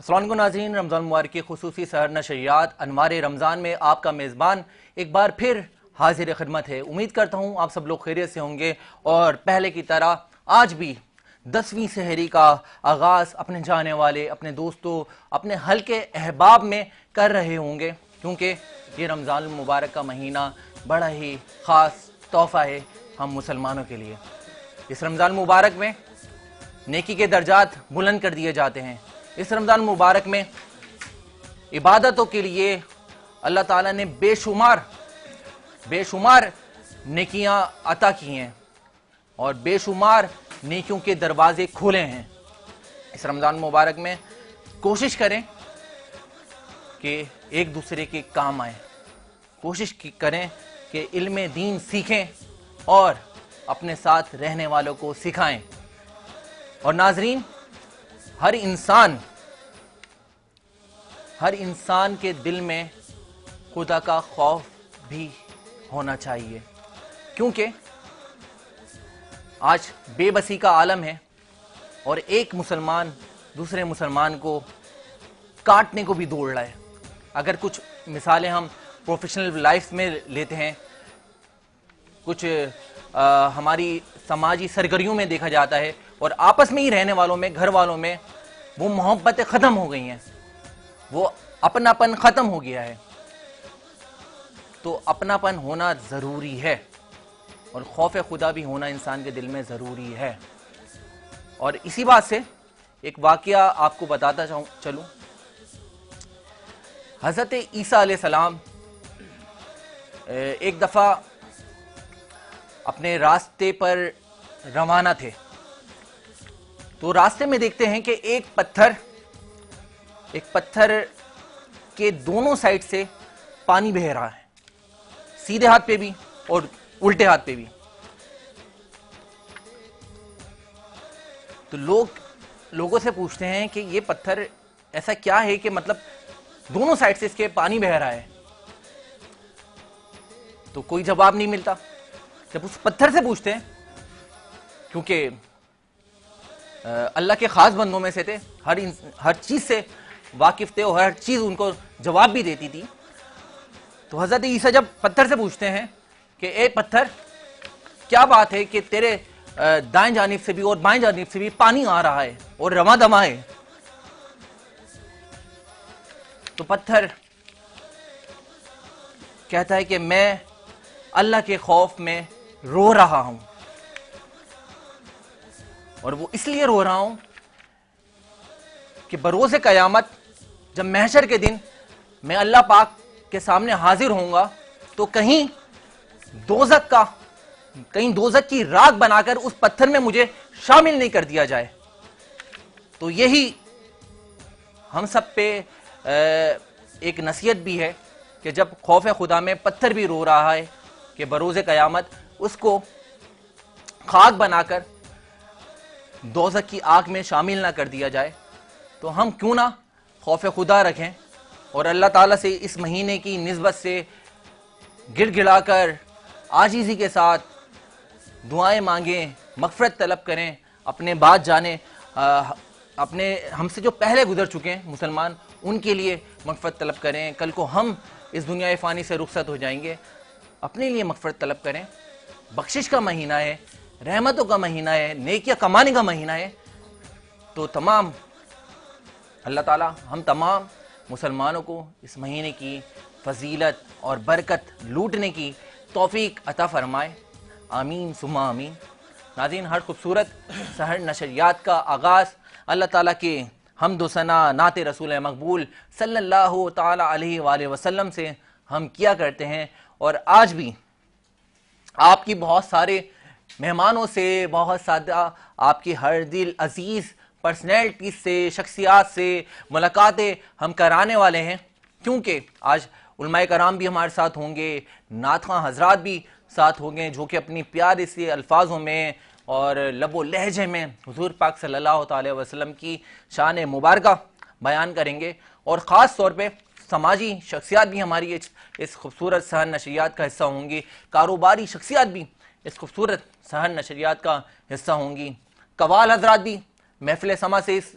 अस्सलाम वालेकुम नाज़रीन, रमज़ान मुबारक की खुसूसी सहर नशरियात अनवार रमज़ान में आपका मेज़बान एक बार फिर हाजिर खिदमत है। उम्मीद करता हूँ आप सब लोग खैरियत से होंगे और पहले की तरह आज भी 10वीं सहरी का आगाज़ अपने जाने वाले, अपने दोस्तों, अपने हल्के अहबाब में कर रहे होंगे, क्योंकि ये रमज़ान मुबारक का महीना बड़ा ही ख़ास तोहफ़ा है हम मुसलमानों के लिए। इस रमज़ान मुबारक में नेकी के दर्जात बुलंद कर दिए जाते हैं। इस रमज़ान मुबारक में इबादतों के लिए अल्लाह ताला ने बेशुमार नेकियां अता की हैं और बेशुमार नेकियों के दरवाजे खोले हैं। इस रमज़ान मुबारक में कोशिश करें कि एक दूसरे के काम आए, कोशिश करें कि इल्म दीन सीखें और अपने साथ रहने वालों को सिखाएं। और नाजरीन, हर इंसान के दिल में खुदा का खौफ भी होना चाहिए, क्योंकि आज बेबसी का आलम है और एक मुसलमान दूसरे मुसलमान को काटने को भी दौड़ रहा है। अगर कुछ मिसालें हम प्रोफेशनल लाइफ में लेते हैं, कुछ हमारी समाजी सरगर्मियों में देखा जाता है और आपस में ही रहने वालों में, घर वालों में वो मोहब्बतें ख़त्म हो गई हैं, वो अपनापन ख़त्म हो गया है। तो अपनापन होना ज़रूरी है और खौफ खुदा भी होना इंसान के दिल में ज़रूरी है। और इसी बात से एक वाक़या आपको बताता चलूँ। हज़रत ईसा अलैहिस्सलाम एक दफ़ा अपने रास्ते पर रवाना थे, तो रास्ते में देखते हैं कि एक पत्थर के दोनों साइड से पानी बह रहा है, सीधे हाथ पे भी और उल्टे हाथ पे भी। तो लोगों से पूछते हैं कि ये पत्थर ऐसा क्या है कि मतलब दोनों साइड से इसके पानी बह रहा है। तो कोई जवाब नहीं मिलता। जब उस पत्थर से पूछते हैं, क्योंकि अल्लाह के खास बंदों में से थे, हर चीज से वाकिफ थे और हर चीज उनको जवाब भी देती थी। तो हजरत ईसा जब पत्थर से पूछते हैं कि ए पत्थर, क्या बात है कि तेरे दाएं जानिब से भी और बाएं जानिब से भी पानी आ रहा है और रवा दमा है। तो पत्थर कहता है कि मैं अल्लाह के खौफ में रो रहा हूं, और वो इसलिए रो रहा हूं कि बरोज़े क़यामत जब महशर के दिन मैं अल्लाह पाक के सामने हाजिर होऊंगा तो कहीं दोज़ख की राख बनाकर उस पत्थर में मुझे शामिल नहीं कर दिया जाए। तो यही हम सब पे एक नसीहत भी है कि जब खौफ खुदा में पत्थर भी रो रहा है कि बरोज़े क़यामत उसको खाक बनाकर दोज़ख की आग में शामिल ना कर दिया जाए, तो हम क्यों ना खौफ खुदा रखें और अल्लाह ताला से इस महीने की निस्बत से गिड़गिड़ाकर आजीज़ी के साथ दुआएं मांगें, मग़फ़िरत तलब करें, अपने बाद जाने अपने हमसे जो पहले गुजर चुके हैं मुसलमान, उनके लिए मग़फ़िरत तलब करें। कल को हम इस दुनिया फ़ानी से रुखसत हो जाएंगे, अपने लिए मग़फ़िरत तलब करें। बख्शिश का महीना है, रहमतों का महीना है, नेकियां कमाने का महीना है। तो तमाम अल्लाह ताला हम तमाम मुसलमानों को इस महीने की फजीलत और बरकत लूटने की तौफीक अता फरमाए। आमीन सुम्मा आमीन। नाज़रीन, हर खूबसूरत सहर नशरियात का आगाज़ अल्लाह ताला के हम्द सना नाते रसूल मकबूल सल्लल्लाहु ताला अलैहि वसल्लम से हम किया करते हैं। और आज भी आपकी बहुत सारे मेहमानों से, बहुत सादा आपकी हर दिल अजीज़ पर्सनैलिटी से, शख्सियात से मुलाकातें हम कराने वाले हैं, क्योंकि आज उलमाए कराम भी हमारे साथ होंगे, नातख़्वां हजरात भी साथ होंगे, जो कि अपनी प्यारे से अल्फाजों में और लबो लहजे में हुजूर पाक सल्लल्लाहु अलैहि वसल्लम की शान मुबारका बयान करेंगे। और ख़ास तौर पे समाजी शख्सियात भी हमारी इस खूबसूरत सहर नशरियात का हिस्सा होंगी, कारोबारी शख्सियात भी इस खूबसूरत सहर नशरियात का हिस्सा होंगी, कवाल हजरात भी महफिल समा से इस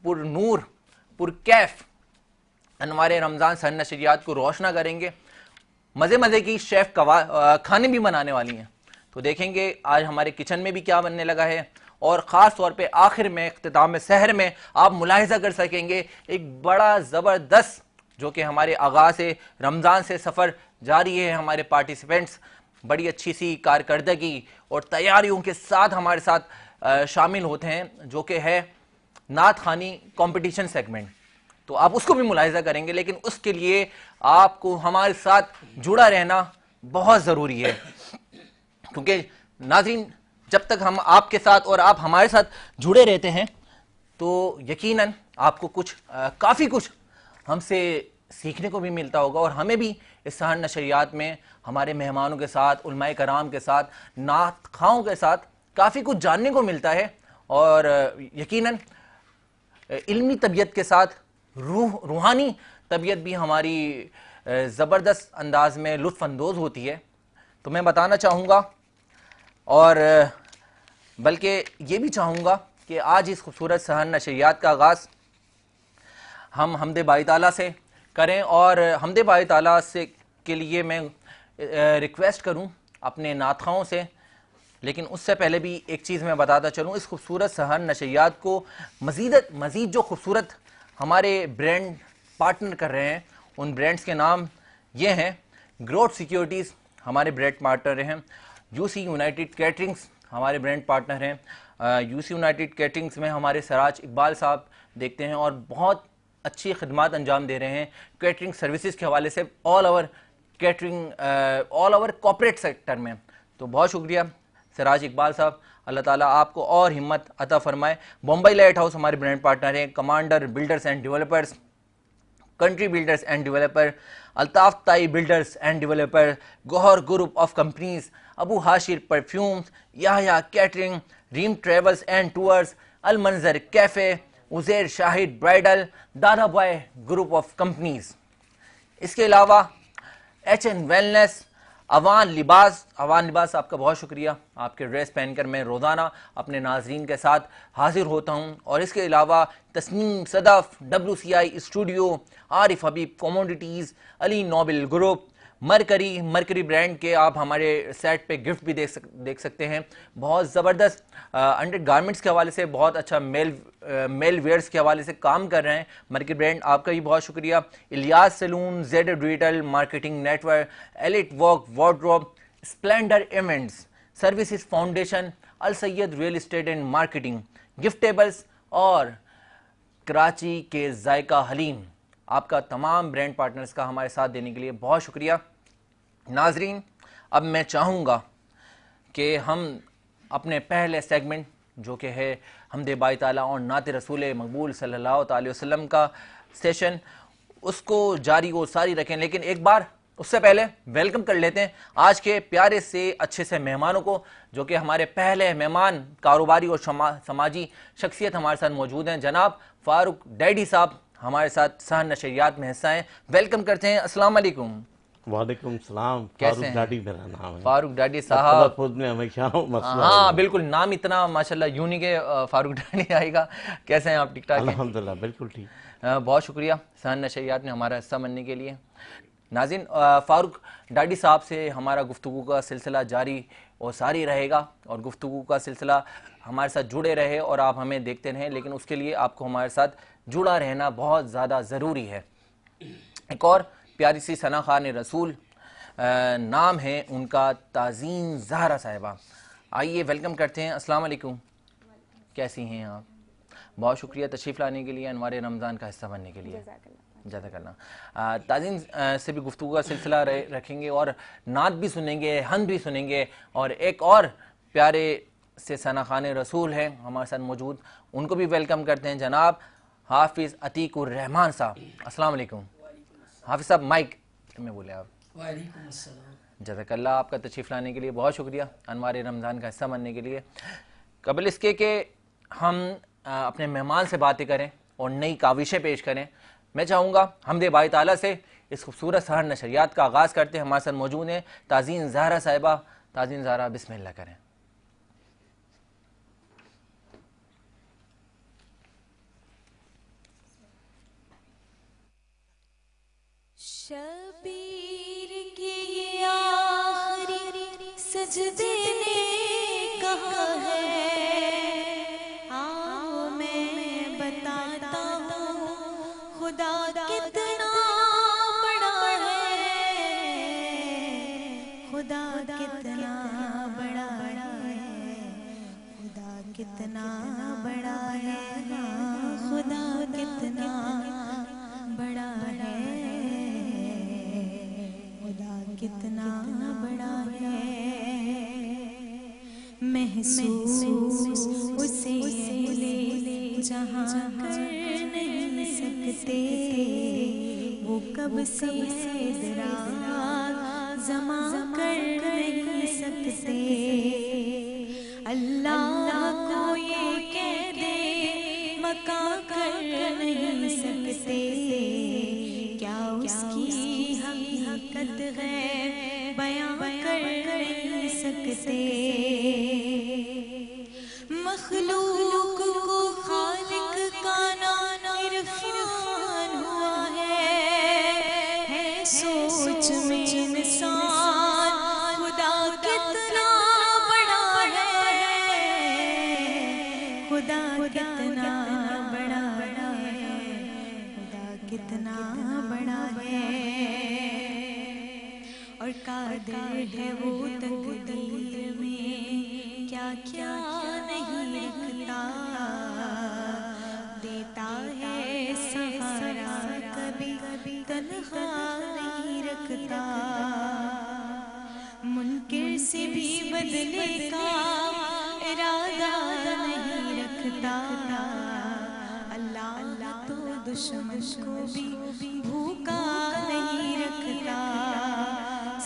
पुरनूर पुरकैफ हमारे रमज़ान सहर नशरियात को रोशना करेंगे। मज़े मज़े की शेफ़ खाने भी बनाने वाली हैं, तो देखेंगे आज हमारे किचन में भी क्या बनने लगा है। और ख़ास तौर पे आखिर में इख्तिताम सहर में आप मुलाहिज़ा कर सकेंगे एक बड़ा ज़बरदस्त जो कि हमारे आगाज़ से रमज़ान से सफ़र जारी है। हमारे पार्टिसिपेंट्स बड़ी अच्छी सी कारकर्दगी और तैयारियों के साथ हमारे साथ शामिल होते हैं, जो कि है नात खानी कंपटीशन सेगमेंट। तो आप उसको भी मुलाहिज़ा करेंगे, लेकिन उसके लिए आपको हमारे साथ जुड़ा रहना बहुत ज़रूरी है, क्योंकि नाज़रीन जब तक हम आपके साथ और आप हमारे साथ जुड़े रहते हैं तो यकीनन आपको कुछ काफ़ी कुछ हमसे सीखने को भी मिलता होगा, और हमें भी इस सहर नशरियात में हमारे मेहमानों के साथ, उलमाए कराम के साथ, नात खाओं के साथ काफ़ी कुछ जानने को मिलता है। और यकीनन इल्मी तबीयत के साथ रूहानी तबीयत भी हमारी ज़बरदस्त अंदाज में लुत्फ़ अंदोज़ होती है। तो मैं बताना चाहूँगा और बल्कि ये भी चाहूँगा कि आज इस खूबसूरत सहर नशरियात का आगाज़ हम हमदे बारी ताला से करें, और हमदे बारी ताला से के लिए मैं रिक्वेस्ट करूं अपने नातखाओं से। लेकिन उससे पहले भी एक चीज़ मैं बताता चलूं, इस खूबसूरत सहर नशरियात को मज़ीद जो खूबसूरत हमारे ब्रांड पार्टनर कर रहे हैं, उन ब्रांड्स के नाम ये हैं। ग्रोथ सिक्योरिटीज़ हमारे ब्रांड पार्टनर हैं, यूसी यूनाइटेड कैटरिंग्स हमारे ब्रांड पार्टनर हैं। यूसी यूनाइटेड कैटरिंग्स में हमारे सराज इकबाल साहब देखते हैं और बहुत अच्छी खिदमत अंजाम दे रहे हैं कैटरिंग सर्विसेज के हवाले से all over catering all over corporate sector में। तो बहुत शुक्रिया सराज इकबाल साहब, अल्लाह ताला आपको और हिम्मत अता फरमाए। बॉम्बे लाइट हाउस हमारे ब्रांड पार्टनर हैं, Commander Builders and Developers, Country Builders and Developer, Altaf Tai Builders and Developer, Gauhar Group of Companies, Abu Hashir Perfumes, Yahya Catering, Reem Travels and Tours, Al Manzar Cafe, Uzair Shahid Bridal, Dada Boy Group of Companies. इसके अलावा HN वेलनेस, अवान लिबास आपका बहुत शुक्रिया। आपके dress पहनकर मैं रोज़ाना अपने नाजरीन के साथ हाजिर होता हूँ। और इसके अलावा Tasneem Sadaf, WCI Studio, Arif Habib Commodities, Ali Noble Group, Mercury brand के आप हमारे सेट पे गिफ्ट भी देख सकते हैं। बहुत ज़बरदस्त अंडर गारमेंट्स के हवाले से बहुत अच्छा मेल वेयर्स के हवाले से काम कर रहे हैं मरकरी ब्रांड, आपका भी बहुत शुक्रिया। Ilyas Salon, Z Digital Marketing Network, Elite Walk Wardrobe, Splendor Events Services foundation, Al Syed real estate and Marketing, Giftables और कराची के जायका हलीम, आपका तमाम ब्रांड पार्टनर्स का हमारे साथ देने के लिए बहुत शुक्रिया। नाजरीन अब मैं चाहूँगा कि हम अपने पहले सेगमेंट जो कि है हमदे बारी ताला और नात रसूल मकबूल सल्लल्लाहु अलैहि वसल्लम का सेशन, उसको जारी और सारी रखें। लेकिन एक बार उससे पहले वेलकम कर लेते हैं आज के प्यारे से अच्छे से मेहमानों को, जो कि हमारे पहले मेहमान कारोबारी और समाजी शख्सियत हमारे साथ मौजूद हैं। जनाब फारूक डैडी साहब हमारे साथ सहर नशरियात में हिस्सा हैं, वेलकम करते हैं। अस्सलाम वालेकुम। वालेकुम सलाम। कैसे फारूक हैं? डाडी मेरा नाम है। फारूक डाडी साहब, तलफ़ुज़ में हमेशा मसला हाँ है। बिल्कुल, नाम इतना माशाल्लाह यूनिक है, फारूक डाडी आएगा। कैसे हैं आप? ठीक ठाक हैं? अल्हम्दुलिल्लाह बिल्कुल ठीक। बहुत शुक्रिया सहर नशरियात में हमारा हिस्सा बनने के लिए। नाज़रीन फारूक डाडी साहब से हमारा गुफ्तगू का सिलसिला जारी और सारी रहेगा, और गुफ्तगू का सिलसिला हमारे साथ जुड़े रहे और आप हमें देखते रहें, लेकिन उसके लिए आपको हमारे साथ जुड़ा रहना बहुत ज़्यादा ज़रूरी है। एक और प्यारी सी सना खान रसूल, नाम है उनका ताज़ीन ज़हरा साहिबा। आइए वेलकम करते हैं। अस्सलाम वालेकुम, कैसी हैं आप? बहुत शुक्रिया तशरीफ़ लाने के लिए, अनवार रमज़ान का हिस्सा बनने के लिए। जज़ाकल्लाह। ताज़ीन से भी गुफ्तगू का सिलसिला रखेंगे और नात भी सुनेंगे, हम्द भी सुनेंगे। और एक और प्यारे से सना खान रसूल हैं हमारे साथ मौजूद, उनको भी वेलकम करते हैं। जनाब हाफिज़ अतीकुर रहमान साहब, अस्सलाम वालेकुम। हाफिज़ साहब माइक में बोले आप। वालेकुम अस्सलाम। जज़ाकल्लाह, आपका तशरीफ़ लाने के लिए बहुत शुक्रिया, अनवार रमज़ान का हिस्सा बनने के लिए। कबल इसके कि हम अपने मेहमान से बातें करें और नई काविशें पेश करें, मैं चाहूँगा हमदे बारी ताला से इस खूबसूरत सहर नशरियात का आगाज़ करते हैं। हमारे साथ मौजूद हैं ताज़ीन ज़हरा साहिबा। ताज़ीन ज़हरा बिस्मिल्लाह करें। शबीर की ये आखिरी सजदे ने कहा है, आओ मैं बताता हूँ खुदा कितना बड़ा है, खुदा कितना बड़ा है, खुदा कितना बड़ा है, खुदा कितना बड़ा है, कितना बड़ा है। महसूस उसे ले जहाँ कर नहीं सकते, वो कब से दराज जमा कर नहीं सकते। अल्लाह को ये कह दे मका कर नहीं सकते, क्या उसकी हकीकत है बयां कर नहीं सकते। मखलूक को खालिक का नाम इरफान हुआ है सोच में इंसान खुदा कितना बड़ा है, खुदा कितना बड़ा है, खुदा कितना बड़ा है। और कादिर है वो तकदीर में क्या क्या नहीं रखता, देता है सहारा कभी तन्हा नहीं रखता। मुनकिर से भी बदले का इरादा नहीं रखता, अल्लाह तो दुश्मन को भी भूखा नहीं रखता।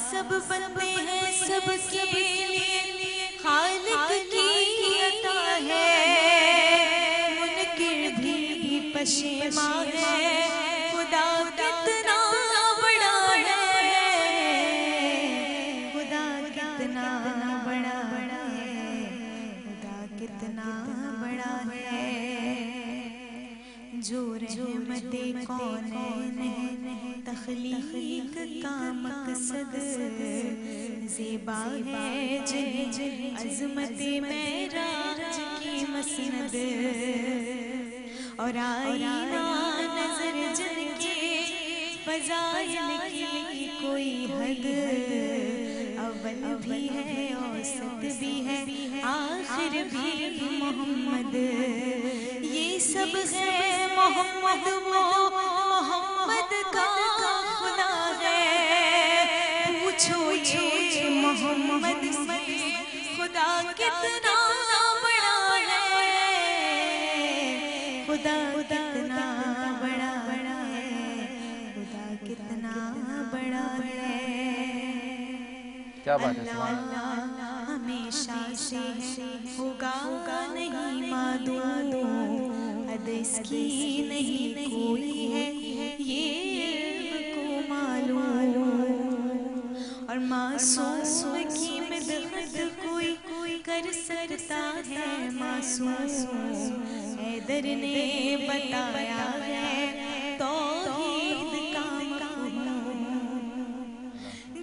सब बंदे हैं सबके लिए खालिक की अता है, मुनकिर भी पशेमा है, खुदा कितना बड़ा है, खुदा कितना बड़ा है, खुदा कितना बड़ा है। जो रहमते कौनैन है तख्लीक का मकसद, ज़ेबा है जिन्हें अज़मते मेराज की मसनद। और आईना नजर जिनके फज़ाइल की कोई हद, अव्वल भी है औसत भी है आखिर भी मोहम्मद। ये सब है मोहम्मद, वो मोहम्मद का खुदा है। पूछो ये मोहम्मद से खुदा कितना बड़ा है, खुदा कितना बड़ा है, खुदा कितना बड़ा है। क्या बात है, सुभान अल्लाह हमेशा से होगा नहीं मालूम, हद इसकी नहीं कोई है ये को मालूम। और मासूम की मदद कोई कर सकता है मासूम, हैदर ने बताया है तौहीद का मफ़हूम।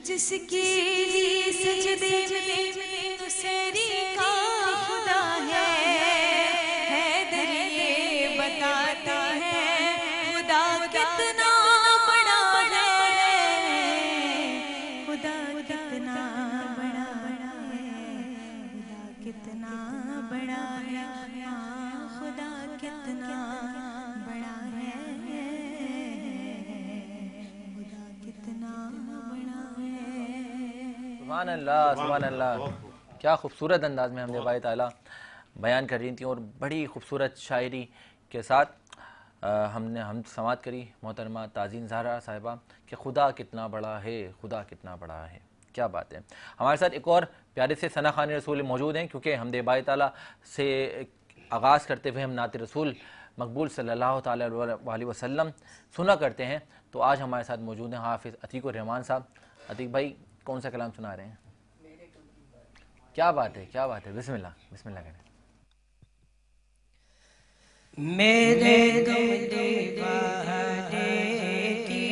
जिसके लिए सजदे में तुसेरी का खुदा है, हैदर ये बताता है खुदा कितना बड़ा है, खुदा कितना बड़ा है, खुदा कितना बड़ा है, खुदा कितना बड़ा है, खुदा कितना बड़ा है। सुभान अल्लाह, सुभान अल्लाह। क्या खूबसूरत अंदाज में हमने बात ताला बयान कर रही थी और बड़ी खूबसूरत शायरी के साथ हम समात करी मोहतरमा ताज़ीन ज़हरा साहिबा कि खुदा कितना बड़ा है, खुदा कितना बड़ा है। क्या बात है। हमारे साथ एक और प्यारे से सना खान रसूल मौजूद हैं, क्योंकि हमदे बात ताला से आगाज़ करते हुए हम नात रसूल मकबूल सल्लल्लाहु ताला अलैहि वसल्लम सुना करते हैं। तो आज हमारे साथ मौजूद हैं हाफिज़ अतीकुर रहमान साहब। अतीक भाई कौन सा कलाम सुना रहे हैं? क्या बात है, क्या बात है। बिस्मिल्लाह, बिस्मिल्लाह करें। मेरे दीवाने की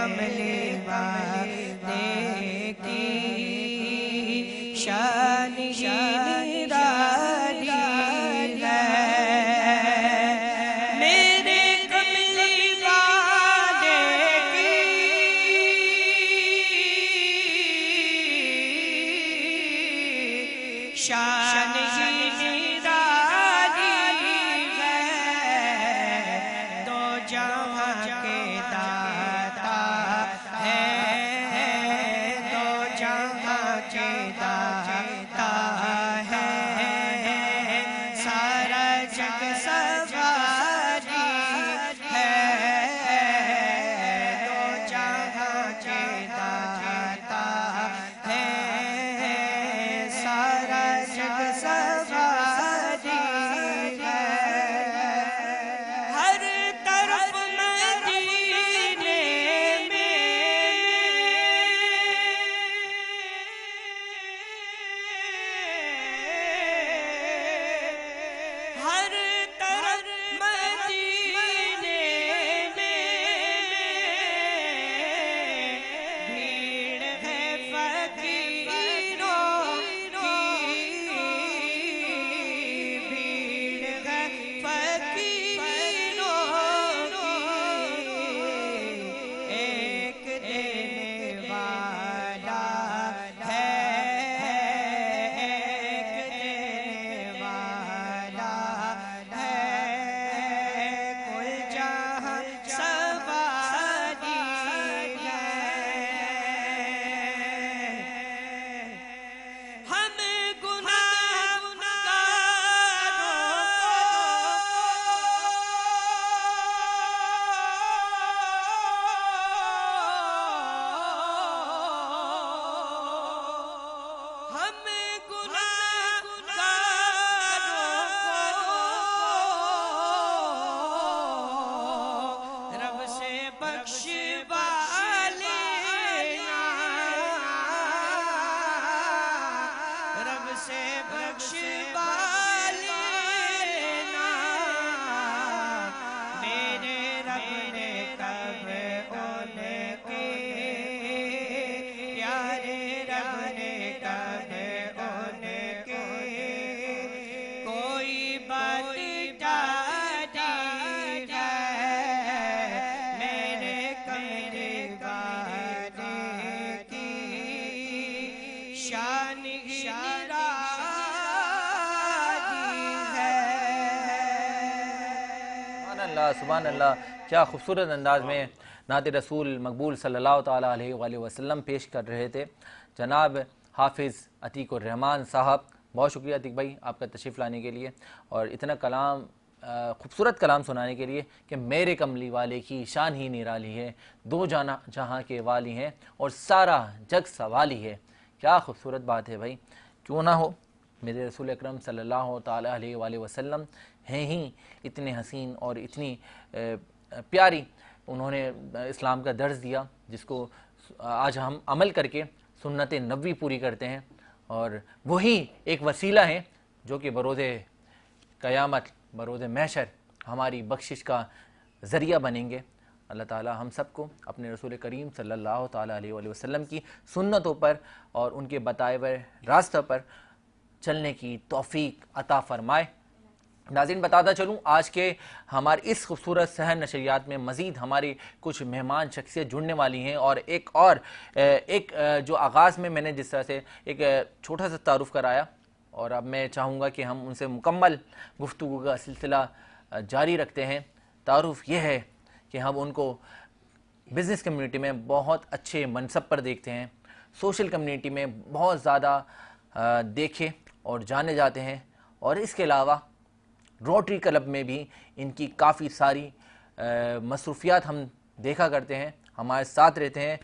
कमले वाले की शान निराली है। मेरे कमले वाले की शान निराली है। दो जहां के दाता है, दो जहां के दाता है। सारा जग सवारी है, दो जहां के दाता है। सारा जग सवारी है। हर तरफ मदीने में हर तरफ मदीने में भीड़ है फकीरों की, भीड़ है फकीरों की। एक देने वाला है, एक देने वाला है। कुल जहां सवारी है। हम रब से बख्शवा लेना, रब से बख्शवा लेना। मेरे रब ने कब उनके प्यारे रब ने कब उनके कोई बात टाली है। मेरे कमरे वाले की शान निराली है। सुभान अल्लाह, क्या खूबसूरत अंदाज में नात रसूल मकबूल सल्लल्लाहु ताला अलैहि वसल्लम पेश कर रहे थे जनाब हाफिज़ अतीकुर रहमान साहब। बहुत शुक्रिया अतीक भाई आपका तशरीफ़ लाने के लिए और इतना कलाम खूबसूरत कलाम सुनाने के लिए कि मेरे कमली वाले की शान ही निराली है, दो जाना जहाँ के वाली हैं और सारा जग सवाली है। क्या खूबसूरत बात है भाई। क्यों ना हो, मेरे रसूल अकरम सल्लल्लाहु ताला अलैहि वसल्लम हैं ही इतने हसीन और इतनी प्यारी। उन्होंने इस्लाम का दर्स दिया जिसको आज हम अमल करके सुन्नत नबवी पूरी करते हैं और वही एक वसीला है जो कि बरोज़े क़यामत बरोज़े महशर हमारी बख्शिश का ज़रिया बनेंगे। अल्लाह ताला हम सबको अपने रसूल करीम सल्लल्लाहु ताला अलैहि वसल्लम की सुन्नतों पर और उनके बताए हुए रास्ते पर चलने की तौफीक अता फरमाए। नाज़रीन बताता चलूँ, आज के हमारे इस खूबसूरत सहर नशरियात में मज़ीद हमारी कुछ मेहमान शख्सियत जुड़ने वाली हैं और एक जो आगाज़ में मैंने जिस तरह से एक छोटा सा तारुफ़ कराया और अब मैं चाहूँगा कि हम उनसे मुकम्मल गुफ्तगू का सिलसिला जारी रखते हैं। तारुफ़ यह है कि हम उनको बिज़नेस कम्युनिटी में बहुत अच्छे मनसब पर देखते हैं, सोशल कम्युनिटी में बहुत ज़्यादा देखे और जाने जाते हैं और इसके अलावा रोटरी क्लब में भी इनकी काफ़ी सारी मसरूफियात हम देखा करते हैं। हमारे साथ रहते हैं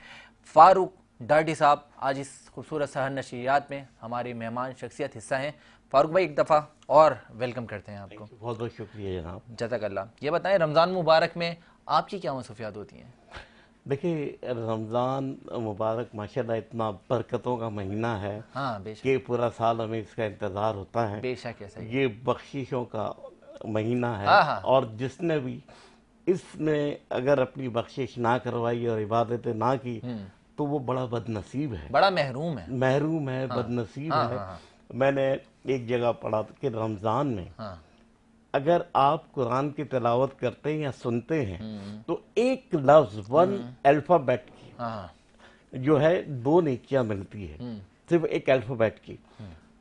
फ़ारूक डार्टी साहब, आज इस खूबसूरत सहर नशरियात में हमारे मेहमान शख्सियत हिस्सा हैं। फ़ारूक भाई एक दफ़ा और वेलकम करते हैं आपको। बहुत बहुत शुक्रिया जनाब। जज़ाकल्लाह। ये बताएं रमज़ान मुबारक में आपकी क्या मसरूफियात होती हैं? देखिए, रमज़ान मुबारक माशाल्लाह इतना बरकतों का महीना है हाँ बेशक, कि पूरा साल हमें इसका इंतज़ार होता है। बेशक ऐसा ही। ये बख्शिशों का महीना है हाँ, हाँ। और जिसने भी इसने अगर अपनी बख्शिश ना करवाई और इबादतें ना की तो वो बड़ा बदनसीब है, बड़ा महरूम है। महरूम है, बदनसीब हाँ, है। हाँ, हाँ। मैंने एक जगह पढ़ा था कि रमज़ान में हाँ, अगर आप कुरान की तिलावत करते हैं या सुनते हैं तो एक लफ्ज, वन अल्फ़ाबेट की हाँ, जो है 2 नेकियां मिलती है, सिर्फ एक अल्फ़ाबेट की।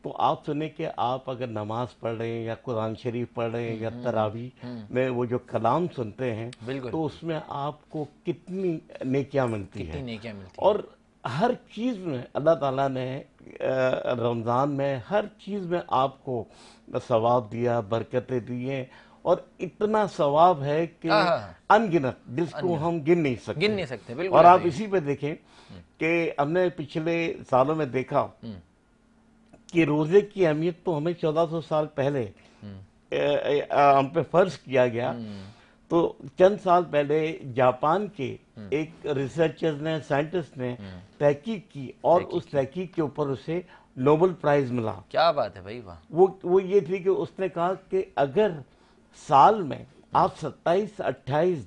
तो आप सुने कि आप अगर नमाज पढ़ रहे हैं या कुरान शरीफ पढ़ रहे हैं या तरावी में वो जो कलाम सुनते हैं बिल्कुल। तो उसमें आपको कितनी नेकियां मिलती कितनी है। नेकियां मिलती और हर चीज़ में अल्लाह ताला ने रमज़ान में हर चीज़ में आपको सवाब दिया, बरकतें दी हैं, और इतना सवाब है कि हाँ, हाँ। अनगिनत, जिसको हम गिन नहीं सकते। गिन नहीं सकते, बिल्कुल और आप ऐसे ही। इसी पे देखें कि हमने पिछले सालों में देखा कि रोजे की अहमियत तो हमें 1400 साल पहले हम पे फर्ज किया गया। तो चंद साल पहले जापान के एक रिसर्चर्स ने, साइंटिस्ट ने तहकीक की और उस तहकीक के ऊपर उसे नोबेल प्राइज मिला। क्या बात है भाई, वाह। वो ये थी कि उसने कहा कि अगर साल में आप 27-28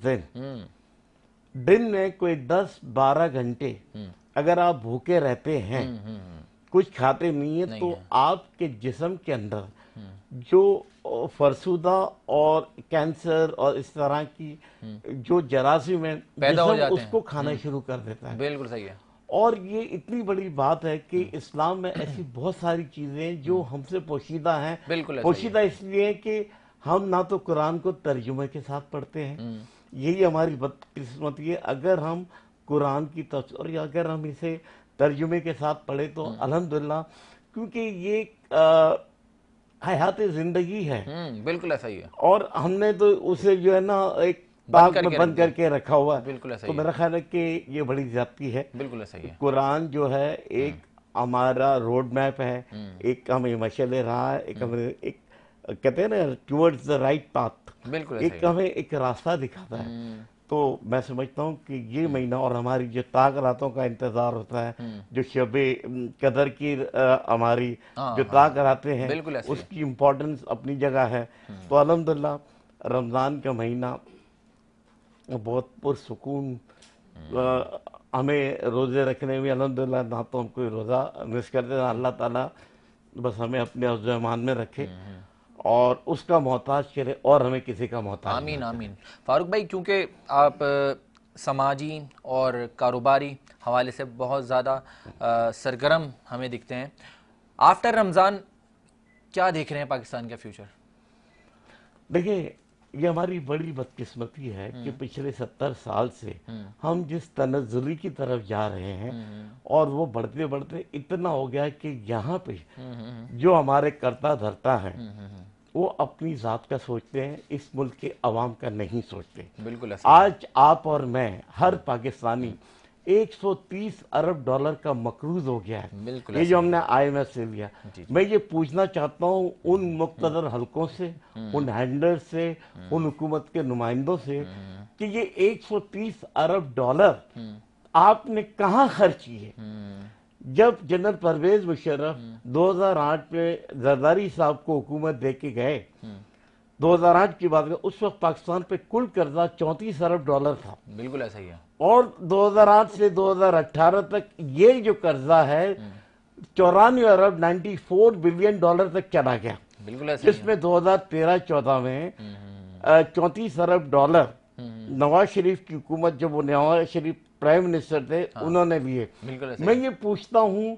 दिन में कोई 10-12 घंटे अगर आप भूखे रहते हैं, कुछ खाते नहीं है, तो आपके जिस्म के अंदर जो फरसुदा और कैंसर और इस तरह की जो जरासीम है पैदा हो जिस्म जाते उसको खाना शुरू कर देता है। बिल्कुल सही है। और ये इतनी बड़ी बात है कि इस्लाम में ऐसी बहुत सारी चीजें जो हमसे पोशीदा हैं। बिल्कुल ऐसा ही पोशीदा इसलिए कि हम ना तो कुरान को तर्जुमे के साथ पढ़ते हैं, यही हमारी बदकिस्मती है। अगर हम कुरान की तफसीर या अगर हम इसे तर्जुमे के साथ पढ़े तो अल्हम्दुलिल्लाह, क्योंकि ये हयात जिंदगी है। बिल्कुल ऐसा ही है। और हमने तो उसे जो है ना एक ताक में बंद करके रखा हुआ है। बिल्कुल ऐसा तो ही मेरा ख्याल है कि ये बड़ी ज्यादती है। बिल्कुल ऐसा ही है। कुरान जो है एक हमारा रोड मैप है, एक हमें मशले रहा है, एक हमें एक कहते हैं ना टुवर्ड्स द राइट पाथ, बिल्कुल ऐसा एक हमें एक रास्ता दिखाता है। तो मैं समझता हूँ कि ये महीना और हमारी जो ताक रातों का इंतजार होता है, जो शबे कदर की हमारी जो ताक रातें हैं, बिल्कुल ऐसे ही है। उसकी इम्पोर्टेंस अपनी जगह है। तो अल्हम्दुलिल्लाह रमज़ान का महीना बहुत पुरसुकून, हमें रोज़े रखने में अल्हम्दुलिल्लाह ना तो हम कोई रोज़ा मिस करते हैं। अल्लाह ताला बस हमें अपने अज़्ज़मान में रखे और उसका मोहताज करे और हमें किसी का मोहताज ना आमीन करे। आमीन। फारूक भाई, क्योंकि आप समाजी और कारोबारी हवाले से बहुत ज़्यादा सरगर्म हमें दिखते हैं, आफ्टर रमज़ान क्या देख रहे हैं पाकिस्तान का फ्यूचर? देखिए, ये हमारी बड़ी बदकिस्मती है कि पिछले 70 साल से हम जिस तनज़्ज़ुली की तरफ जा रहे हैं और वो बढ़ते बढ़ते इतना हो गया कि यहाँ पे जो हमारे कर्ता धर्ता हैं वो अपनी ज़ात का सोचते हैं, इस मुल्क के अवाम का नहीं सोचते। बिल्कुल ऐसा। आज आप और मैं, हर पाकिस्तानी 130 अरब डॉलर का मकरूज हो गया है। बिल्कुल ये जो हमने IMF से लिया। मैं ये पूछना चाहता हूँ उन मुक्तदर हलकों से, उन हैंडलर से, उन हुकूमत के नुमाइंदों से कि ये 130 अरब डॉलर आपने कहाँ खर्च किए? जब जनरल परवेज मुशर्रफ 2008 में जरदारी साहब को हुकूमत दे के गए, 2008 की बात है, उस वक्त पाकिस्तान पे कुल कर्जा 34 अरब डॉलर था। बिल्कुल ऐसा ही है। और 2008 से 2018 तक ये जो कर्जा है 94 अरब 94 बिलियन डॉलर तक चला गया, बिल्कुल ऐसा ही है। जिसमें 2013-14 में 34 अरब डॉलर नवाज शरीफ की हुकूमत, जब वो नवाज शरीफ प्राइम मिनिस्टर थे, उन्होंने लिए। बिल्कुल ऐसा मैं ही है। ये पूछता हूँ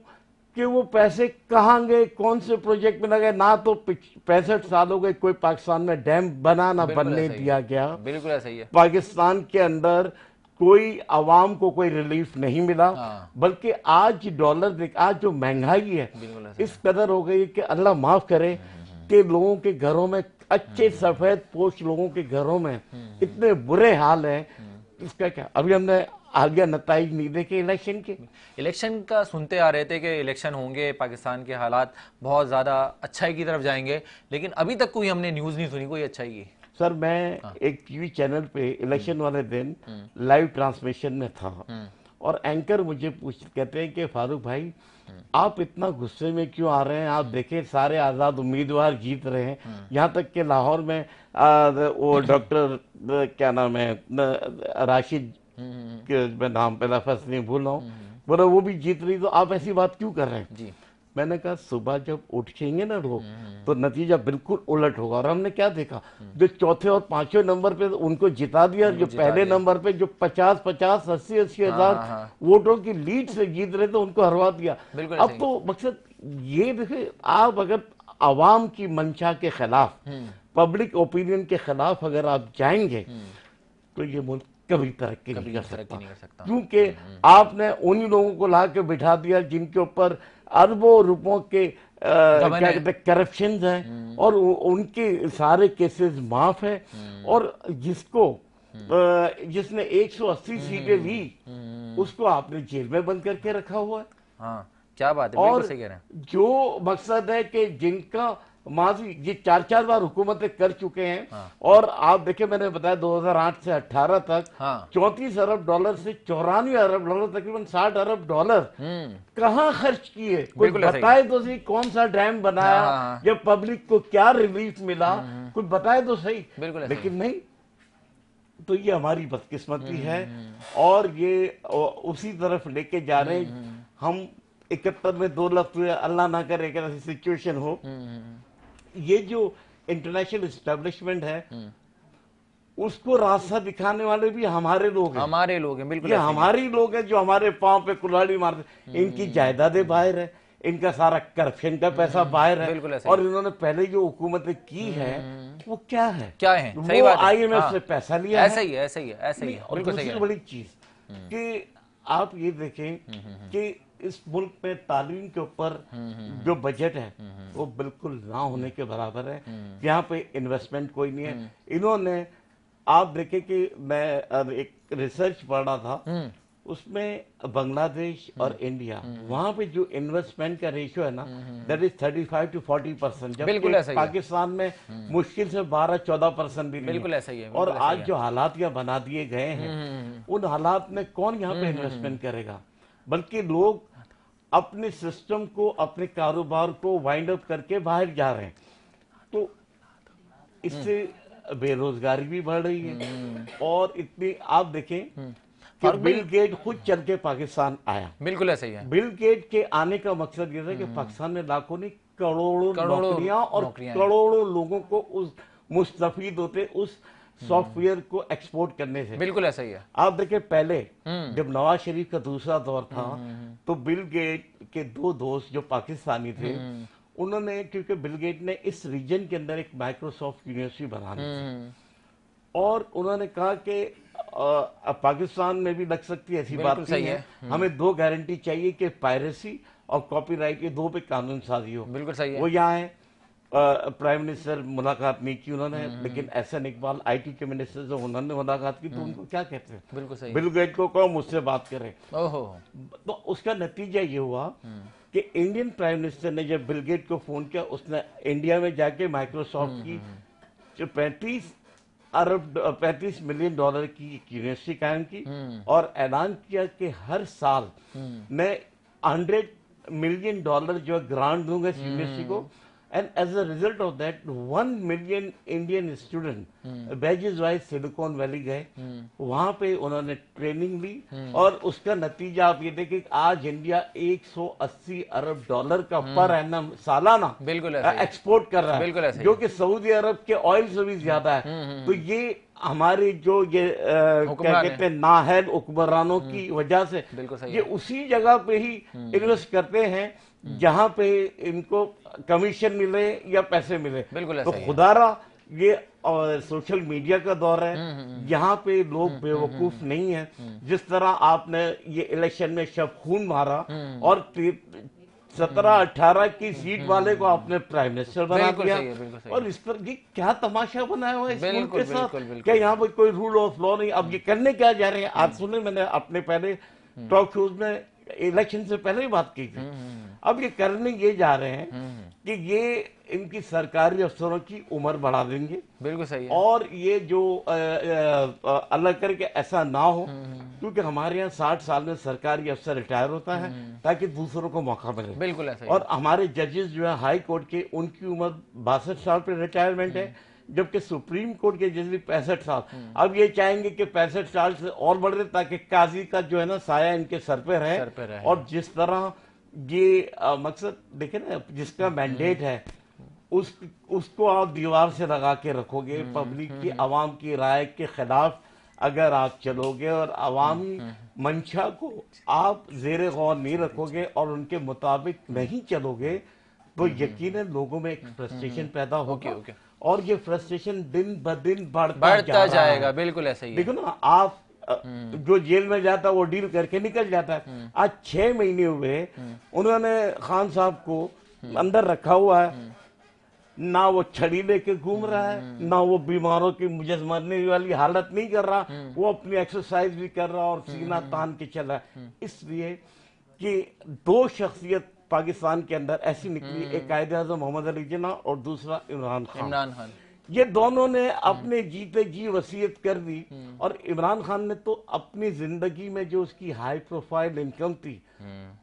कि वो पैसे कहाँ गए, कौन से प्रोजेक्ट में लगे? ना तो 65 साल हो गए कोई पाकिस्तान में डैम बना ना बिल्कुल बनने ऐसा ही है। दिया गया। बिल्कुल ऐसा ही है। पाकिस्तान के अंदर कोई आवाम को कोई रिलीफ नहीं मिला, बल्कि आज डॉलर देख, आज जो महंगाई है बिल्कुल ऐसा इस कदर हो गई कि अल्लाह माफ करे कि लोगों के घरों में, अच्छे सफेद पोश लोगों के घरों में इतने बुरे हाल हैं। इसका क्या, अभी हमने आगे नताइज नहीं देखे इलेक्शन के। इलेक्शन का सुनते आ रहे थे कि इलेक्शन होंगे, पाकिस्तान के हालात बहुत ज़्यादा अच्छाई की तरफ जाएंगे, लेकिन अभी तक कोई हमने न्यूज़ नहीं सुनी कोई अच्छाई की। सर, मैं एक टीवी चैनल पे इलेक्शन वाले दिन लाइव ट्रांसमिशन में था और एंकर मुझे कहते हैं कि फारूक भाई आप इतना गुस्से में क्यों आ रहे हैं, आप देखें सारे आजाद उम्मीदवार जीत रहे हैं, यहाँ तक कि लाहौर में वो डॉक्टर क्या नाम है राशिद के मैं नाम पे लफ्ज़ नहीं भूल रहा हूँ, बोला वो भी जीत रही, तो आप ऐसी बात क्यों कर रहे हैं जी। मैंने कहा सुबह जब उठेंगे ना लोग तो नतीजा बिल्कुल उलट होगा। और हमने क्या देखा, जो चौथे और पांचवें नंबर पे उनको जिता दिया, जो पहले नंबर पे जो 50-50 80-80 हजार वोटों की लीड से जीत रहे थे उनको हरवा दिया। अब तो मकसद ये देखे, आप अगर आवाम की मंशा के खिलाफ, पब्लिक ओपिनियन के खिलाफ अगर आप जाएंगे तो ये मुल्क कभी तरक्की नहीं कर सकता, क्योंकि आपने उन्हीं लोगों को ला के बिठा दिया जिनके ऊपर अरबों रुपयों के क्या कहते हैं करप्शन हैं और उनके सारे केसेस माफ है, और जिसने 180 सीटें ली उसको आपने जेल में बंद करके रखा हुआ है। हाँ, क्या बात है, बिल्कुल सही कह रहे हैं। जो मकसद है कि जिनका माजी ये 4-4 बार हुकूमतें कर चुके हैं, और आप देखें मैंने बताया 2008 से 18 तक 34 अरब डॉलर से 94 अरब डॉलर, तकरीबन 60 अरब डॉलर कहाँ खर्च किए, कोई बताए तो सही, कौन सा डैम बनाया या पब्लिक को क्या रिलीफ मिला, कुछ बताए तो सही, लेकिन नहीं। तो ये हमारी बदकिस्मती है और ये उसी तरफ लेके जा रहे हैं। हम 71 में 2 लफ्ज हुए, अल्लाह ना करे कि ऐसी सिचुएशन हो। ये जो इंटरनेशनल एस्टेब्लिशमेंट है उसको रास्ता दिखाने वाले भी हमारे लोग हैं, बिल्कुल, ये हमारे लोग हैं जो हमारे पांव पे कुल्हाड़ी मारते। इनकी जायदादें बाहर है, इनका सारा करप्शन का पैसा बाहर है, और इन्होंने पहले जो हुकूमतें की है वो क्या है, वो IMF से पैसा लिया है। ऐसा ही है। और दूसरी बड़ी चीज कि आप ये देखें कि इस मुल्क में तालीम के ऊपर जो बजट है वो बिल्कुल ना होने के बराबर है। यहाँ पे इन्वेस्टमेंट कोई नहीं है। इन्होंने, आप देखें कि मैं एक रिसर्च पढ़ रहा था, उसमें बांग्लादेश और इंडिया, वहां पे जो इन्वेस्टमेंट का रेशियो है ना, दैट इज 35 to 40%, जबकि पाकिस्तान में मुश्किल से 12-14% भी नहीं है। और आज जो हालात यहाँ बना दिए गए हैं, उन हालात में कौन यहाँ पे इन्वेस्टमेंट करेगा, बल्कि लोग अपने सिस्टम को, अपने कारोबार को वाइंड अप करके बाहर जा रहे हैं। तो इससे बेरोजगारी भी बढ़ रही है। और इतनी आप देखें कि बिल गेट खुद चल के पाकिस्तान आया, बिल्कुल ऐसा ही है। बिल गेट के आने का मकसद ये था कि पाकिस्तान में लाखों नहीं करोड़ों नौकरियां और करोड़ों लोगों को उस मुस्तफीद होते उस सॉफ्टवेयर को एक्सपोर्ट करने से। बिल्कुल ऐसा ही है। आप देखिए पहले जब नवाज शरीफ का दूसरा दौर था तो बिल गेट के 2 दोस्त जो पाकिस्तानी थे, उन्होंने, क्योंकि बिल गेट ने इस रीजन के अंदर एक माइक्रोसॉफ्ट यूनिवर्सिटी बनानी थी, और उन्होंने कहा कि पाकिस्तान में भी लग सकती है, ऐसी बात नहीं है, हमें 2 गारंटी चाहिए कि पायरेसी और कॉपीराइट, ये 2 पे कानून साजी हो। बिल्कुल सही है। वो यहाँ है, प्राइम मिनिस्टर मुलाकात नहीं की उन्होंने, लेकिन एहसन इकबाल IT के मिनिस्टर जो उन्होंने मुलाकात की, तो उनको क्या कहते हैं, बिल्कुल सही, बिल गेट को कहो मुझसे बात करें। तो उसका नतीजा ये हुआ कि इंडियन प्राइम मिनिस्टर ने जब बिल गेट को फोन किया, उसने इंडिया में जाके माइक्रोसॉफ्ट की जो 35 मिलियन डॉलर की यूनिवर्सिटी कायम की, और ऐलान किया कि हर साल मैं $100 मिलियन जो ग्रांट दूंगा इस यूनिवर्सिटी को। And as a result of that, 1 million Indian student batches wise silicon valley गए, वहां पे उन्होंने ट्रेनिंग ली, और उसका नतीजा आप ये देखें, आज इंडिया 180 अरब डॉलर का पर एनम सालाना एक्सपोर्ट कर रहा है, जो कि सऊदी अरब के ऑयल से भी ज्यादा है। तो ये हमारे जो ये क्या कहते हैं नाहल हुक्मरानों की वजह से ये उसी जगह पे ही इन्वेस्ट करते हैं जहां पे इनको कमीशन मिले या पैसे मिले। तो खुदारा ये सोशल मीडिया का दौर है, यहाँ पे लोग बेवकूफ नहीं है। जिस तरह आपने ये इलेक्शन में शब खून मारा और 17-18 की सीट वाले को आपने प्राइम मिनिस्टर बना दिया, और इस पर ये क्या तमाशा बनाया हुआ है इस मुल्क के साथ, क्या यहाँ पर कोई रूल ऑफ लॉ नहीं। अब ये करने क्या जा रहे हैं, आज सुने मैंने अपने पहले टॉक शोज में इलेक्शन से पहले ही बात की थी। अब ये करने ये जा रहे हैं कि ये इनकी सरकारी अफसरों की उम्र बढ़ा देंगे, बिल्कुल सही है। और ये जो अलग करके ऐसा ना हो, क्योंकि हमारे यहाँ 60 साल में सरकारी अफसर रिटायर होता है ताकि दूसरों को मौका मिले। बिल्कुल ऐसा ही और हमारे जजेस जो है हाई कोर्ट के, उनकी उम्र 62 साल पे रिटायरमेंट है, जबकि सुप्रीम कोर्ट के जज भी 65 साल। अब ये चाहेंगे कि 65 साल से और बढ़ रहे ताकि काजी का जो है ना साया इनके सर पे रहे। और जिस तरह ये मकसद देखे ना, जिसका मैंडेट है उसको आप दीवार से लगा के रखोगे, पब्लिक की आवाम की राय के खिलाफ अगर आप चलोगे और आवामी मंशा को आप जेर गौर नहीं रखोगे और उनके मुताबिक नहीं चलोगे, तो यकीनन लोगों में एक फ्रस्ट्रेशन पैदा होगा। और ये फ्रस्ट्रेशन दिन ब दिन बढ़ता जाएगा। बिल्कुल ऐसा ही है। देखो ना, आप जो जेल में जाता है वो डील करके निकल जाता है। आज 6 महीने हुए उन्होंने खान साहब को अंदर रखा हुआ है, ना वो छड़ी लेके घूम रहा है, ना वो बीमारों की मुझे मरने वाली हालत नहीं कर रहा, वो अपनी एक्सरसाइज भी कर रहा और सीना तान के चल रहा है। इसलिए कि 2 शख्सियत पाकिस्तान के अंदर ऐसी निकली, एक कायदे आज़म मोहम्मद अली जिन्ना और दूसरा इमरान खान। ये दोनों ने अपने जीते जी वसीयत कर दी। और इमरान खान ने तो अपनी जिंदगी में जो उसकी हाई प्रोफाइल इनकम थी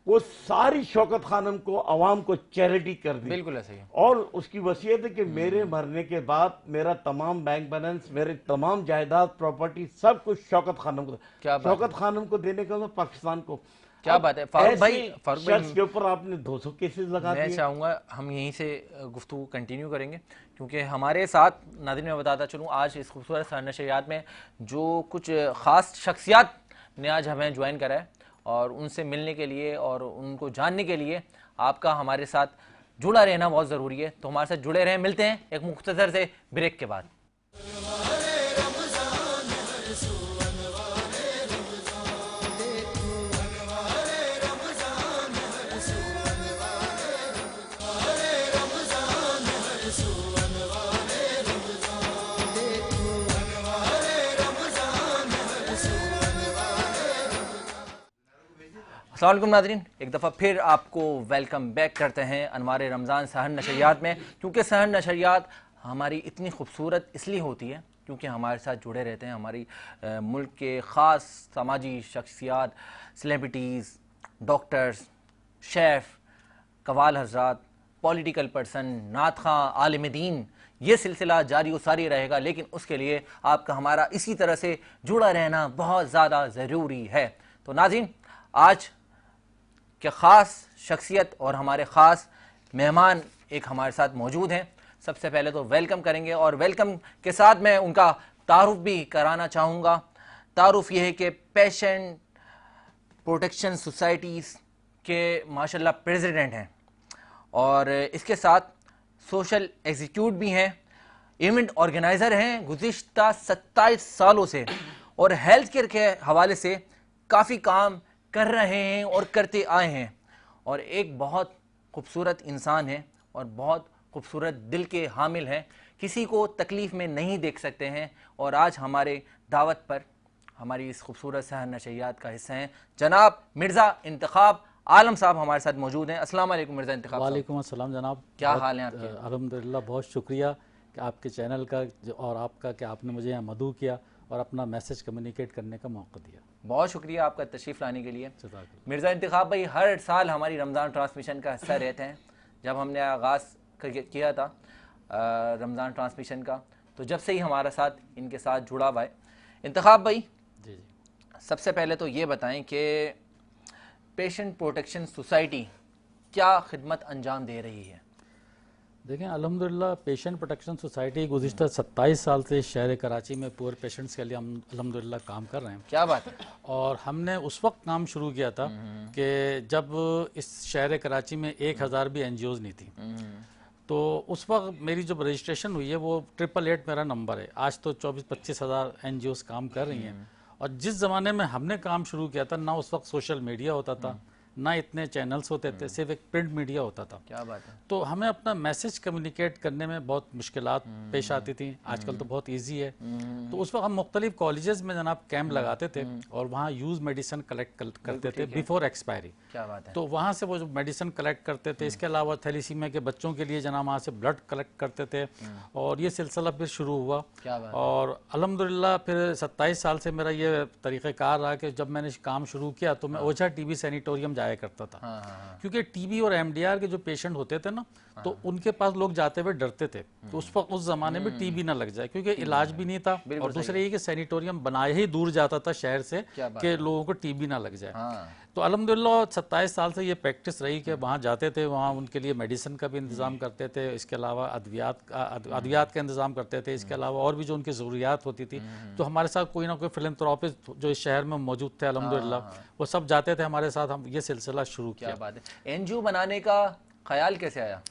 वो सारी शौकत खानम को, आवाम को चैरिटी कर दी। बिल्कुल ऐसा ही है। और उसकी वसीयत है कि मेरे मरने के बाद मेरा तमाम बैंक बैलेंस, मेरे तमाम जायदाद, प्रॉपर्टी, सब कुछ शौकत खानम को, शौकत खानम को देने का पाकिस्तान को। क्या बात है फारूक भाई, के ऊपर आपने 200 केसेस लगा दिए। मैं चाहूँगा हम यहीं से गुफ्तगू कंटिन्यू करेंगे, क्योंकि हमारे साथ नाज़रीन मैं बताता चलूँ आज इस खूबसूरत सहनशरियात में जो कुछ ख़ास शख्सियात ने आज हमें ज्वाइन करा है, और उनसे मिलने के लिए और उनको जानने के लिए आपका हमारे साथ जुड़ा रहना बहुत ज़रूरी है। तो हमारे साथ जुड़े रहें। मिलते हैं एक मुख्तसर से ब्रेक के बाद। अस्सलाम वालेकुम नाज़रीन, एक दफ़ा फिर आपको वेलकम बैक करते हैं अनवार रमज़ान सहर नशरियात में। क्योंकि सहर नशरियात हमारी इतनी खूबसूरत इसलिए होती है क्योंकि हमारे साथ जुड़े रहते हैं हमारी मुल्क के ख़ास समाजी शख्सियात, सेलिब्रिटीज़, डॉक्टर्स, शेफ़, कवाल हज़रात, पॉलिटिकल पर्सन, नात ख़ां, आलिम दीन। ये सिलसिला जारी व सारी रहेगा, लेकिन उसके लिए आपका हमारा इसी तरह से जुड़ा रहना बहुत ज़्यादा ज़रूरी है। तो नाज़रीन, आज के ख़ास शख्सियत और हमारे ख़ास मेहमान एक हमारे साथ मौजूद हैं। सबसे पहले तो वेलकम करेंगे, और वेलकम के साथ मैं उनका तारुफ भी कराना चाहूँगा। तारुफ ये है कि पेशेंट प्रोटेक्शन सोसाइटीज़ के माशाल्लाह प्रेसिडेंट हैं, और इसके साथ सोशल एग्जीक्यूट भी हैं, इवेंट ऑर्गेनाइज़र हैं गुज़िश्ता 27 सालों से, और हेल्थ केयर के हवाले से काफ़ी काम कर रहे हैं और करते आए हैं, और एक बहुत खूबसूरत इंसान है और बहुत खूबसूरत दिल के हामिल हैं, किसी को तकलीफ़ में नहीं देख सकते हैं। और आज हमारे दावत पर हमारी इस खूबसूरत सहर नशरियात का हिस्सा हैं जनाब मिर्ज़ा इंतखाब आलम साहब हमारे साथ मौजूद हैं। अस्सलाम वालेकुम मिर्ज़ा इंतखाब। वालेकुम अस्सलाम जनाब, क्या हाल है आपके? अल्हम्दुलिल्लाह, बहुत शुक्रिया कि आपके चैनल का और आपका कि आपने मुझे यहाँ मदऊ किया और अपना मैसेज कम्युनिकेट करने का मौका दिया। बहुत शुक्रिया आपका तशरीफ़ लाने के लिए। मिर्ज़ा इंतखाब भाई हर साल हमारी रमज़ान ट्रांसमिशन का हिस्सा रहते हैं। जब हमने आगाज़ किया था रमज़ान ट्रांसमिशन का, तो जब से ही हमारा साथ इनके साथ जुड़ा हुआ है। इंतखाब भाई जी, सबसे पहले तो ये बताएं कि पेशेंट प्रोटेक्शन सोसाइटी क्या खिदमत अंजाम दे रही है? देखें, अल्हम्दुलिल्लाह पेशेंट प्रोटेक्शन सोसाइटी गुज़िश्ता 27 साल से शहर कराची में पुअर पेशेंट्स के लिए हम अल्हम्दुलिल्लाह काम कर रहे हैं। क्या बात है। और हमने उस वक्त काम शुरू किया था कि जब इस शहर कराची में 1000 भी NGOs नहीं थी। तो उस वक्त मेरी जब रजिस्ट्रेशन हुई है वो 888 मेरा नंबर है। आज तो 24-25 हज़ार NGOs काम कर रही हैं। और जिस ज़माने में हमने काम शुरू किया था ना उस वक्त सोशल मीडिया होता था, ना इतने चैनल्स होते थे, सिर्फ एक प्रिंट मीडिया होता था। क्या बात है। तो हमें अपना मैसेज कम्युनिकेट करने में बहुत मुश्किलात पेश आती थी। आजकल तो बहुत इजी है। तो उस वक्त हम मुख्तलिफ कॉलेजेस में जनाब कैंप लगाते थे और वहाँ यूज मेडिसिन कलेक्ट करते थे बिफोर एक्सपायरी। क्या बात है। तो वहाँ से वो जो मेडिसिन कलेक्ट करते थे, इसके अलावा थैलीसीमिया के बच्चों के लिए जनाब वहाँ से ब्लड कलेक्ट करते थे और ये सिलसिला फिर शुरू हुआ। क्या बात है। और अल्हम्दुलिल्लाह फिर 27 साल से मेरा ये तरीक़ेकार रहा कि जब मैंने काम शुरू किया तो मैं ओझा टीबी सैनिटोरियम जाया करता था। क्योंकि टीबी और एमडीआर के जो पेशेंट होते थे ना, तो उनके पास लोग जाते हुए डरते थे कि उस जमाने में टीबी ना लग जाए, क्योंकि इलाज भी नहीं था और दूसरे ये कि सैनिटोरियम बनाए ही दूर जाता था शहर से कि लोगों को टीबी ना लग जाए। तो अल्हम्दुलिल्लाह 27 साल से ये प्रैक्टिस रही कि वहाँ जाते थे, वहाँ उनके लिए मेडिसिन का भी इंतज़ाम करते थे, इसके अलावा अद्वियात का इंतज़ाम करते थे, इसके अलावा और भी जो उनकी ज़रूरियात होती थी। तो हमारे साथ कोई ना कोई फिलंथ्रोपिस्ट जो इस शहर में मौजूद थे अल्हम्दुलिल्लाह, वो सब जाते थे हमारे साथ। हम ये सिलसिला शुरू किया। क्या बात है। एनजीओ बनाने का ख्याल कैसे आया?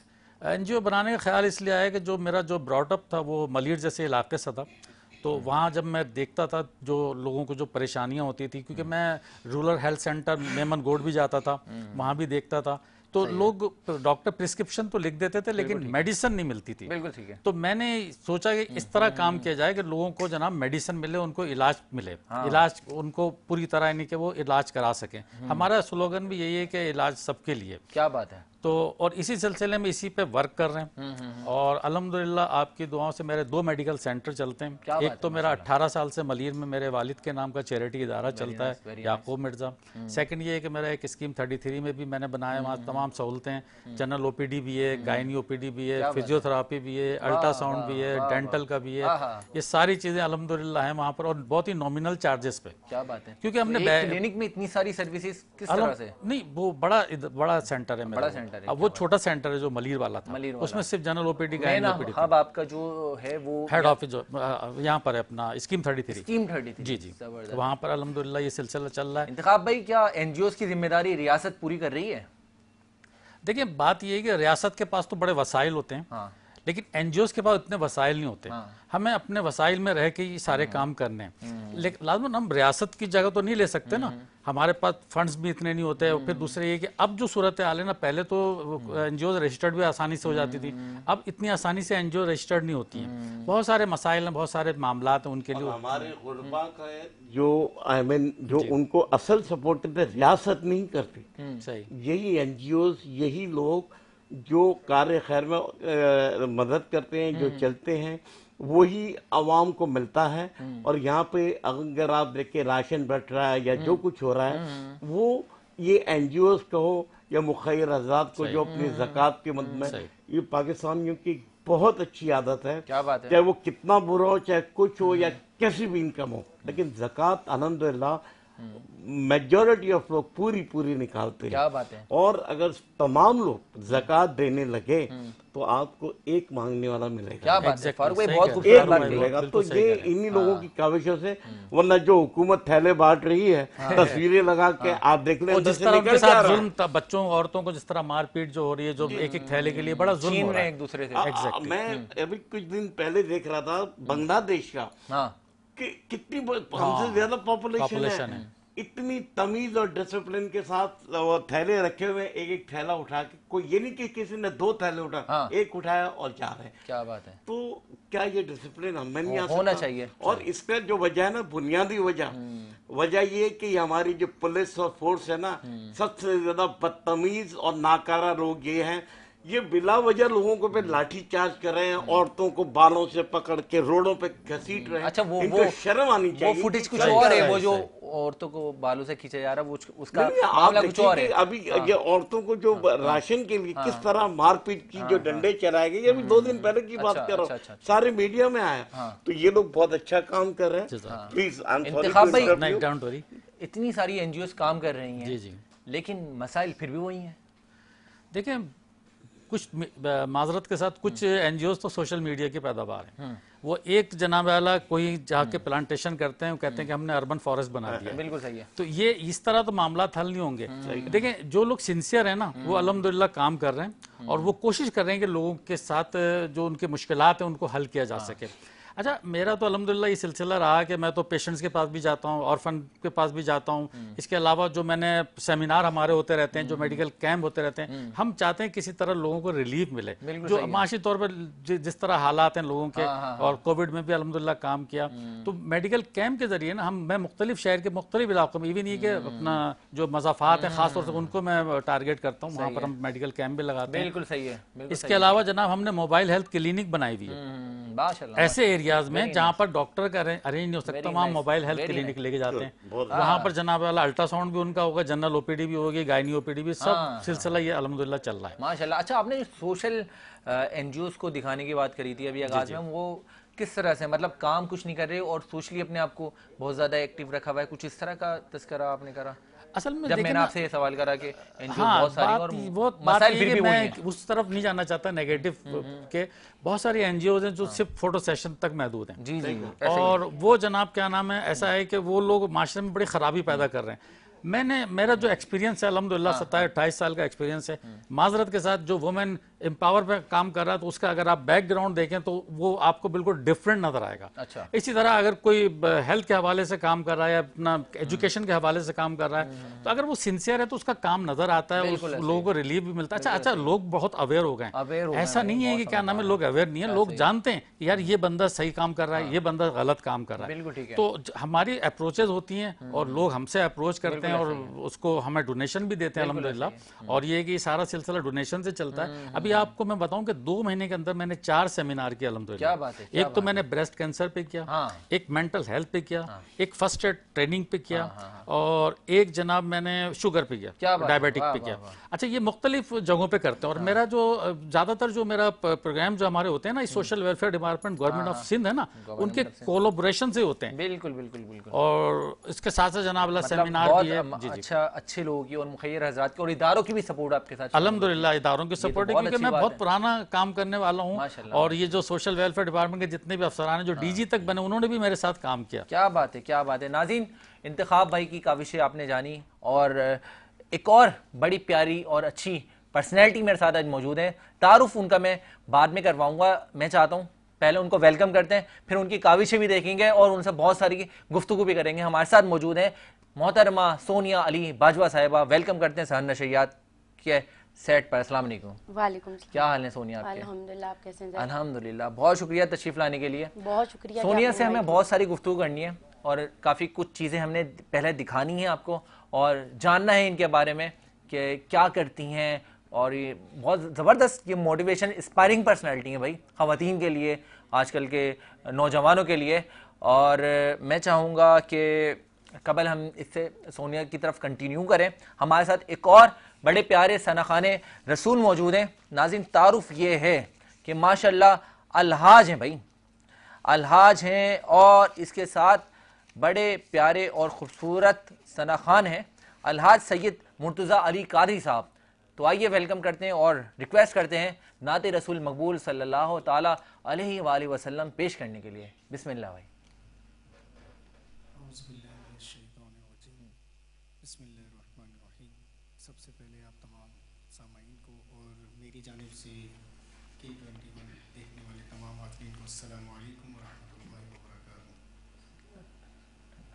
एनजीओ बनाने का ख्याल इसलिए आया कि जो मेरा जो ब्रॉटअप था वो मलिर जैसे इलाके से था। तो वहाँ जब मैं देखता था जो लोगों को जो परेशानियाँ होती थी, क्योंकि मैं रूरल हेल्थ सेंटर मेमन गोड भी जाता था, वहाँ भी देखता था, तो लोग डॉक्टर प्रिस्क्रिप्शन तो लिख देते थे लेकिन मेडिसिन नहीं मिलती थी। बिल्कुल ठीक है। तो मैंने सोचा कि इस तरह काम किया जाए कि लोगों को जनाब मेडिसिन मिले, उनको इलाज मिले, इलाज उनको पूरी तरह यानी कि वो इलाज करा सकें। हमारा स्लोगन भी यही है कि इलाज सबके लिए। क्या बात है। तो और इसी सिलसिले में इसी पे वर्क कर रहे हैं और अल्हम्दुलिल्लाह आपकी दुआओं से मेरे 2 मेडिकल सेंटर चलते हैं। एक तो मेरा 18 साल से मलीर में मेरे वालिद के नाम का चैरिटी इदारा चलता है, याकूब मिर्ज़ा। सेकंड ये है कि मेरा एक स्कीम 33 में भी मैंने बनाया, वहाँ तमाम सहूलतें, जनरल ओपीडी भी है, गायनी ओपीडी भी है, फिजियोथेरापी भी है, अल्ट्रासाउंड भी है, डेंटल का भी है, ये सारी चीज़ें अल्हम्दुलिल्लाह हैं वहाँ पर और बहुत ही नॉमिनल चार्जेस पे। क्या बात है। क्योंकि हमने क्लिनिक में इतनी सारी सर्विसेज किस तरह से? नहीं, वो बड़ा सेंटर है मेरा। अब वो छोटा सेंटर है जो मलीर वाला था, उसमें सिर्फ general OPD gynae OPD. Hub आपका जो है वो हेड ऑफिस जो यहाँ पर है अपना स्कीम 33। स्कीम 33। जी जी, तो वहाँ पर अल्हम्दुलिल्लाह ये सिलसिला चल रहा है। इंतखाब भाई, क्या एनजीओज की जिम्मेदारी रियासत पूरी कर रही है? देखिए बात ये है कि रियासत के पास तो बड़े वसाइल होते हैं, लेकिन एनजीओज के पास इतने वसाइल नहीं होते। हमें अपने वसाइल में रह के ये सारे काम करने हैं, लेकिन लाजमन हम रियासत की जगह तो नहीं ले सकते ना, हमारे पास फंड्स भी इतने नहीं होते। और फिर दूसरे ये कि अब जो सूरत हाल है ना, पहले तो एनजीओ रजिस्टर्ड भी आसानी से हो जाती थी, अब इतनी आसानी से एनजीओ रजिस्टर्ड नहीं होती हैं। बहुत सारे मसाइल हैं, बहुत सारे मामला हैं उनके लिए। हमारे गुरबा का जो जो उनको असल सपोर्ट रियासत नहीं करती, सही, यही एनजीओज, यही लोग जो कार्य खैर में मदद करते हैं, जो चलते हैं, वही आवाम को मिलता है। और यहाँ पे अगर आप देखें राशन बट रहा है या जो कुछ हो रहा है, वो ये एनजीओज कहो या मुखैर आजाद को जो अपनी ज़कात के मद में, ये पाकिस्तानियों की बहुत अच्छी आदत है। क्या बात है। चाहे वो कितना बुरा हो, चाहे कुछ हो या कैसी भी इनकम हो, लेकिन ज़कात अल्हम्दुलिल्लाह मेजॉरिटी ऑफ लोग पूरी निकालते हैं। क्या बात है। और अगर तमाम लोग ज़कात देने लगे तो आपको एक मांगने वाला मिलेगा। क्या बात है फारूक भाई, सही बहुत कह खूबसूरत एक बात कही। मिलेगा। तो ये इन्हीं लोगों की काविशों से, वरना जो हुकूमत थैले बांट रही है, तस्वीरें लगा के आप देख लें, और अंदर जिस से तरह निकल उनके क्या साथ रहा है। जुल्म बच्चों औरतों को जिस तरह मारपीट जो हो रही है, जो एक एक थैले के लिए बड़ा जुल्म छीन हो रहे रहा हैं है। एक दूसरे से। Exactly. मैं अभी कुछ दिन पहले देख रहा था बांग्लादेश का हाँ, कि कितनी हमसे ज्यादा पॉपुलेशन पॉपुलेशन है, है। इतनी तमीज और डिसिप्लिन के साथ वो थैले रखे हुए, एक एक थैला उठा के, कोई ये नहीं कि किसी ने 2 थैले उठा, हाँ। एक उठाया और जा रहे हैं। क्या बात है। तो क्या ये डिसिप्लिन हमें नहीं आ होना सकता? चाहिए। और इसका जो वजह है ना, बुनियादी वजह ये है कि हमारी जो पुलिस और फोर्स है ना, सबसे ज्यादा बदतमीज और नाकारा लोग ये हैं, ये बिला वजह लोगों को पे लाठी चार्ज कर रहे हैं, औरतों को बालों से पकड़ के रोडों पे घसीट रहे हैं। अच्छा, इनको शर्म आनी वो चाहिए। फुटेज कुछ क्या और कर है, रहे वो हैं जो इससे? औरतों को बालों से खींचा जा रहा है, वो उसका नहीं, आप मामला कुछ देखिए और कि है। अभी ये औरतों को जो राशन के लिए किस तरह मारपीट की, जो डंडे चलाए गए, ये अभी 2 दिन पहले की बात कर रहा अच्छा। हूँ, सारे मीडिया में आया। तो ये लोग बहुत अच्छा काम कर रहे हैं। प्लीज, आई एम इंतखाब भाई, सॉरी। नहीं, डोंट वरी। इतनी सारी एनजीओ काम कर रही हैं, जी जी, लेकिन मसाइल फिर भी वही हैं। देखिए कुछ माजरत के साथ कुछ एनजीओज तो सोशल मीडिया की पैदावार हैं। वो एक जनाब वाला कोई जाके प्लांटेशन करते हैं, वो कहते हैं कि हमने अर्बन फॉरेस्ट बना दिया। बिल्कुल सही है। तो ये इस तरह तो मामला हल नहीं होंगे। देखें जो लोग सिंसियर हैं ना, वो अल्हम्दुलिल्लाह काम कर रहे हैं और वो कोशिश कर रहे हैं कि लोगों के साथ जो उनके मुश्किलात हैं उनको हल किया जा सके। अच्छा, मेरा तो अल्हम्दुलिल्लाह ये सिलसिला रहा कि मैं तो पेशेंट्स के पास भी जाता हूँ, ऑर्फन के पास भी जाता हूँ। इसके अलावा जो मैंने सेमिनार हमारे होते रहते हैं, जो मेडिकल कैंप होते रहते हैं, हम चाहते हैं किसी तरह लोगों को रिलीफ मिले। जो माशी तौर पर जिस तरह हालात हैं लोगों के, और कोविड में भी अल्हम्दुलिल्लाह काम किया, तो मेडिकल कैंप के जरिए ना मैं मुख्तलिफ शहर के मुख्तलिफ इलाकों में, इवन ये कि अपना जो मज़ाफ़ात हैं खासतौर से उनको मैं टारगेट करता हूँ, वहाँ पर हम मेडिकल कैंप भी लगाते हैं। बिल्कुल सही है, बिल्कुल इसके अलावा जनाब हमने मोबाइल हेल्थ क्लिनिक बनाई हुई है माशाल्लाह। ऐसे एरियाज में जहाँ पर डॉक्टर का अरेंज नहीं हो सकता, वहाँ मोबाइल हेल्थ क्लिनिक लेके जाते हैं। वहाँ पर जनाब वाला अल्ट्रासाउंड भी उनका होगा, जनरल ओपीडी भी होगी, गायनी ओपीडी भी, सब सिलसिला ये अल्हम्दुलिल्लाह चल रहा है माशाल्लाह। अच्छा, आपने सोशल एनजीओस को दिखाने की बात करी थी अभी आगाज में, वो किस तरह से, मतलब काम कुछ नहीं कर रहे और सोशली अपने आप को बहुत ज्यादा एक्टिव रखा हुआ है, कुछ इस तरह का तस्करा आपने करा? असल में जब मैंने आपसे ये सवाल करा कि एनजीओ हाँ, बहुत सारी और मसाइल फिर भी वही हैं। मैं उस तरफ नहीं जाना चाहता नेगेटिव के। बहुत सारी एनजीओ हैं जो सिर्फ फोटो सेशन तक महदूद हैं। जी जी, और वो जनाब क्या नाम है, ऐसा है कि वो लोग माशरे में बड़ी खराबी पैदा कर रहे हैं। मेरा जो एक्सपीरियंस है अल्हम्दुलिल्लाह 27-28 साल का एक्सपीरियंस है, माजरत के साथ जो वुमेन एम्पावर पे काम कर रहा है, तो उसका अगर आप बैकग्राउंड देखें तो वो आपको बिल्कुल डिफरेंट नजर आएगा। अच्छा। इसी तरह अगर कोई हेल्थ के हवाले से काम कर रहा है या अपना एजुकेशन के हवाले से काम कर रहा है, तो अगर वो सिंसियर है तो उसका काम नजर आता है, लोगों को रिलीफ भी मिलता है। अच्छा, लोग बहुत अवेयर हो गए, ऐसा नहीं है कि क्या नाम है लोग अवेयर नहीं है, लोग जानते हैं यार ये बंदा सही काम कर रहा है, ये बंदा गलत काम कर रहा है। तो हमारी अप्रोचेज होती हैं और लोग हमसे अप्रोच करते हैं और उसको हमें डोनेशन भी देते हैं अल्हम्दुलिल्लाह। और ये कि सारा सिलसिला डोनेशन से चलता है। अभी आपको मैं बताऊं कि 2 महीने के अंदर मैंने 4 सेमिनार किया अल्हम्दुलिल्लाह। क्या बात है, एक तो मैंने ब्रेस्ट कैंसर पे किया, एक मेंटल हेल्थ पे किया, एक फर्स्ट एड ट्रेनिंग पे किया, और एक जनाब मैंने शुगर पे किया, डायबिटिक पे किया। अच्छा, ये मुख्तलिफ जगहों पे करते हैं। और मेरा जो ज्यादातर जो मेरा प्रोग्राम जो हमारे होते हैं ना, social welfare department government of Sindh है ना, उनके कोलोब्रेशन से होते हैं। बिल्कुल बिल्कुल बिल्कुल। और इसके साथ साथ जनाब सेमिनार भी है। अच्छा, अच्छे लोगों की और मुखैर हजरात की और इदारों की भी सपोर्ट आपके साथ? अल्हम्दुलिल्लाह इदारों की सपोर्ट है, क्योंकि मैं बहुत पुराना काम करने वाला हूँ। और ये जो सोशल वेलफेयर डिपार्टमेंट के जितने भी अफसरान हैं जो डीजी तक बने, उन्होंने भी मेरे साथ काम किया। क्या बात है, क्या बात है। नाज़रीन, इंतखाब भाई की काविशें आपने जानी, और एक और बड़ी प्यारी और अच्छी पर्सनैलिटी मेरे साथ आज मौजूद है। तारुफ उनका मैं बाद में करवाऊंगा, मैं चाहता हूँ पहले उनको वेलकम करते हैं, फिर उनकी काविशें भी देखेंगे और उनसे बहुत सारी गुफ्तगू भी करेंगे। हमारे साथ मौजूद हैं मोहतरमा सोनिया अली बाजवा साहिबा। वेलकम करते हैं सहन नशरियात के सेट पर। अस्सलाम वालेकुम। वालेकुम सलाम। क्या हाल है सोनिया आपके? अल्हम्दुलिल्लाह, आप कैसे हैं? अल्हम्दुलिल्लाह, बहुत शुक्रिया तशरीफ लाने के लिए। बहुत शुक्रिया। सोनिया से हमें बहुत सारी गुफ्तगू करनी है और काफ़ी कुछ चीज़ें हमने पहले दिखानी है आपको और जानना है इनके बारे में कि क्या करती हैं। और ये बहुत ज़बरदस्त, ये मोटिवेशन इंस्पायरिंग पर्सनैलिटी है भाई, ख़वातीन के लिए, आजकल के नौजवानों के लिए। और मैं चाहूँगा कि कबल हम इससे सोनिया की तरफ कंटिन्यू करें, हमारे साथ एक और बड़े प्यारे सनाखाने रसूल मौजूद हैं। नाज़रीन, तारुफ ये है कि माशाल्लाह अलहाज हैं भाई, अलहाज हैं, और इसके साथ बड़े प्यारे और ख़ूबसूरत सनाखान हैं अलहाज सैयद मुर्तज़ा अली कादरी साहब। तो आइए वेलकम करते हैं और रिक्वेस्ट करते हैं नाते रसूल मकबूल सल्लल्लाहु ताला अलैहि वसल्लम पेश करने के लिए। बिस्मिल्लाह भाई। सबसे पहले आप तमाम सामाईन को और मेरी जानिब से K21 देखने वाले तमाम आदमी को अस्सलाम वालेकुम व रहमतुल्लाहि व बरकातहू।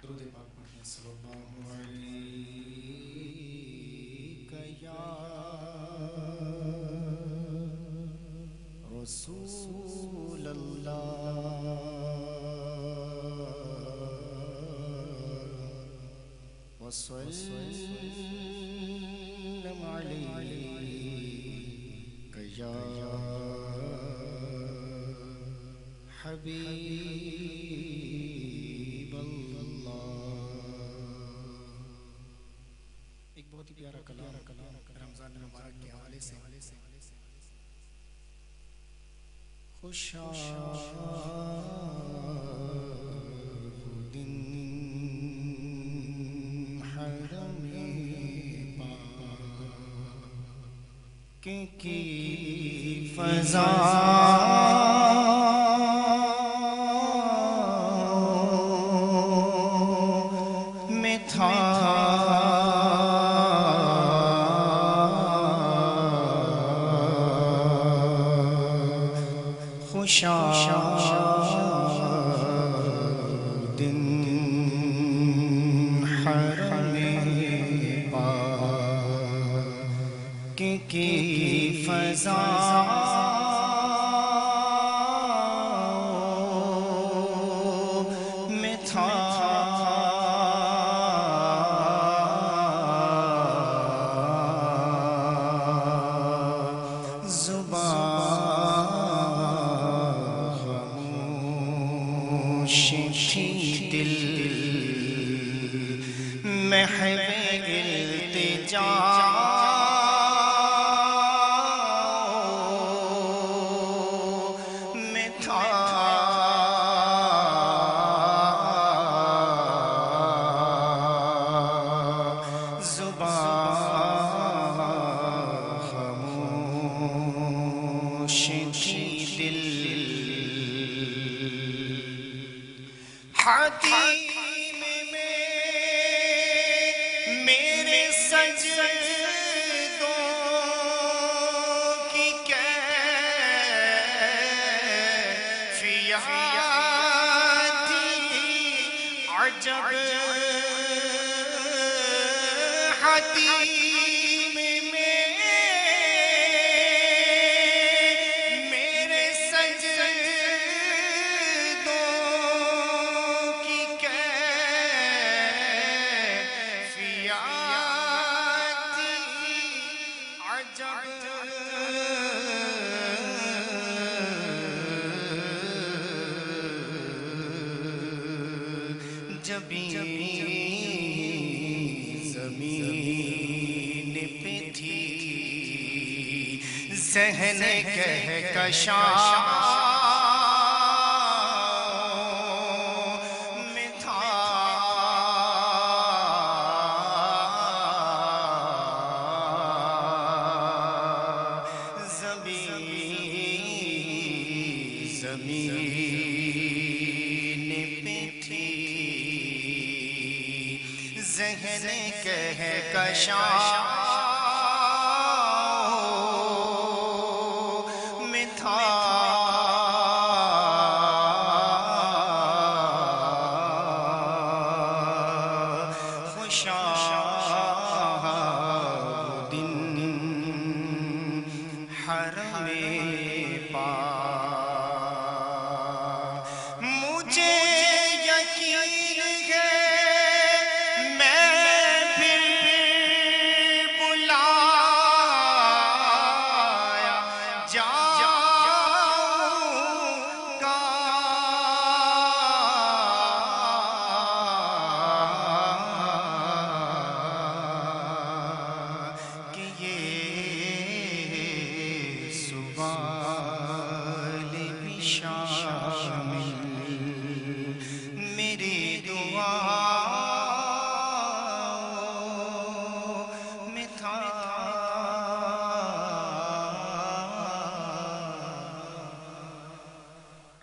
दुरूद पाक पढ़ें सल्लल्लाहु अलैका या रसूल अल्लाह वसल्लम अलैका या हबीब अल्लाह। एक बहुत ही प्यारा कलाम रमजान मुबारक के हवाले से खुशादिन हरमे पाक की फज़ा में था खुशादिन की फजा में था दिल महवे इल्तिजा में था ज़ुबान खामोश थी दिल हातीम में मेरे सजदों की कैफियत थी अजब हातीम में मेरे सजदों की कैफियत थी अजब जबी ज़मीन पे थी ज़हन कहकशां में था ज़मीन पे थी ज़हन कहकशां में था खुशा दिन हरमे पाक मुझे यकीन है मैं फिर बुलाया जाऊंगा कि ये सुवाल भी शामिल मेरी दुआ में था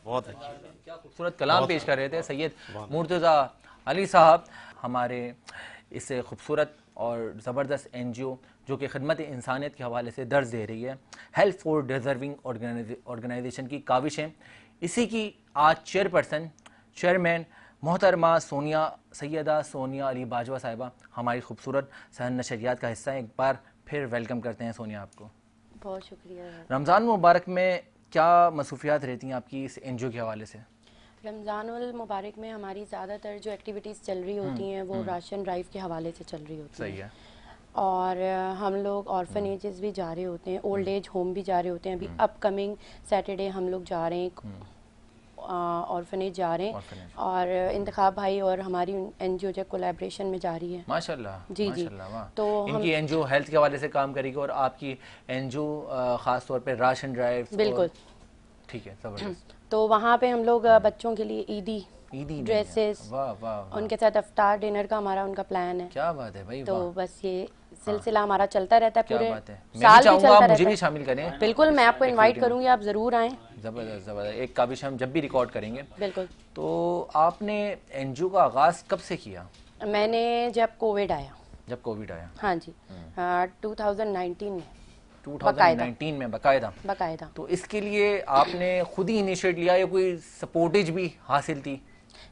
बहुत अच्छी क्या खूबसूरत कलाम पेश कर रहे थे सैयद मुर्तज़ा अली साहब हमारे इस खूबसूरत और ज़बरदस्त एनजीओ जो कि खिदमत इंसानियत के हवाले से दर्ज दे रही है हेल्प फॉर डिज़र्विंग ऑर्गेनाइजेशन की काविशें। इसी की आज चेयरमैन मोहतरमा सैयदा सोनिया अली बाजवा साहिबा हमारी खूबसूरत सहन नशरियात का हिस्सा है। एक बार फिर वेलकम करते हैं सोनिया आपको। बहुत शुक्रिया। रमज़ान मुबारक में क्या मसरूफियात रहती हैं आपकी इस एनजीओ के हवाले से? रमज़ान उल मुबारक में हमारी ज़्यादातर जो एक्टिविटीज़ चल रही होती हैं वो राशन ड्राइव के हवाले से चल रही होती हैं। सही है। और हम लोग ऑर्फनेजेस भी जा रहे होते हैं, ओल्ड एज होम भी जा रहे होते हैं। अभी अपकमिंग सैटरडे हम लोग जा रहे हैं, ऑर्फनेज जा रहे हैं। और इंतखाब भाई और हमारी एनजीओ जो कोलैबोरेशन में जा रही है। माशाल्लाह जी माशाल्लाह, वाह। तो इनकी एनजीओ हेल्थ के हवाले से काम करेगी और आपकी एनजीओ खास तौर पे राशन ड्राइव। बिल्कुल ठीक है, जबरदस्त। तो वहाँ पे हम लोग बच्चों के लिए ईदी ड्रेसेस, वाह वाह, उनके साथ अफ्तार डिनर का हमारा उनका प्लान है। क्या बात है भाई, तो वाह। बस ये सिलसिला हमारा चलता रहता है क्या पूरे बात है। मैं साल भी भी चाहूंगा चलता आप रहता मुझे है। भी शामिल करें। बिल्कुल, मैं आपको इनवाइट करूंगी, आप जरूर आएं। जबरदस्त जबरदस्त, एक काविश हम जब भी रिकॉर्ड करेंगे। बिल्कुल। तो आपने एनजीओ का आगाज कब से किया? मैंने जब कोविड आया। जब कोविड आया, हाँ जी, 2019 में। 2019 में बाकायदा। बाकायदा। तो इसके लिए आपने खुद ही इनिशिएट लिया या कोई सपोर्टेज भी हासिल थी?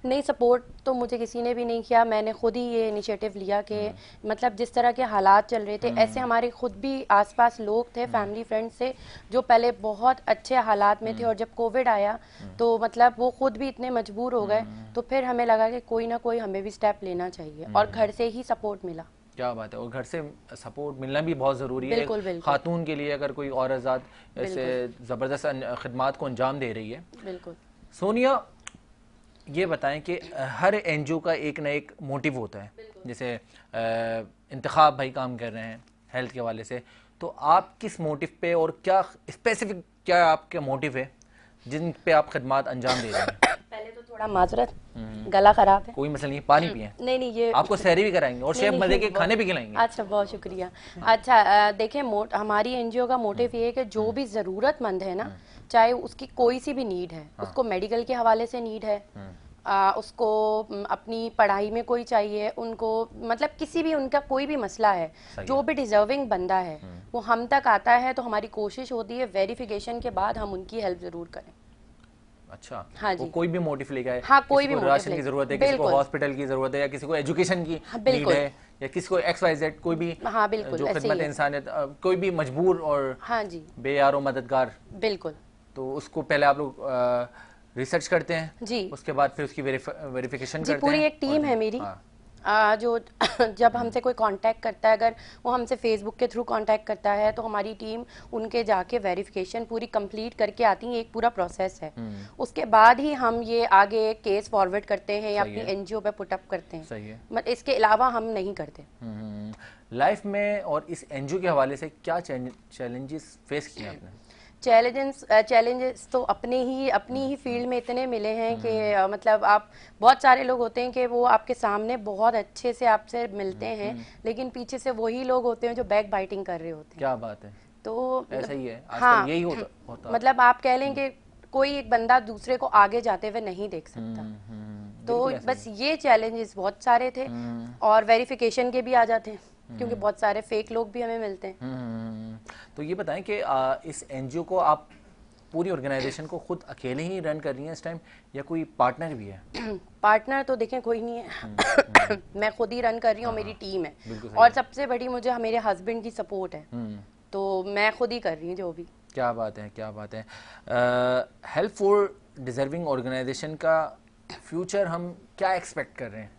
नहीं, सपोर्ट तो मुझे किसी ने भी नहीं किया। मैंने खुद ही ये इनिशिएटिव लिया कि मतलब जिस तरह के हालात चल रहे थे, ऐसे हमारे खुद भी आसपास लोग थे, फैमिली फ्रेंड्स से, जो पहले बहुत अच्छे हालात में थे, और जब कोविड आया तो मतलब वो खुद भी इतने मजबूर हो गए, तो फिर हमें लगा कि कोई ना कोई हमें भी स्टेप लेना चाहिए, और घर से ही सपोर्ट मिला। क्या बात है, और घर से सपोर्ट मिलना भी बहुत ज़रूरी है बिल्कुल, बिल्कुल। खातून के लिए, अगर कोई और आज़ाद ऐसे ज़बरदस्त खिदमात को अंजाम दे रही है। बिल्कुल। सोनिया, ये बताएं कि हर एनजीओ का एक ना एक मोटिव होता है, जैसे इंतखाब भाई काम कर रहे हैं हेल्थ के हवाले से, तो आप किस मोटिव पे और क्या स्पेसिफिक क्या आपका मोटिव है जिन पे आप खिदमात अंजाम दे रहे हैं? पहले तो थोड़ा माजरत, गला खराब है। कोई मसला नहीं, पानी पिए, नहीं ये आपको सहरी भी कराएंगे और शेफ मजे के खाने भी खिलाएंगे। अच्छा, बहुत शुक्रिया। अच्छा, देखें, हमारी एनजीओ का मोटिव ये है कि जो भी ज़रूरतमंद है ना, चाहे उसकी कोई सी भी नीड है, उसको मेडिकल के हवाले से नीड है, उसको अपनी पढ़ाई में कोई चाहिए, उनको मतलब किसी भी उनका कोई भी मसला है, जो भी डिजर्विंग बंदा है वो हम तक आता है, तो हमारी कोशिश होती है वेरिफिकेशन के बाद हम उनकी हेल्प जरूर करें। अच्छा, हाँ जी। वो कोई भी मोटिव लेके आए, हाँ, कोई किसी भी को मोटिव राशन की लेके, जरूरत है, किसी को बिल्कुल। हॉस्पिटल की जरूरत है, या किसी को एजुकेशन की नीड बिल्कुल। है, या किसी को XYZ कोई भी हाँ, बिल्कुल, जो ऐसे खिदमत ही है। इंसानियत, कोई भी मजबूर और हाँ जी, बेयारो मददगार, बिल्कुल तो उसको पहले आप लोग रिसर्च करते हैं जी। उसके बाद फिर उसकी वेरिफिकेशन जी, करते पूरी हैं। एक टीम और- है मेरी। हाँ, जो जब हमसे कोई कांटेक्ट करता है, अगर वो हमसे फेसबुक के थ्रू कांटेक्ट करता है, तो हमारी टीम उनके जाके वेरिफिकेशन पूरी कंप्लीट करके आती है। एक पूरा प्रोसेस है, उसके बाद ही हम ये आगे केस फॉरवर्ड करते हैं या सही अपनी है। एनजीओ पे पुट अप करते हैं। सही है। इसके अलावा हम नहीं करते। लाइफ में और इस एनजीओ के हवाले से क्या चैलेंजेस फेस किए आपने? चैलेंजेस तो अपनी ही फील्ड में इतने मिले हैं कि मतलब आप, बहुत सारे लोग होते हैं कि वो आपके सामने बहुत अच्छे से आपसे मिलते हैं, लेकिन पीछे से वही लोग होते हैं जो बैक बाइटिंग कर रहे होते हैं। क्या बात है, तो ऐसा ही है आजकल, हाँ, यही होता मतलब आप कह लें कि कोई एक बंदा दूसरे को आगे जाते हुए नहीं देख सकता। तो बिल्कुल ऐसा बस ये चैलेंजेस बहुत सारे थे, और वेरिफिकेशन के भी आ जाते हैं, क्योंकि बहुत सारे फेक लोग भी हमें मिलते हैं। तो ये बताएं कि इस एनजीओ को आप पूरी ऑर्गेनाइजेशन को खुद अकेले ही रन कर रही हैं इस टाइम, या कोई पार्टनर भी है? पार्टनर तो देखें कोई नहीं है, मैं खुद ही रन कर रही हूँ, मेरी टीम है, बिल्कुल सही और है। सबसे बड़ी मुझे मेरे हस्बैंड की सपोर्ट है, तो मैं खुद ही कर रही हूँ जो भी। क्या बात है, क्या बात है। हेल्प फॉर डिजर्विंग ऑर्गेनाइजेशन का फ्यूचर हम क्या एक्सपेक्ट कर रहे हैं?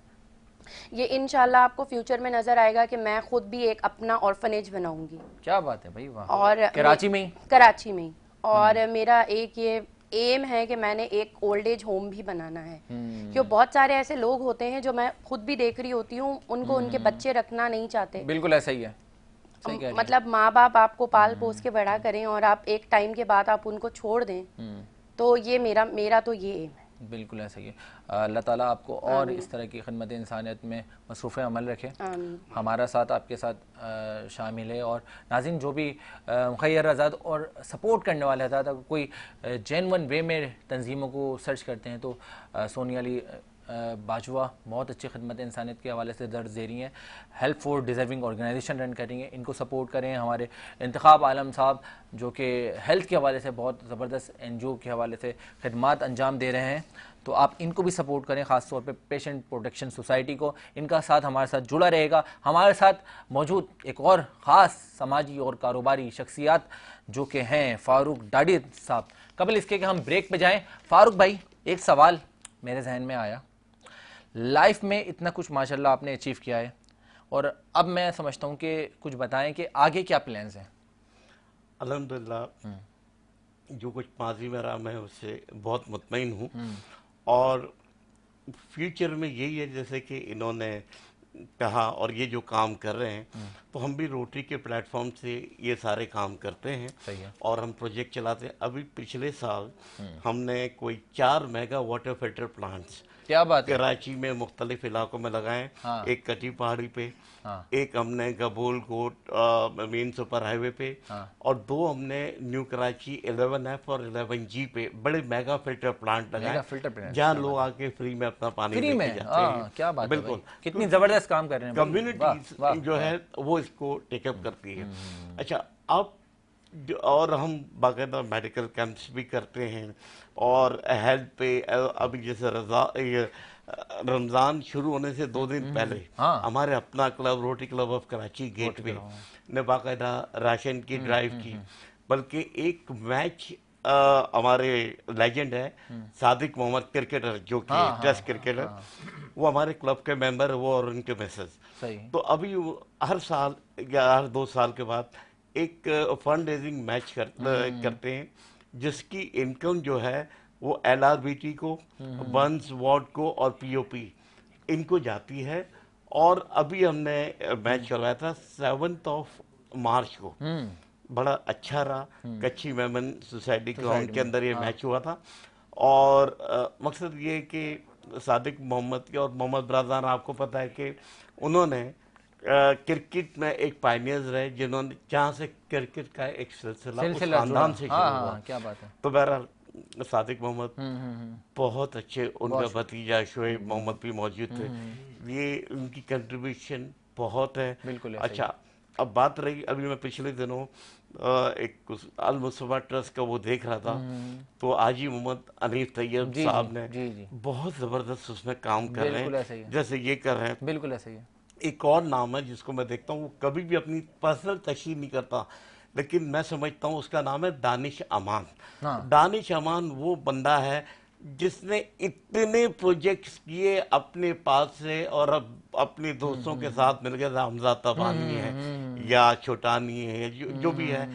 ये इंशाल्लाह आपको फ्यूचर में नजर आएगा कि मैं खुद भी एक अपना ऑर्फनेज बनाऊंगी। क्या बात है भाई, वाह। और कराची में ही? कराची में ही। और मेरा एक ये एम है कि मैंने एक ओल्ड एज होम भी बनाना है, क्योंकि बहुत सारे ऐसे लोग होते हैं जो मैं खुद भी देख रही होती हूँ, उनको उनके बच्चे रखना नहीं चाहते। बिल्कुल ऐसा ही है, सही कह रही हैं। मतलब माँ बाप आपको पाल पोस के बड़ा करें और आप एक टाइम के बाद आप उनको छोड़ दें, तो ये मेरा तो ये एम है। बिल्कुल ऐसा ही है। अल्लाह ताला आपको और इस तरह की खिदमत इंसानियत में मसरूफ़ अमल रखे, आमीन। हमारा साथ आपके साथ शामिल है। और नाज़रीन, जो भी मुखैर आज़ाद और सपोर्ट करने वाले आज़ाद, अगर कोई जेन्युइन वे में तंजीमों को सर्च करते हैं, तो सोनिया अली बाजवा बहुत अच्छी खिदमत इंसानियत के हवाले से दर्ज दे रही हैं, help for deserving organisation run करेंगे, इनको सपोर्ट करें। हमारे इंतखाब आलम साहब जो कि हेल्थ के हवाले से बहुत ज़बरदस्त एनजीओ के हवाले से खिदमात अंजाम दे रहे हैं, तो आप इनको भी सपोर्ट करें, ख़ास तौर पे पेशेंट प्रोटेक्शन सोसाइटी को, इनका साथ हमारे साथ जुड़ा रहेगा। हमारे साथ मौजूद एक और ख़ास समाजी और कारोबारी शख्सियात जो कि हैं फ़ारूक डाडी साहब। कबल इसके कि हम ब्रेक पे जाएं, फ़ारूक भाई, एक सवाल मेरे जहन में आया। लाइफ में इतना कुछ माशाल्लाह आपने अचीव किया है, और अब मैं समझता हूँ कि कुछ बताएं कि आगे क्या प्लान्स हैं? अल्हम्दुलिल्लाह जो कुछ माजी में रहा, मैं उससे बहुत मुतमईन हूँ, और फ्यूचर में यही है जैसे कि इन्होंने कहा, और ये जो काम कर रहे हैं, तो हम भी रोटरी के प्लेटफॉर्म से ये सारे काम करते हैं। सही है। और हम प्रोजेक्ट चलाते हैं। अभी पिछले साल हमने कोई 4 मेगा वाटर फिल्टर प्लांट्स क्या बात है, कराची में मुख्तलिफ इलाकों में लगाए। हाँ। एक कटी पहाड़ी पे, हाँ। एक हमने गबोल कोट मेन सुपर हाईवे पे, हाँ। और 2 हमने न्यू कराची 11F और 11G पे बड़े मेगा फिल्टर प्लांट मेगा लगाए, फिल्टर प्लांट, जहाँ लोग आके फ्री में अपना पानी फ्री लेके में? जाते हैं। क्या बात है बिल्कुल, भाई, कितनी ज़बरदस्त काम कर रहे हैं भाई। वाह, कम्युनिटी वाह, जो वाह। है वो इसको टेकअप करती है। अच्छा, अब और हम बाकायदा मेडिकल कैंप्स भी करते हैं और हेल्थ पे अभी जैसे रमज़ान शुरू होने से 2 दिन पहले हाँ। हमारे अपना club Rotary club of Karachi gate पे ने बाकायदा राशन की ड्राइव की, बल्कि एक मैच हमारे लेजेंड है सादिक मोहम्मद क्रिकेटर जो कि टेस्ट क्रिकेटर, वो हमारे क्लब के मेंबर है, वो और उनके मैसेज। सही। तो अभी हर साल या हर 2 साल के बाद एक फंड रेजिंग मैच करते हैं जिसकी इनकम जो है वो LRBT को, बर्न्स वार्ड को और POP इनको जाती है। और अभी हमने मैच करवाया था 7 मार्च को, बड़ा अच्छा रहा। कच्ची मेमन सोसाइटी ग्राउंड के अंदर ये मैच हुआ था और मकसद ये है कि सादिक मोहम्मद के और मोहम्मद ब्रादान, आपको पता है कि उन्होंने क्रिकेट में एक पायनियर्स रहे जिन्होंने जहाँ से क्रिकेट का एक सिलसिला उस खानदान से शुरू हुआ। क्या बात है। तो बहरहाल सादिक मोहम्मद बहुत अच्छे, उनका भतीजा शोएब मोहम्मद भी मौजूद थे। ये उनकी कंट्रीब्यूशन बहुत है। बिल्कुल है, अच्छा, अब बात रही, अभी मैं पिछले दिनों एक अल मुस्तफा ट्रस्ट का वो देख रहा था, तो आजी मोहम्मद अनीफ तैयब साहब ने बहुत जबरदस्त उसमें काम कर रहे हैं, जैसे ये कर रहे हैं। बिल्कुल ऐसा ही है। एक और नाम है जिसको मैं देखता हूँ, वो कभी भी अपनी पर्सनल तशहीर नहीं करता, लेकिन मैं समझता हूँ उसका नाम है दानिश अमान। दानिश अमान वो बंदा है जिसने इतने प्रोजेक्ट्स किए अपने पास से, और अब अपने दोस्तों के साथ मिलकर, हमजा तबानी है या छोटानी है, जो भी है,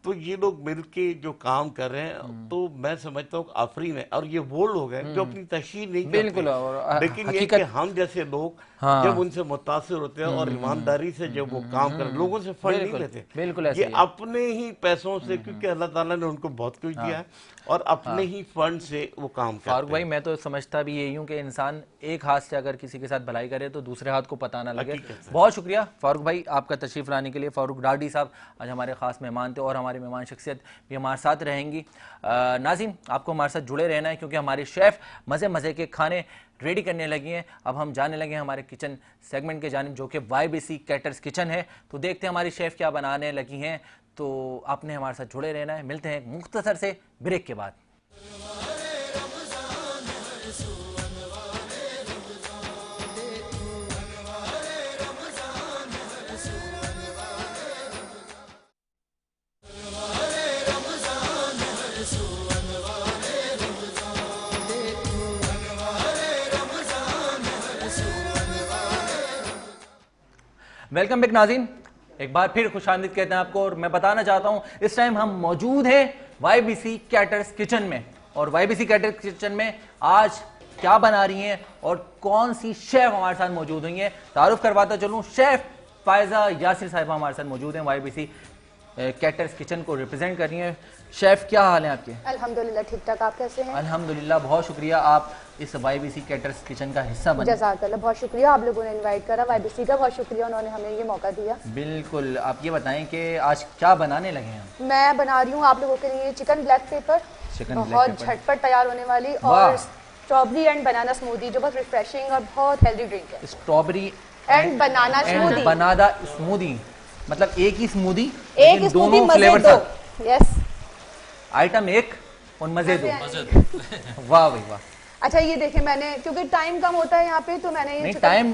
तो ये लोग मिलके जो काम कर रहे हैं, तो मैं समझता हूँ आफरीन है। और ये वो लोग हैं जो अपनी तशहीर नहीं बिल्कुल, करते, लेकिन ये कि हम जैसे लोग जब उनसे मुतासिर होते हैं और ईमानदारी से जब वो काम कर, लोगों से फंड नहीं लेते, बिल्कुल ये अपने ही पैसों से, क्योंकि अल्लाह ताला ने उनको बहुत कुछ दिया है, और अपने ही फंड से वो काम करते हैं। फारूक भाई, मैं तो समझता भी यही हूँ कि इंसान एक हाथ से अगर किसी के साथ भलाई करे तो दूसरे हाथ को पता ना लगे। बहुत शुक्रिया फारूक भाई आपका तशरीफ लाने के लिए। फारूक डाडी साहब आज हमारे खास मेहमान थे और हमारे मेहमान शख्सियत भी हमारे साथ रहेंगी। नाज़रीन, आपको हमारे साथ जुड़े रहना है क्योंकि हमारे शेफ़ मज़े मज़े के खाने रेडी करने लगी हैं। अब हम जाने लगे हैं हमारे किचन सेगमेंट के जानिब, जो कि YBC कैटर्स किचन है। तो देखते हैं हमारी शेफ़ क्या बनाने लगी हैं। तो आपने हमारे साथ जुड़े रहना है। मिलते हैं मुख्तसर से ब्रेक के बाद। वेलकम बैक नाज़रीन, एक बार फिर खुशामदीद कहते हैं आपको। और मैं बताना चाहता हूं इस टाइम हम मौजूद हैं YBC कैटर्स किचन में, और YBC कैटर्स किचन में आज क्या बना रही हैं और कौन सी शेफ हमारे साथ मौजूद हुई हैं, तारुफ करवाता चलूं। शेफ फायजा यासिर साहिबा हमारे साथ मौजूद हैं, YBC कैटर्स किचन को रिप्रेजेंट कर रही हैं। शेफ क्या हाल है आपके? अल्हम्दुलिल्लाह ठीक ठाक, आप कैसे हैं? अल्हम्दुलिल्लाह, बहुत शुक्रिया आप इस YBC कैटर्स किचन का हिस्सा बने। जज़ाकल्लाह, बहुत शुक्रिया आप लोगों ने इनवाइट करा। YBC का बहुत शुक्रिया, उन्होंने हमें ये मौका दिया। बिल्कुल, आप ये बताएं कि आज क्या बनाने लगे हैं? मैं बना रही हूँ आप लोगों के लिए चिकन ब्लैक पेपर, बहुत झटपट तैयार होने वाली, और स्ट्रॉबेरी एंड बनाना स्मूदी जो बहुत रिफ्रेशिंग और बहुत हेल्दी ड्रिंक है। Strawberry and banana smoothie. Banana smoothie मतलब एक ही स्मूदी, एक स्मूदी मजे दो। यस, आइटम एक और मजे दो। वाह भाई वाह। अच्छा ये देखें, मैंने क्योंकि टाइम कम होता है यहाँ पे, तो मैंने ये टाइम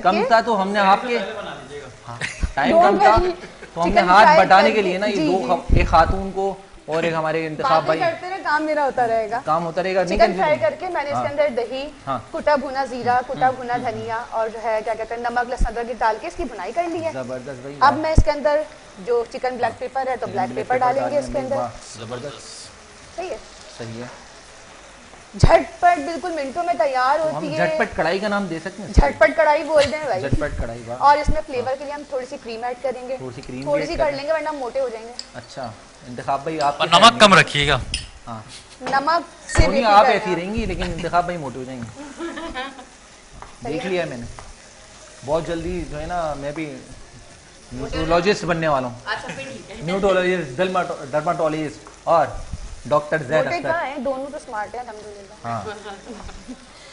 कम था तो हमने आपके टाइम कम था तो हमने हाथ बटाने के लिए ना ये दो, एक खातून को और एक हमारे इंतखाब भाई करते रहे, काम मेरा होता रहेगा, काम होता रहेगा। चिकन फ्राई करके मैंने इसके अंदर दही, कुटा भुना जीरा, कुटा भुना धनिया और जो है क्या कहते हैं नमक लहसुन अदरक डाल के इसकी भुनाई कर ली है। जबरदस्त भाई। अब मैं इसके अंदर जो चिकन ब्लैक पेपर है तो ब्लैक पेपर डालेंगे इसके अंदर। जबरदस्त, सही है, सही है। झटपट बिल्कुल मिनटों में तैयार होती है। झटपट कढ़ाई का नाम दे सकते हैं? झटपट कढ़ाई बोलते हैं भाई। झटपट कढ़ाई, वाह। और इसमें फ्लेवर के लिए हम थोड़ी सी क्रीम ऐड करेंगे, थोड़ी सी कर लेंगे वरना मोटे हो जाएंगे। अच्छा, इंतखाब भाई आप नमक कम रखिएगा। हाँ, नमक से आप ऐसी रहेंगी लेकिन इंतखाब भाई मोटे हो जाएंगे। देख लिया मैंने, बहुत जल्दी जो है ना मैं भी न्यूट्रोलॉजिस्ट बनने वाला हूँ। न्यूट्रोलॉजिस्ट, डर्माटोलॉजिस्ट और डॉक्टर ज़ैद अख्तर हैं, दोनों तो स्मार्ट हैं अल्हम्दुलिल्लाह। हाँ।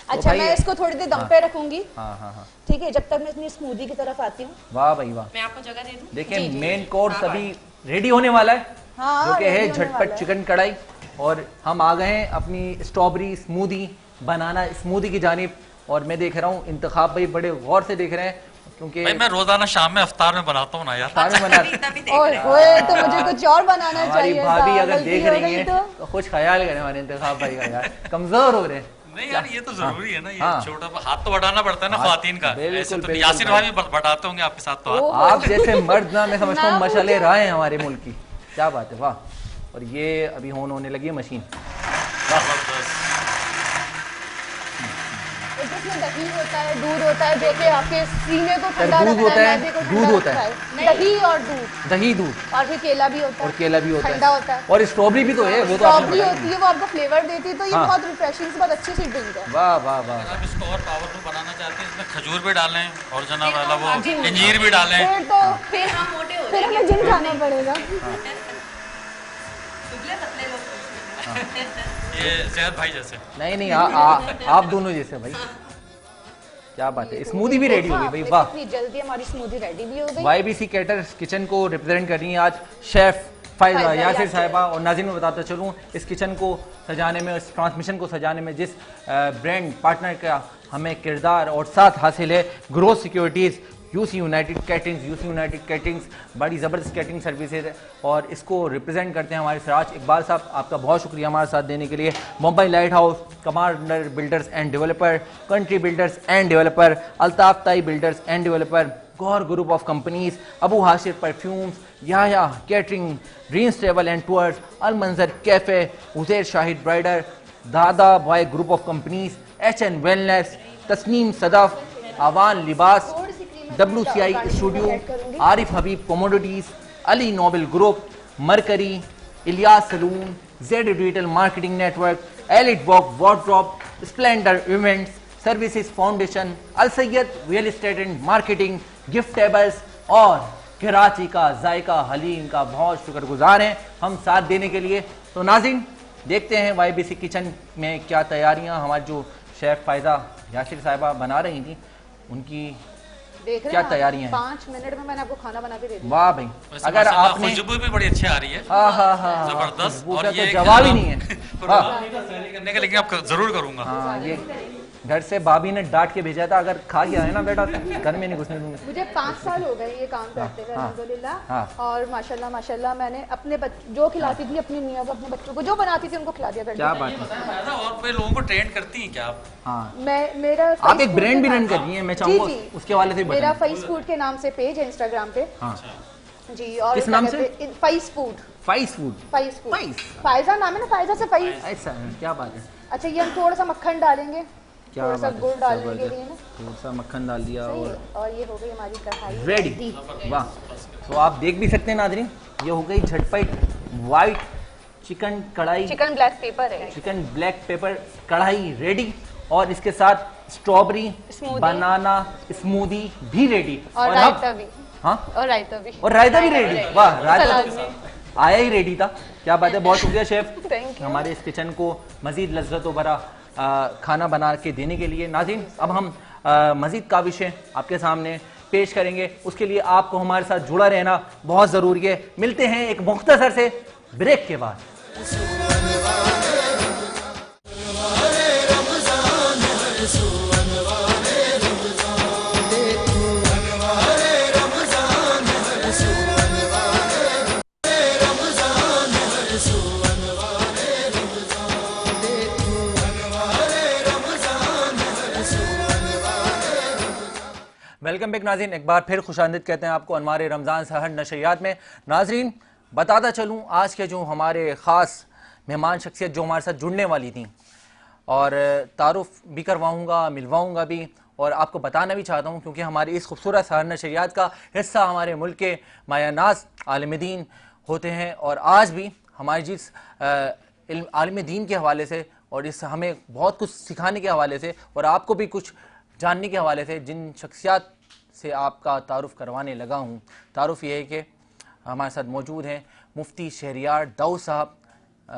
अच्छा, मैं इसको थोड़ी देर दम पे रखूंगी। हाँ हाँ हाँ, ठीक है, जब तक मैं अपनी स्मूदी की तरफ आती हूँ। वाह भाई वाह। मैं आपको जगह दे दूं? देखिए मेन कोर्स अभी रेडी होने वाला है, हाँ, जो कि है ready होने वाला झटपट है। चिकन कढ़ाई। और हम आ गए हैं अपनी स्ट्रॉबेरी स्मूदी बनाना स्मूदी की जानिब। और मैं देख रहा हूँ इंतखाब भाई बड़े गौर से देख रहे हैं, क्योंकि भाई मैं रोजाना शाम में अफ्तार में बनाता हूँ ना यार। सारे बना और होए तो मुझे कुछ और बनाना हमारी चाहिए भाभी था, अगर गलती देख हो रही गई हैं तो तो कुछ ख्याल करें हमारे इंतखाब भाई का, यार कमजोर हो रहे हैं। नहीं यार ये तो जरूरी है ना, ये हाँ। छोटा हाथ तो बढ़ाना पड़ता है ना खातन का। बिल्कुल, ऐसे तो बिल्कुल यासिर भाई। भाई भी बढ़ाते होंगे आपके साथ तो हाथ। आप जैसे मर्द ना मैं समझता हूँ ना मशाले पूछो। राह हैं हमारे मुल्क की। क्या बात है, वाह। और ये अभी होने लगी है मशीन। जबरदस्त। इसमें दही होता है, दूध होता है, जो कि आपके सीने को ठंडा तरबूज रखता होता है, मैदे को दूध ठंडा होता रखता है। दही और दूध दही दूध और फिर केला भी होता है, और केला भी होता ठंडा है, होता है। और स्ट्रॉबेरी भी तो है, वो तो आपने स्ट्रॉबेरी बताया। होती है, वो आपको फ्लेवर देती है, तो ये हाँ। बहुत रिफ्रेशिंग, बहुत अच्छी सी ड्रिंक है। वाह वाह वाह। अगर आप इसको और पावरफुल बनाना चाहते हैं इसमें खजूर भी डालें और जनाब वाला वो अंजीर भी डालें। फिर तो फिर हमें जिम जाना पड़ेगा। ये जहद भाई जैसे। नहीं नहीं आप दोनों जैसे भाई। क्या बात है, स्मूदी भी रेडी हो गई भाई, वाह। इतनी जल्दी हमारी स्मूदी रेडी भी हो गई। YBC कैटर्स किचन को रिप्रेजेंट कर रही हैं आज शेफ फायजा यासिर साहिबा। और नाज़रीन में बताता चलूँ, इस किचन को सजाने में, इस ट्रांसमिशन को सजाने में जिस ब्रांड पार्टनर का हमें किरदार और साथ हासिल है, growth securities, UC United caterings. UC United caterings बड़ी ज़बरदस्त कैटरिंग सर्विसेज है और इसको रिप्रेजेंट करते हैं हमारे सिराज इकबाल साहब। आपका बहुत शुक्रिया हमारे साथ देने के लिए। Mumbai Light House, Commander Builders and Developer, Country Builders and Developer, Altaf Tai Builders and Developer, Gaur Group of Companies, Abu Hashir Perfumes, Yaya Catering, Dreams Travel and Tours, Al Manzar Cafe, Uzair Shahid Bridal, Dada Boy Group of Companies, HN Wellness, Tasneem Sadaf, Awan Libas, WCI Studio, Arif Habib Commodities, Ali Noble Group, Mercury, Ilyas Salon, Z Digital Marketing Network, Elite Walk Wardrobe, Splendor Events Services foundation, Al Syed real estate and marketing, gift tables और कराची का जायका हलीम का बहुत शुक्रगुजार हैं हम साथ देने के लिए। तो नाज़रीन देखते हैं YBC किचन में क्या तैयारियां हमारी जो शेफ फायजा यासिर साहिबा बना रही थी, उनकी देख रहे क्या हैं आप? तैयारियां हैं? 5 मिनट में मैंने आपको खाना बना के दे दिया। वाह भाई, वैसे अगर माशाल्लाह आपने खुशबू भी बड़ी अच्छी आ रही है, हाँ जबरदस्त। खुशबू और का ये तो जवाब ही नहीं है। हाँ प्रोग्राम नहीं था तैयारी करने का, लेकिन अब जरूर करूंगा। हाँ, ये घर से भाभी ने डांट के भेजा था, अगर खा के आए ना बेटा घर में नहीं घुसने दूंगी। मुझे 5 साल हो गए ये काम करते हुए हाँ, अल्हम्दुलिल्लाह। हाँ। और माशाल्लाह माशाल्लाह मैंने अपने जो खिलाती थी अपनी मियाँ को, अपने बच्चों को जो बनाती थी उनको खिला दिया करती क्या थी। बात है। ऐसा और कोई लोगों को ट्रेंड करती हैं क्या आप? हाँ, मेरा आप face एक food ब्रांड के भी रन नाम- कर रही हैं, मैं जी, चाहूंगा जी। उसके वाले से मेरा बताएं। फाइस फूड के नाम से पेज है इंस्टाग्राम पे हाँ, जी। और किस नाम से? Fries food. Fries food. Fries food, fries? Faiza नाम है ना, फायजा से फाइस। ऐसा है, क्या बात है, अच्छा, ये हम थोड़ा सा मक्खन डालेंगे, क्या थोड़ा सा बात गुड़ है, डालने के लिए ना। थोड़ा सा मक्खन डाल दिया सही और है। और ये हो गई हमारी कढ़ाई रेडी। वाह, तो आप देख भी सकते हैं नाज़रीन, ये हो गई झटपट वाइट चिकन कढ़ाई, चिकन ब्लैक पेपर है। चिकन ब्लैक पेपर कढ़ाई रेडी। और इसके साथ स्ट्रॉबेरी स्मूदी। बनाना स्मूदी भी रेडी। और अब- रायता भी। हाँ, और रायता भी। और रायता भी रेडी। वाह, रायता सलाद तो भी। आया ही रेडी था। क्या बात है, बहुत शुक्रिया शेफ Thank you. हमारे इस किचन को मजीद लज्जत व भरा खाना बना के देने के लिए। नाज़रीन अब हम मजीद का विषय आपके सामने पेश करेंगे, उसके लिए आपको हमारे साथ जुड़ा रहना बहुत ज़रूरी है। मिलते हैं एक मुख्तसर से ब्रेक के बाद। वेलकम बैक नाज़रीन, एक बार फिर खुशामदीद कहते हैं आपको अनवार रमज़ान सहर नशरियात में। नाज़रीन बताता चलूँ, आज के जो हमारे ख़ास मेहमान शख्सियत जो हमारे साथ जुड़ने वाली थी, और तारुफ भी करवाऊँगा, मिलवाऊँगा भी, और आपको बताना भी चाहता हूँ क्योंकि हमारी इस खूबसूरत सहर नशरियात का हिस्सा हमारे मुल्क के मायानाज़ आलिम दीन होते हैं। और आज भी हमारी जिस आलिम दीन के हवाले से और इस हमें बहुत कुछ सिखाने के हवाले से और आपको भी कुछ जानने के हवाले से जिन शख्सियात से आपका तारुफ़ करवाने लगा हूँ, तारुफ़ ये है कि हमारे साथ मौजूद हैं मुफ्ती शहरियार दाऊद साहब,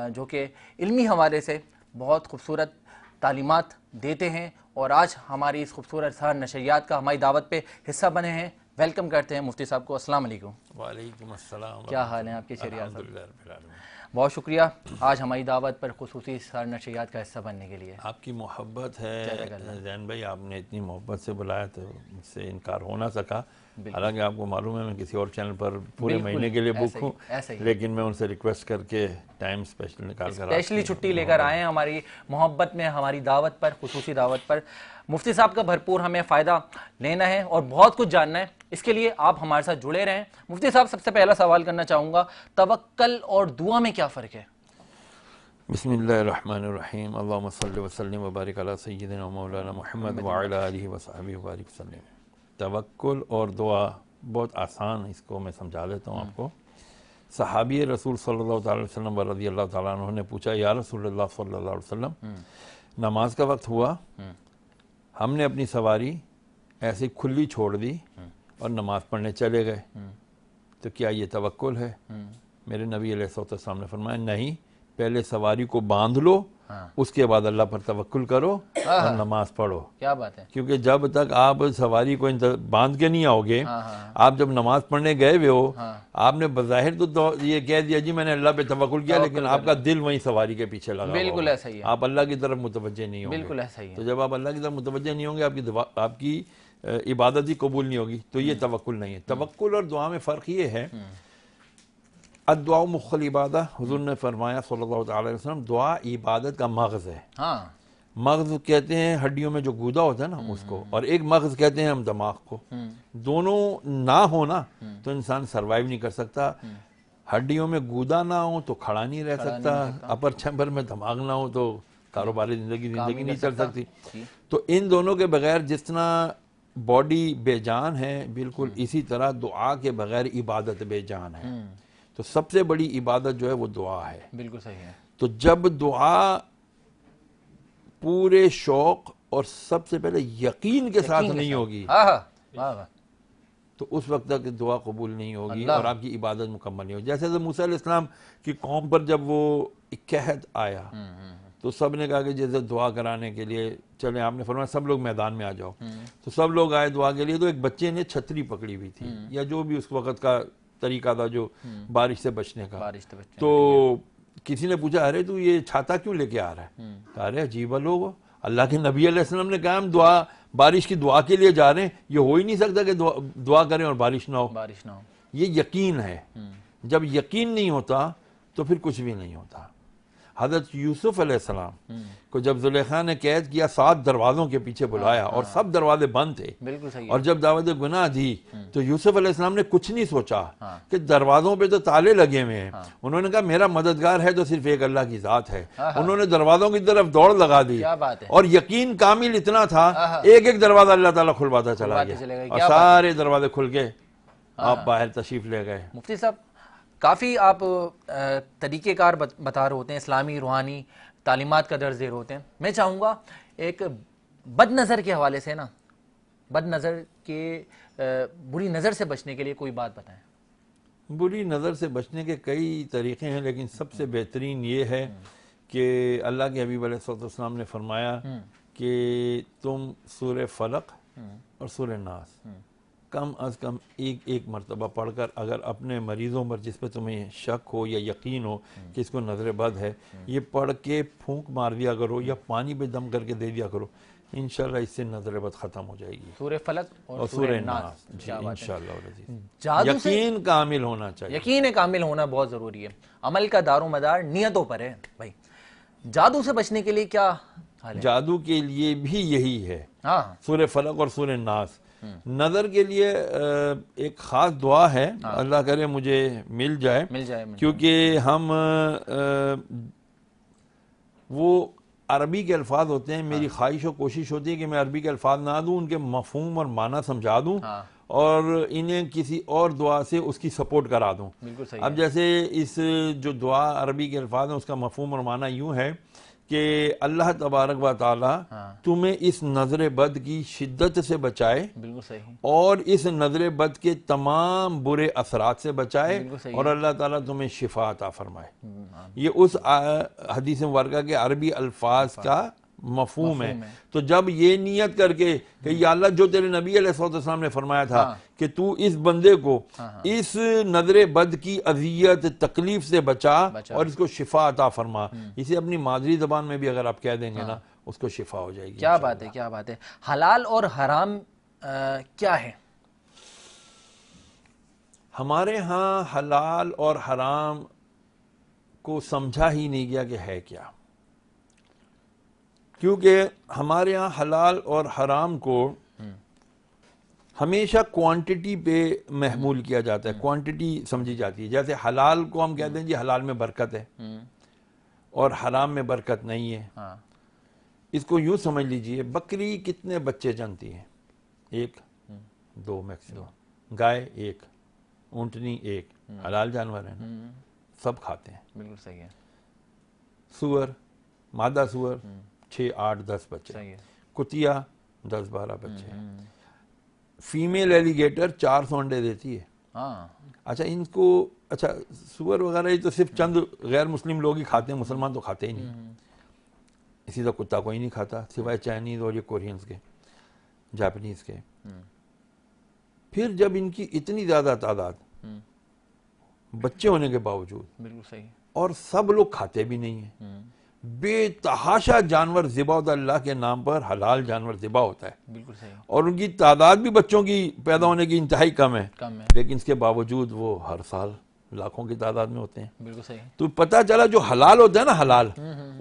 जो कि इल्मी हवाले से बहुत खूबसूरत तालीमात देते हैं और आज हमारी इस खूबसूरत सहर नशरियात का हमारी दावत पे हिस्सा बने हैं। वेलकम करते हैं मुफ्ती साहब को। अस्सलाम वालेकुम। वालेकुम अस्सलाम। क्या हाल है आपके शरिया साहब? अल्हम्दुलिल्लाह रब्बिल आलमीन। बहुत शुक्रिया आज हमारी दावत पर खुसूसी सर नशरियात का हिस्सा बनने के लिए। आपकी मोहब्बत है जज़ाकल्लाह। जैन भाई, आपने इतनी मोहब्बत से बुलाया तो मुझसे इनकार हो ना सका। हालांकि आपको मालूम है मैं किसी और चैनल पर पूरे बिल्कुल, महीने के लिए बुक ऐसे ही, हूँ, ऐसे ही। लेकिन मैं उनसे रिक्वेस्ट करके टाइम स्पेशल निकाल कर स्पेशली छुट्टी लेकर आए हैं हमारी मोहब्बत में, हमारी दावत पर, खुसूसी दावत पर। मुफ्ती साहब का भरपूर हमें फ़ायदा लेना है और बहुत कुछ जानना है, इसके लिए आप हमारे साथ जुड़े रहें। मुफ्ती साहब, सबसे पहला सवाल करना चाहूँगा, तवक्कल और दुआ में क्या फ़र्क है? बिस्मिल्लाहिर्रहमानिर्रहीम। अल्लाहुम्मा सल्लि व सल्लिम व बारिक अला सय्यिदिना मौलाना मुहम्मद व अला आलिहि व सहबिहि व बारिक वसल्लम। तवक्कुल और दुआ बहुत आसान, इसको मैं समझा देता हूँ आपको। सहाबी रसूल सल्लल्लाहु अलैहि वसल्लम रज़ियल्लाहु तआला अन्हु ने पूछा, या रसूलल्लाह सल्लल्लाहु अलैहि वसल्लम, नमाज का वक्त हुआ, हमने अपनी सवारी ऐसे खुली छोड़ दी और नमाज पढ़ने चले गए, तो क्या ये तवक्कुल है? मेरे नबी अलैहिस्सलाम ने फरमाया, नहीं, पहले सवारी को बांध लो, उसके बाद अल्लाह पर तवक्कुल करो और नमाज पढ़ो। क्या बात है। क्योंकि जब तक आप सवारी को बांध के नहीं आओगे, आप जब नमाज पढ़ने गए हुए हो, आपने बज़ाहिर तो ये कह दिया जी मैंने अल्लाह पे तवक्कुल किया, लेकिन आपका दिल वहीं सवारी के पीछे लगा। बिल्कुल ऐसा ही है। आप अल्लाह की तरफ मुतवज्जे नहीं होंगे। बिल्कुल ऐसा ही है। तो जब आप अल्लाह की तरफ मुतवज्जे नहीं होंगे, आपकी इबादत ही कबूल नहीं होगी, तो ये तवक्कुल नहीं है। तवक्कुल और दुआ में फ़र्क ये है, अद्दुआ मुख्खल इबादत, हुज़ूर ने फरमाया सल्लल्लाहु अलैहि वसल्लम, दुआ इबादत का मग़ज़ है। हाँ, मग़ज़ कहते हैं हड्डियों में जो गूदा होता है ना उसको, और एक मग़ज़ कहते हैं हम दिमाग को। दोनों ना हो ना तो इंसान सरवाइव नहीं कर सकता। हड्डियों में गूदा ना हो तो खड़ा नहीं रह सकता, अपर चैम्बर में दिमाग ना हो तो कारोबारी जिंदगी नहीं चल सकती। तो इन दोनों के बगैर जिस तरह बॉडी बेजान है, बिल्कुल इसी तरह दुआ के बगैर इबादत बेजान है। तो सबसे बड़ी इबादत जो है वो दुआ है। बिल्कुल सही है। तो जब दुआ पूरे शौक और सबसे पहले यकीन के साथ नहीं होगी, तो उस वक्त तक दुआ कबूल नहीं होगी और आपकी इबादत मुकम्मल नहीं होगी। जैसे मूसा अलैहिस्सलाम की कौम पर जब वो कहत आया तो सब ने कहा कि जैसे दुआ कराने के लिए चले, आपने फरमाया सब लोग मैदान में आ जाओ। तो सब लोग आए दुआ के लिए। तो एक बच्चे ने छतरी पकड़ी हुई थी या जो भी उस वक्त का तरीका था जो बारिश से बचने का। तो किसी ने पूछा, अरे तू ये छाता क्यों लेके आ रहा है? कहा, अरे अजीब लोग, अल्लाह के नबी अलैहिस्सलाम ने कहा हम बारिश की दुआ के लिए जा रहे हैं, ये हो ही नहीं सकता कि दुआ करें और बारिश ना हो। ये यकीन है। जब यकीन नहीं होता तो फिर कुछ भी नहीं होता। हज़रत यूसुफ अलैहिस्सलाम को जब जुलेखा ने कैद किया, 7 दरवाज़ों के पीछे बुलाया और सब दरवाजे बंद थे। बिल्कुल सही है। और जब दावत गुनाह दी तो यूसुफ अलैहिस्सलाम ने कुछ नहीं सोचा कि दरवाज़ों पे तो ताले लगे हुए हैं। उन्होंने कहा मेरा मददगार है तो सिर्फ एक अल्लाह की ज़ात है। उन्होंने दरवाज़ों की तरफ दौड़ लगा दी और यकीन कामिल इतना था, एक एक दरवाज़ा अल्लाह ताला खुलवाता चला गया और सारे दरवाजे खुल के आप बाहर तशरीफ ले गए। मुफ्ती साहब, काफ़ी आप तरीक़ेकार बता रहे होते हैं, इस्लामी रूहानी तालीमात का दर्ज दे रहे होते हैं। मैं चाहूँगा एक बदनज़र के हवाले से ना, बदनज़र के बुरी नज़र से बचने के लिए कोई बात बताएं। बुरी नज़र से बचने के कई तरीक़े हैं, लेकिन सबसे बेहतरीन ये है कि अल्लाह के हबीब अलैहिस्सलाम ने फरमाया कि तुम सूरह फलक और सूरह नास कम अज़ कम एक मरतबा पढ़कर अगर अपने मरीज़ों पर जिस पर तुम्हें शक हो या यकीन हो कि इसको नज़र बद है, ये पढ़ के फूंक मार दिया करो या पानी पे दम करके दे दिया करो, इंशाल्लाह इससे नज़र बद ख़त्म हो जाएगी। सूरह फलक और सूरह नास, इंशाल्लाह यकीन कामिल होना चाहिए। यकीन कामिल होना बहुत ज़रूरी है। अमल का दारोमदार नियतों पर है। भाई, जादू से बचने के लिए क्या हाल है? जादू के लिए भी यही है। हाँ, सूरह फलक और सूरह नास। नज़र के लिए एक ख़ास दुआ है, अल्लाह करे मुझे मिल जाए क्योंकि हम वो अरबी के अल्फाज होते हैं। मेरी ख्वाहिश और कोशिश होती है कि मैं अरबी के अल्फाज ना दूं, उनके मफहूम और माना समझा दूं और इन्हें किसी और दुआ से उसकी सपोर्ट करा दूं। अब जैसे इस जो दुआ अरबी के अल्फाज हैं उसका मफहूम और माना यूं है कि अल्लाह तबारक व तआला तुम्हें इस नजर बद की शिद्दत से बचाए, बिल्कुल सही, और इस नजर बद के तमाम बुरे असरात से बचाए और अल्लाह ताला तुम्हें शिफा अता फरमाए। ये उस हदीस मुबारका के अरबी अल्फाज का मफहूम है। तो जब ये नियत करके कि या अल्लाह जो तेरे नबी अलैहिस्सलाम ने फरमाया था कि तू इस बंदे को इस नजर बद की अजियत तकलीफ से बचा और इसको शिफा अता फरमा, इसे अपनी मादरी जबान में भी अगर आप कह देंगे ना उसको शिफा हो जाएगी। क्या बात है, क्या बात है। हलाल और हराम क्या है? हमारे यहाँ हलाल और हराम को समझा ही नहीं गया कि है क्या, क्योंकि हमारे यहाँ हलाल और हराम को हमेशा क्वांटिटी पे महमूल किया जाता है, क्वांटिटी समझी जाती है। जैसे हलाल को हम कहते हैं जी हलाल में बरकत है और हराम में बरकत नहीं है। इसको यूं समझ लीजिए, बकरी कितने बच्चे जनती है? 1 2 मैक्सिमम। गाय 1, ऊंटनी 1, हलाल जानवर है ना, सब खाते हैं। बिल्कुल सही है। सुअर, मादा सुअर 6 8 10 बच्चे, सही है। कुतिया 10 12 बच्चे, फीमेल एलिगेटर 400 अंडे देती है। अच्छा इनको, अच्छा सुअर वगैरह ये तो सिर्फ चंद गैर मुस्लिम लोग ही खाते हैं, मुसलमान तो खाते ही नहीं। इसी तरह कुत्ता कोई नहीं खाता सिवाय चाइनीज और ये कोरियंस के, जापानीज के। फिर जब इनकी इतनी ज्यादा तादाद बच्चे होने के बावजूद, बिल्कुल सही, और सब लोग खाते भी नहीं है, बेतहाशा जानवर ज़िबा अल्लाह के नाम पर हलाल जानवर ज़िबा होता है। बिल्कुल सही। और उनकी तादाद भी बच्चों की पैदा होने की इंतहाई कम है, लेकिन इसके बावजूद वो हर साल लाखों की तादाद में होते हैं। बिल्कुल सही। तो पता चला जो हलाल होता है ना, हलाल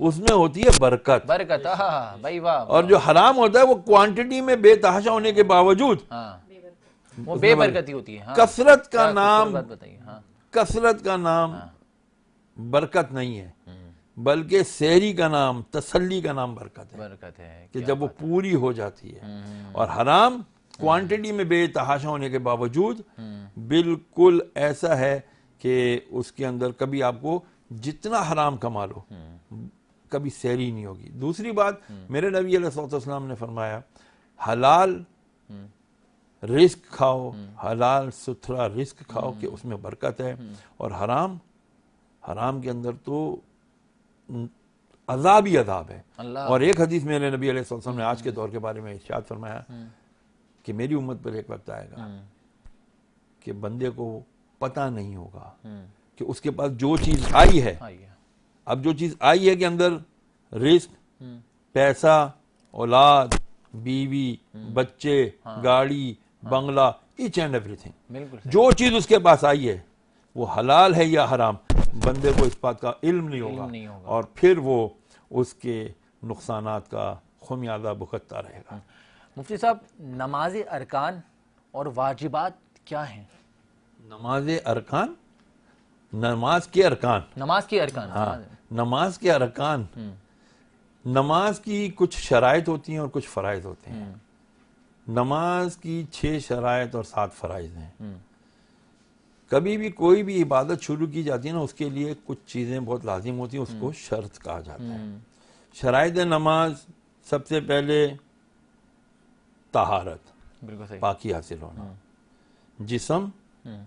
उसमें होती है बरकत, बरकत। भाई वाह। और जो हराम होता है वो क्वांटिटी में बेतहाशा होने के बावजूद वो बेबरकती होती है। कसरत का नाम, बताइए। कसरत का नाम बरकत नहीं है, बल्कि सहरी का नाम, तसल्ली का नाम बरकत है। बरकत है कि जब वो पूरी हो जाती है। और हराम क्वांटिटी में बेतहाशा होने के बावजूद बिल्कुल ऐसा है कि उसके अंदर कभी आपको जितना हराम कमा लो कभी सहरी नहीं होगी। दूसरी बात, मेरे नबी अलैहिस्सलाम ने फरमाया हलाल रिस्क खाओ, हलाल सुथरा रिस्क खाओ कि उसमें बरकत है। और हराम, हराम के अंदर तो अजाब ही अजाब है। और एक हदीस मेरे नबी अलैहिस्सलाम ने आज के दौर के बारे में इरशाद फरमाया कि मेरी उम्मत पर एक वक्त आएगा कि बंदे को पता नहीं होगा कि उसके पास जो चीज आई है, अब जो चीज आई है कि अंदर रिस्क, पैसा, औलाद, बीवी, बच्चे, गाड़ी, बंगला, ईच एंड एवरीथिंग, जो चीज उसके पास आई है वो हलाल है या हराम, बंदे को इस बात का इल्म नहीं होगा। और फिर वो उसके नुकसानात का खुमियाजा भुगतता रहेगा। मुफ्ती साहब, नमाज अरकान और वाजिबात क्या हैं? नमाज अरकान, नमाज के अरकान, नमाज के अरकान। हाँ, नमाज के अरकान। नमाज की कुछ शराइत होती हैं और कुछ फ़राइज़ होते हैं। नमाज की 6 शराइत और 7 फ़राइज़ हैं। कभी भी कोई भी इबादत शुरू की जाती है ना, उसके लिए कुछ चीज़ें बहुत लाजिम होती हैं, उसको शर्त कहा जाता है। शराइत नमाज, सबसे पहले तहारत, पाकी हासिल होना, जिस्म,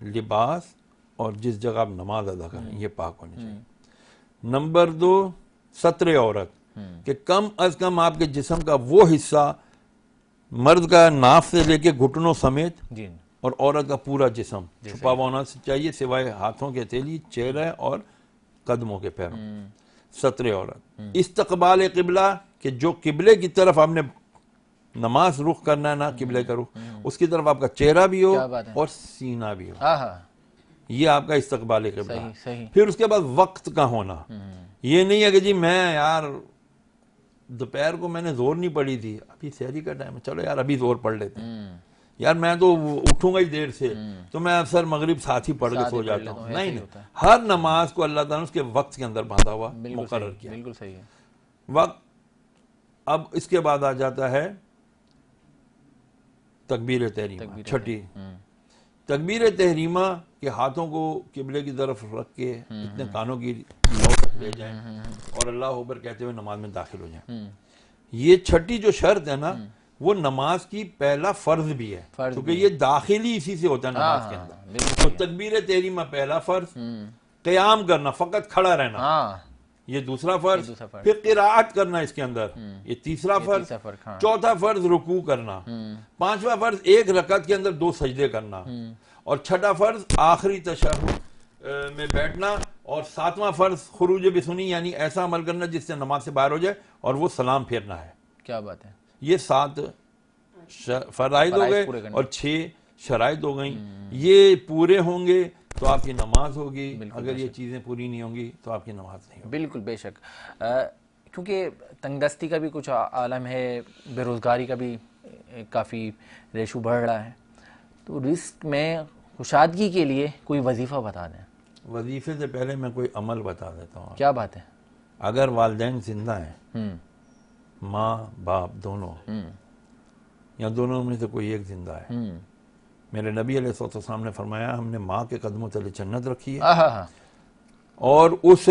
लिबास और जिस जगह आप नमाज अदा करें ये पाक होनी चाहिए। नंबर 2, सत्र औरत, कि कम अज कम आपके जिस्म का वो हिस्सा, मर्द का नाफ से लेके घुटनों समेत और औरत का पूरा जिस्म छुपा हुआ होना चाहिए सिवाय हाथों के हथेली, चेहरे और कदमों के पैरों। सत्र औरत। इस्तकबाल किबला, कि जो किबले की तरफ आपने नमाज रुख करना है ना, किबले का रुख, उसकी तरफ आपका चेहरा भी हो और सीना भी हो, ये आपका इस्तकबाल किबला। फिर उसके बाद वक्त का होना, ये नहीं है कि जी मैं यार दोपहर को मैंने जोर नहीं पड़ी थी, अभी सहरी का टाइम है, चलो यार अभी जोर पढ़ लेते हैं, यार मैं तो उठूंगा ही देर से, तो मैं अक्सर मगरिब साथ ही पढ़ के सो जाता हूँ। नहीं, हर नमाज को अल्लाह ताला ने उसके वक्त के अंदर बांधा हुआ, मुकर्रर किया। बिल्कुल सही है वक्त। अब इसके बाद आ जाता है तकबीर तहरीमा, छठी तकबीर तहरीमा, के हाथों को किबले की तरफ रख के इतने कानों की लौ तक ले जाएं और अल्लाह अकबर कहते हुए नमाज में दाखिल हो जाएं। ये छठी जो शर्त है ना, वो नमाज की पहला फर्ज भी है, क्योंकि ये दाखिली इसी से होता है नमाज के अंदर। तो तकबीर तहरीमा पहला फर्ज, क़याम करना, फकत खड़ा रहना, ये दूसरा फर्ज, दूसरा फर्ज। फिर किरात करना इसके अंदर, ये तीसरा फर्ज, तीसरा फर्ज, हाँ। चौथा फर्ज रुकू करना, पांचवा फर्ज एक रकत के अंदर 2 सजदे करना, और छठा फर्ज आखिरी तशहुद में बैठना, और सातवां फर्ज खुरूज बिसुनी यानी ऐसा अमल करना जिससे नमाज से बाहर हो जाए, और वो सलाम फेरना है। क्या बात है। ये 7 फराइज हो फराइज पूरे गए करने। और 6 शराइत हो गई। ये पूरे होंगे तो आपकी नमाज होगी, अगर ये चीज़ें पूरी नहीं होंगी तो आपकी नमाज नहीं होगी। बिल्कुल बेशक, क्योंकि तंगदस्ती का भी कुछ आलम है, बेरोज़गारी का भी काफ़ी रेशो बढ़ रहा है, तो रिस्क में कुशादगी के लिए कोई वजीफ़ा बता दें। वजीफे से पहले मैं कोई अमल बता देता हूँ। क्या बात है। अगर वालिदैन जिंदा हैं, माँ बाप दोनों, या दोनों में से कोई एक जिंदा है, मेरे नबी अलैहिस्सलाम ने फरमाया हमने माँ के कदमों तले जन्नत रखी है और उस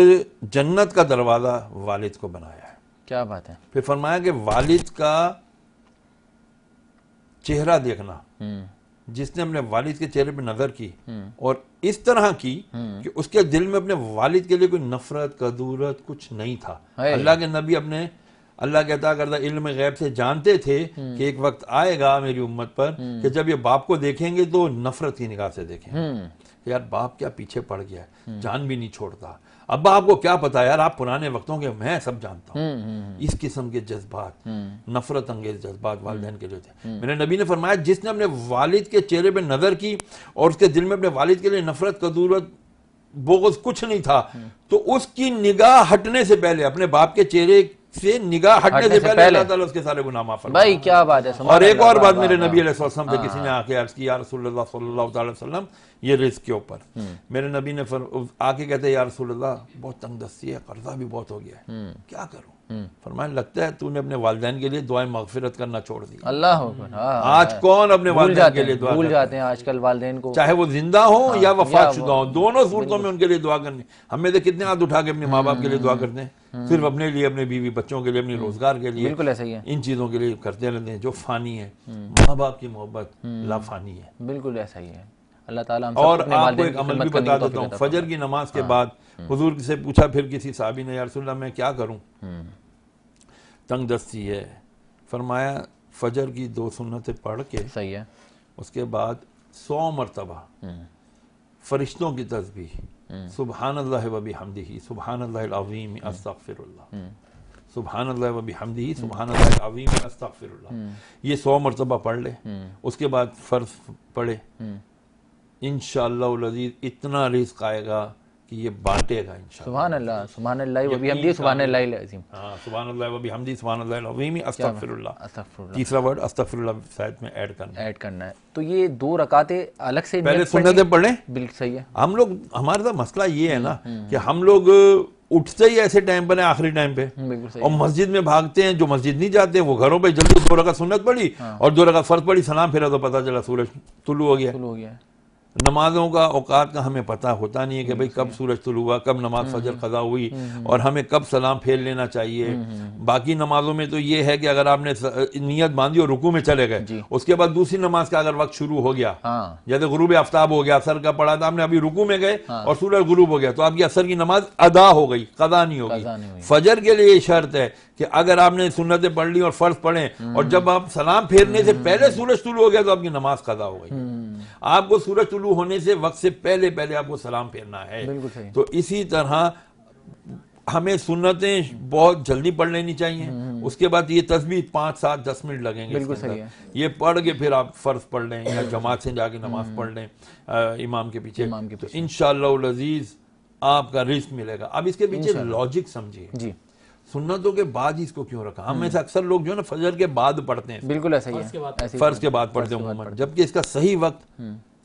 जन्नत का दरवाज़ा वालिद को बनाया है। क्या बात है। फिर फरमाया कि वालिद का चेहरा देखना, जिसने अपने वालिद के चेहरे पे नजर की और इस तरह की कि उसके दिल में अपने वालिद के लिए कोई नफरत कदूरत कुछ नहीं था। अल्लाह के नबी अपने अल्लाह के अता करदा इल्म गैब से जानते थे कि एक वक्त आएगा मेरी उम्मत पर कि जब ये बाप को देखेंगे तो नफरत की निगाह से देखेंगे। यार बाप क्या पीछे पड़ गया है, जान भी नहीं छोड़ता। अब्बा आपको क्या पता यार, आप पुराने वक्तों के, मैं सब जानता हूँ। इस किस्म के जज्बात, नफरत अंगेज जज्बात वालिदैन के लिए थे। मेरे नबी ने फरमाया जिसने अपने वालिद के चेहरे पे नजर की और उसके दिल में अपने वालिद के लिए नफरत कदूरत बोगस कुछ नहीं था, तो उसकी निगाह हटने से पहले, अपने बाप के चेहरे से निगाह हटने से पहले अल्लाह ताला उसके सारे गुनाह माफ फरमाता है। भाई क्या बात है। और एक और बात मेरे नबी अलैहिस्सलाम से किसी ने आके अर्ज की, या रसूलुल्लाह सल्लल्लाहु अलैहि वसल्लम, ये रिस्क के ऊपर मेरे नबी ने आके कहते या रसूलुल्लाह बहुत तंगदस्ती है, कर्जा भी बहुत हो गया है, क्या करूं। फरमाया लगता है तूने अपने वालिदैन के लिए दुआएं मगफिरत करना छोड़ दी। अल्लाह आज कौन अपने वालिदैन के लिए दुआ भूल जाते हैं आजकल वालिदैन को, चाहे वो जिंदा हो या वफात शुदा हो, दोनों सूरतों में उनके लिए दुआ करनी। हमें तो कितने हाथ उठा के अपने माँ बाप के लिए दुआ करते हैं, सिर्फ अपने लिए, अपने बीवी बच्चों के लिए, अपने रोजगार के लिए, बिल्कुल ऐसा ही है। इन चीजों के लिए करते रहते हैं जो फानी है। माँ बाप की मोहब्बत लाफानी है। बिल्कुल ऐसा ही है। अल्लाह ताला हम और सबको आपको एक अमल भी बता देता हूँ। फजर की नमाज के बाद हुजूर से पूछा फिर किसी साहबी ने, या रसूलल्लाह मैं क्या करूँ, तंगदस्ती है। फरमाया फजर की 2 सुन्नतें पढ़ के, सही है, उसके बाद 100 मरतबा फरिश्तों की तस्बीह, सुबहानल्लाह व बिहम्दिही सुबहानल्लाहिल अज़ीम अस्तगफिरुल्लाह, सुबहानल्लाह व बिहम्दिही सुबहानल्लाहिल अज़ीम अस्तगफिरुल्लाह, ये 100 मरतबा पढ़ ले। उसके बाद फर्ज पढ़े, इंशाअल्लाह अज़ीज़ इतना रिज़्क़ आएगा कि ये बांटेगा इंशाअल्लाह। सुभान अल्लाह, सुभान अल्लाह व बिहम्दिही सुभान अल्लाहिल अज़ीम। हाँ, सुभान अल्लाह व बिहम्दिही सुभान अल्लाहिल अज़ीम अस्तगफिरुल्लाह। अस्तगफिरुल्लाह, तीसरा वर्ड अस्तगफिरुल्लाह शायद में ऐड करना है। तो ये 2 रकातें अलग से पहले सुन्नतें पढ़ लें। बिल्कुल सही है। हम लोग, हमारा तो मसला ये है ना कि हम लोग उठते ही ऐसे टाइम पर है, आखिरी टाइम पे, बिल्कुल सही। और मस्जिद में भागते हैं। जो मस्जिद नहीं जाते वो घरों पे जल्दी 2 रकात सुन्नत पढ़ी और 2 रकात फर्ज पढ़ी, सलाम फेरा तो पता चला सूरज तुलू हो गया। शुरू हो गया है। नमाजों का औकात का हमें पता होता नहीं है कि भाई कब सूरज तुलू हुआ, कब नमाज फजर कज़ा हुई और हमें कब सलाम फेर लेना चाहिए। बाकी नमाजों में तो ये है कि अगर आपने नियत बांधी और रुकू में चले गए, उसके बाद दूसरी नमाज का अगर वक्त शुरू हो गया, जैसे गुरूब आफ्ताब हो गया, असर का पढ़ा था आपने, अभी रुकू में गए और सूरज गुरूब हो गया, तो आपकी असर की नमाज अदा हो गई, कज़ा नहीं होगी। फजर के लिए शर्त है कि अगर आपने सुन्नतें पढ़ ली और फर्ज पढ़े और जब आप सलाम फेरने से पहले सूरज तुलू हो गया तो आपकी नमाज कज़ा हो गई। आपको सूरज तुलू होने से वक्त से पहले पहले आपको सलाम फेरना है। तो इसी तरह हमें सुन्नतें बहुत जल्दी पढ़ लेनी चाहिए। उसके बाद ये तस्बीह 5, 7, 10 मिनट लगेंगे। बिल्कुल सही है। ये पढ़ के फिर आप फर्ज पढ़ लें या जमात से जाके नमाज पढ़ लें इमाम के पीछे, तो इंशाअल्लाह अज़ीज़ आपका रिज़्क़ मिलेगा। अब इसके पीछे लॉजिक समझिए जी, सुन्नतों के बाद ही इसको क्यों रखा। हम में से अक्सर लोग जो है ना फजर के बाद पढ़ते हैं, बिल्कुल ऐसा ही है, फर्ज के बाद पढ़ते हैं, जबकि इसका सही वक्त